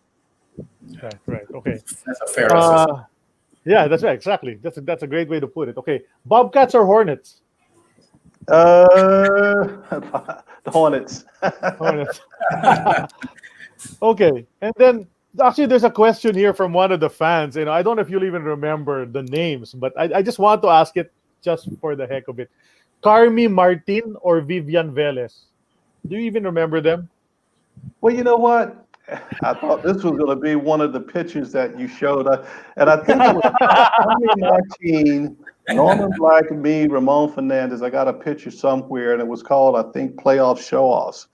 Right. Okay. That's a fair assessment. Yeah, that's right. Exactly. That's a great way to put it. Okay, Bobcats or Hornets? The Hornets. Hornets. Okay, and then actually, there's a question here from one of the fans. I don't know if you'll even remember the names, but I just want to ask it just for the heck of it. Carmi Martin or Vivian Velez? Do you even remember them? Well, you know what? I thought this was going to be one of the pictures that you showed, and I think it was Carmi Martin, Norman Black, and me, Ramon Fernandez. I got a picture somewhere, and it was called, I think, Playoff Show-Offs.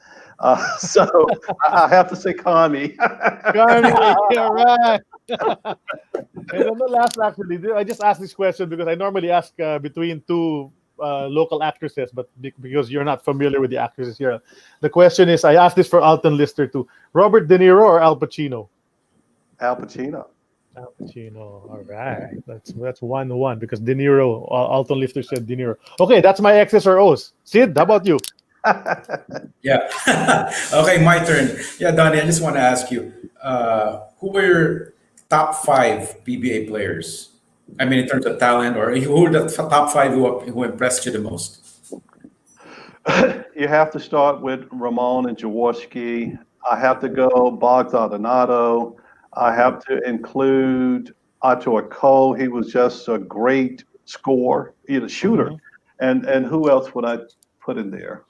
So I have to say Carmi. Carmi, you're right. And then the last, actually, I just asked this question because I normally ask between two local actresses, but because you're not familiar with the actresses here, the question is, I asked this for Alton Lister too: Robert De Niro or Al Pacino? Al Pacino. Al Pacino. All right, that's 1-1 because De Niro. Alton Lister said De Niro. Okay, that's my X's or O's. Sid, how about you? Yeah. Okay, my turn. Yeah, Donnie, I just want to ask you, who were your top 5 PBA players? I mean, in terms of talent, or who are the top 5 who impressed you the most? You have to start with Ramon and Jaworski. I have to go Bogdan Donato. I have to include Artur Cole. He was just a great scorer, shooter. And who else would I put in there?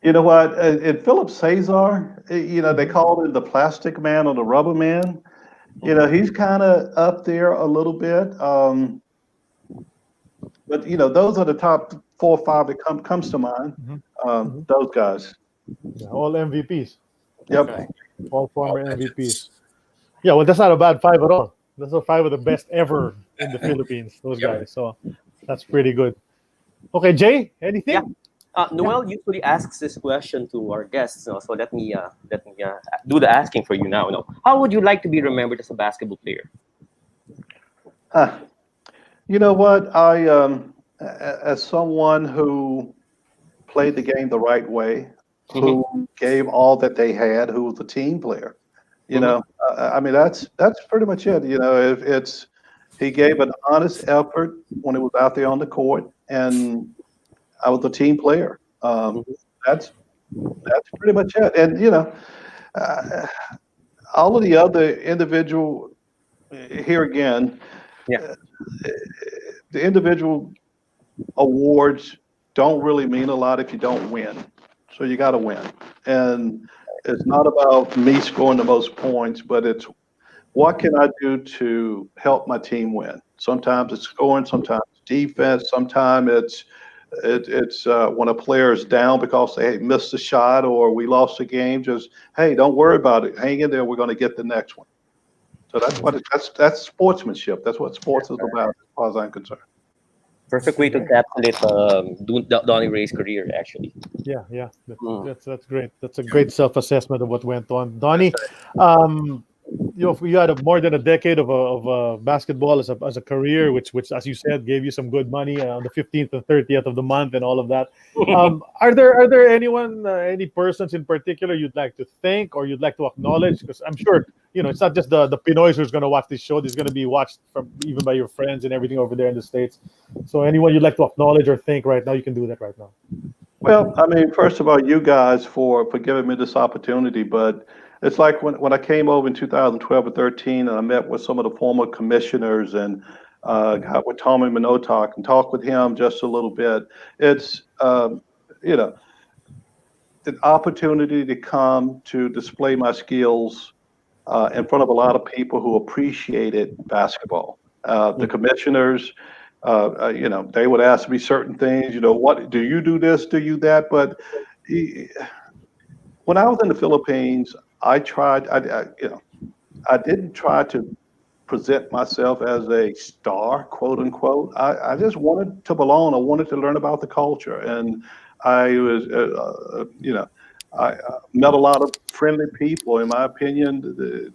You know what? And Philip Cesar, they called him the plastic man or the rubber man. He's kind of up there a little bit. But, those are the top 4 or 5 that comes to mind. Those guys. Yeah, all MVPs. Yep. Okay. All former MVPs. Yeah, well, that's not a bad 5 at all. Those are 5 of the best ever in the Philippines, those guys. So that's pretty good. Okay, Jay, anything? Yeah. Noel usually asks this question to our guests, so let me do the asking for you now. How would you like to be remembered as a basketball player? You know what? I, as someone who played the game the right way, who gave all that they had, who was a team player, I mean, that's pretty much it. He gave an honest effort when he was out there on the court, and I was a team player. That's pretty much it. And all of the other individual here again, the individual awards don't really mean a lot if you don't win. So you got to win. And it's not about me scoring the most points, but it's what can I do to help my team win? Sometimes it's scoring, sometimes it's defense, sometimes it's when a player is down because they missed a shot or we lost a game. Just hey, don't worry about it. Hang in there. We're going to get the next one. So that's sportsmanship. That's what sports is about, as far as I'm concerned. Perfect way to encapsulate Donnie Ray's career, actually. Yeah. That's great. That's a great self-assessment of what went on. Donnie, you had more than a decade of basketball as a career, which as you said gave you some good money on the 15th and 30th of the month and all of that. Are there any persons in particular you'd like to thank or you'd like to acknowledge? Because I'm sure it's not just the Pinoys who's going to watch this show. This is going to be watched from even by your friends and everything over there in the States. So anyone you'd like to acknowledge or thank right now, you can do that right now. Well, I mean, first of all, you guys for giving me this opportunity, but it's like when I came over in 2012 or 13 and I met with some of the former commissioners and got with Tommy Minotok and talked with him just a little bit. It's, an opportunity to come to display my skills in front of a lot of people who appreciated basketball. The commissioners, they would ask me certain things, what do you do this, do you that? But when I was in the Philippines, I didn't try to present myself as a star, quote unquote. I just wanted to belong. I wanted to learn about the culture. And I was, I met a lot of friendly people. In my opinion,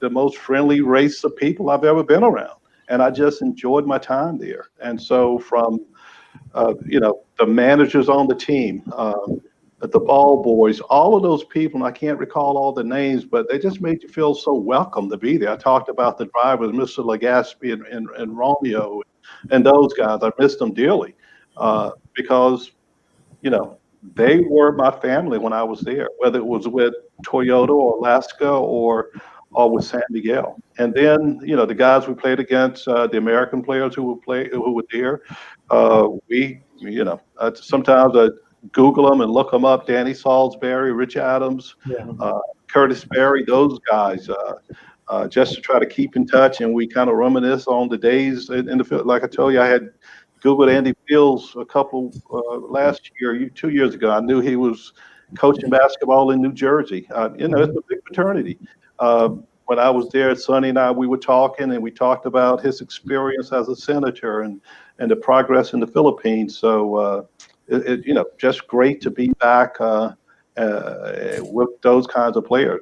the most friendly race of people I've ever been around. And I just enjoyed my time there. And so from, the managers on the team, the ball boys, all of those people, and I can't recall all the names, but they just made you feel so welcome to be there. I talked about the drivers, Mr. Legaspi and Romeo and those guys. I missed them dearly because, they were my family when I was there, whether it was with Toyota or Alaska or with San Miguel. And then, the guys we played against, the American players who were there, sometimes I Google them and look them up. Danny Salisbury, Rich Adams, Curtis Berry, those guys, just to try to keep in touch. And we kind of reminisce on the days in the field. Like I told you, I had Googled Andy Fields a couple last year, 2 years ago. I knew he was coaching basketball in New Jersey. It's a big fraternity. When I was there, Sonny and I, we were talking, and we talked about his experience as a senator and the progress in the Philippines. So, just great to be back with those kinds of players.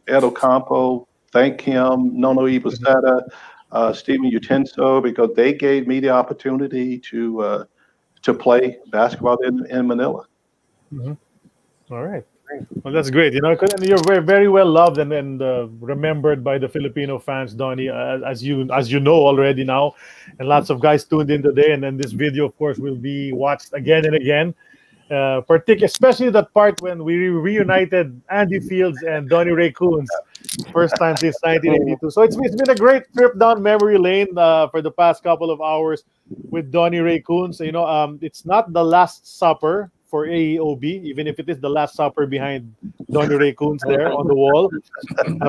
Ed Ocampo, thank him, Nono Ibaseta, Stephen Utenso, because they gave me the opportunity to play basketball in Manila. Mm-hmm. All right. Well, that's great. You're very, very well loved and remembered by the Filipino fans, Donnie, as you know already now, and lots of guys tuned in today. And then this video, of course, will be watched again and again. Especially that part when we reunited Andy Fields and Donnie Ray Koonce, first time since 1982. So it's been a great trip down memory lane for the past couple of hours with Donnie Ray Koonce. It's not the Last Supper for AEOB, even if it is the Last Supper behind Donnie Ray Koonce there on the wall.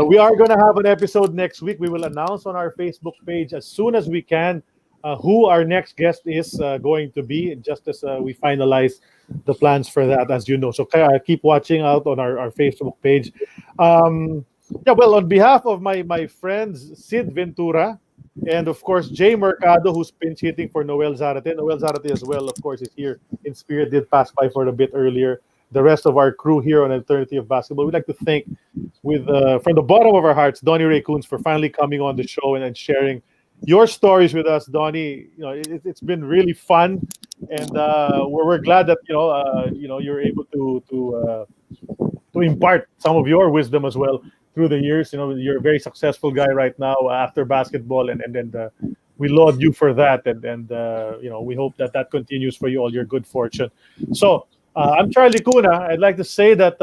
We are going to have an episode next week. We will announce on our Facebook page as soon as we can who our next guest is going to be, just as we finalize the plans for that, as you know. So keep watching out on our Facebook page. On behalf of my friends, Sid Ventura, and of course, Jay Mercado, who's pinch hitting for Noel Zarate. Noel Zarate as well, of course, is here in spirit, did pass by for a bit earlier. The rest of our crew here on Eternity of Basketball, we'd like to thank, from the bottom of our hearts, Donnie Ray Koonce for finally coming on the show and sharing your stories with us, Donnie. It's been really fun, and we're glad that you're able to impart some of your wisdom as well through the years. You're a very successful guy right now after basketball, and we laud you for that, and we hope that continues for you, all your good fortune. So I'm Charlie Cuna. I'd like to say that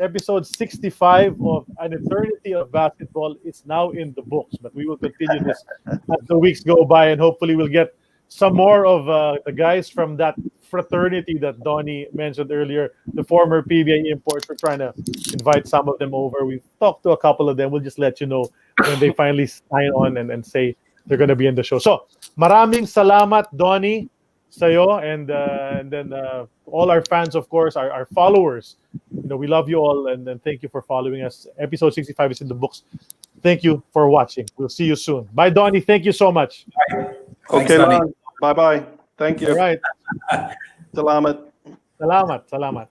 episode 65 of An Eternity of Basketball is now in the books, but we will continue this as the weeks go by, and hopefully we'll get some more of the guys from that fraternity that Donnie mentioned earlier, the former PBA imports. We're trying to invite some of them over. We've talked to a couple of them. We'll just let you know when they finally sign on and say they're going to be in the show. So, maraming salamat, Donnie, sa'yo, and then all our fans, of course, our followers. We love you all, and thank you for following us. Episode 65 is in the books. Thank you for watching. We'll see you soon. Bye, Donnie. Thank you so much. Okay, Donnie. Lon. Bye-bye. Thank you. All right. Salamat. Salamat.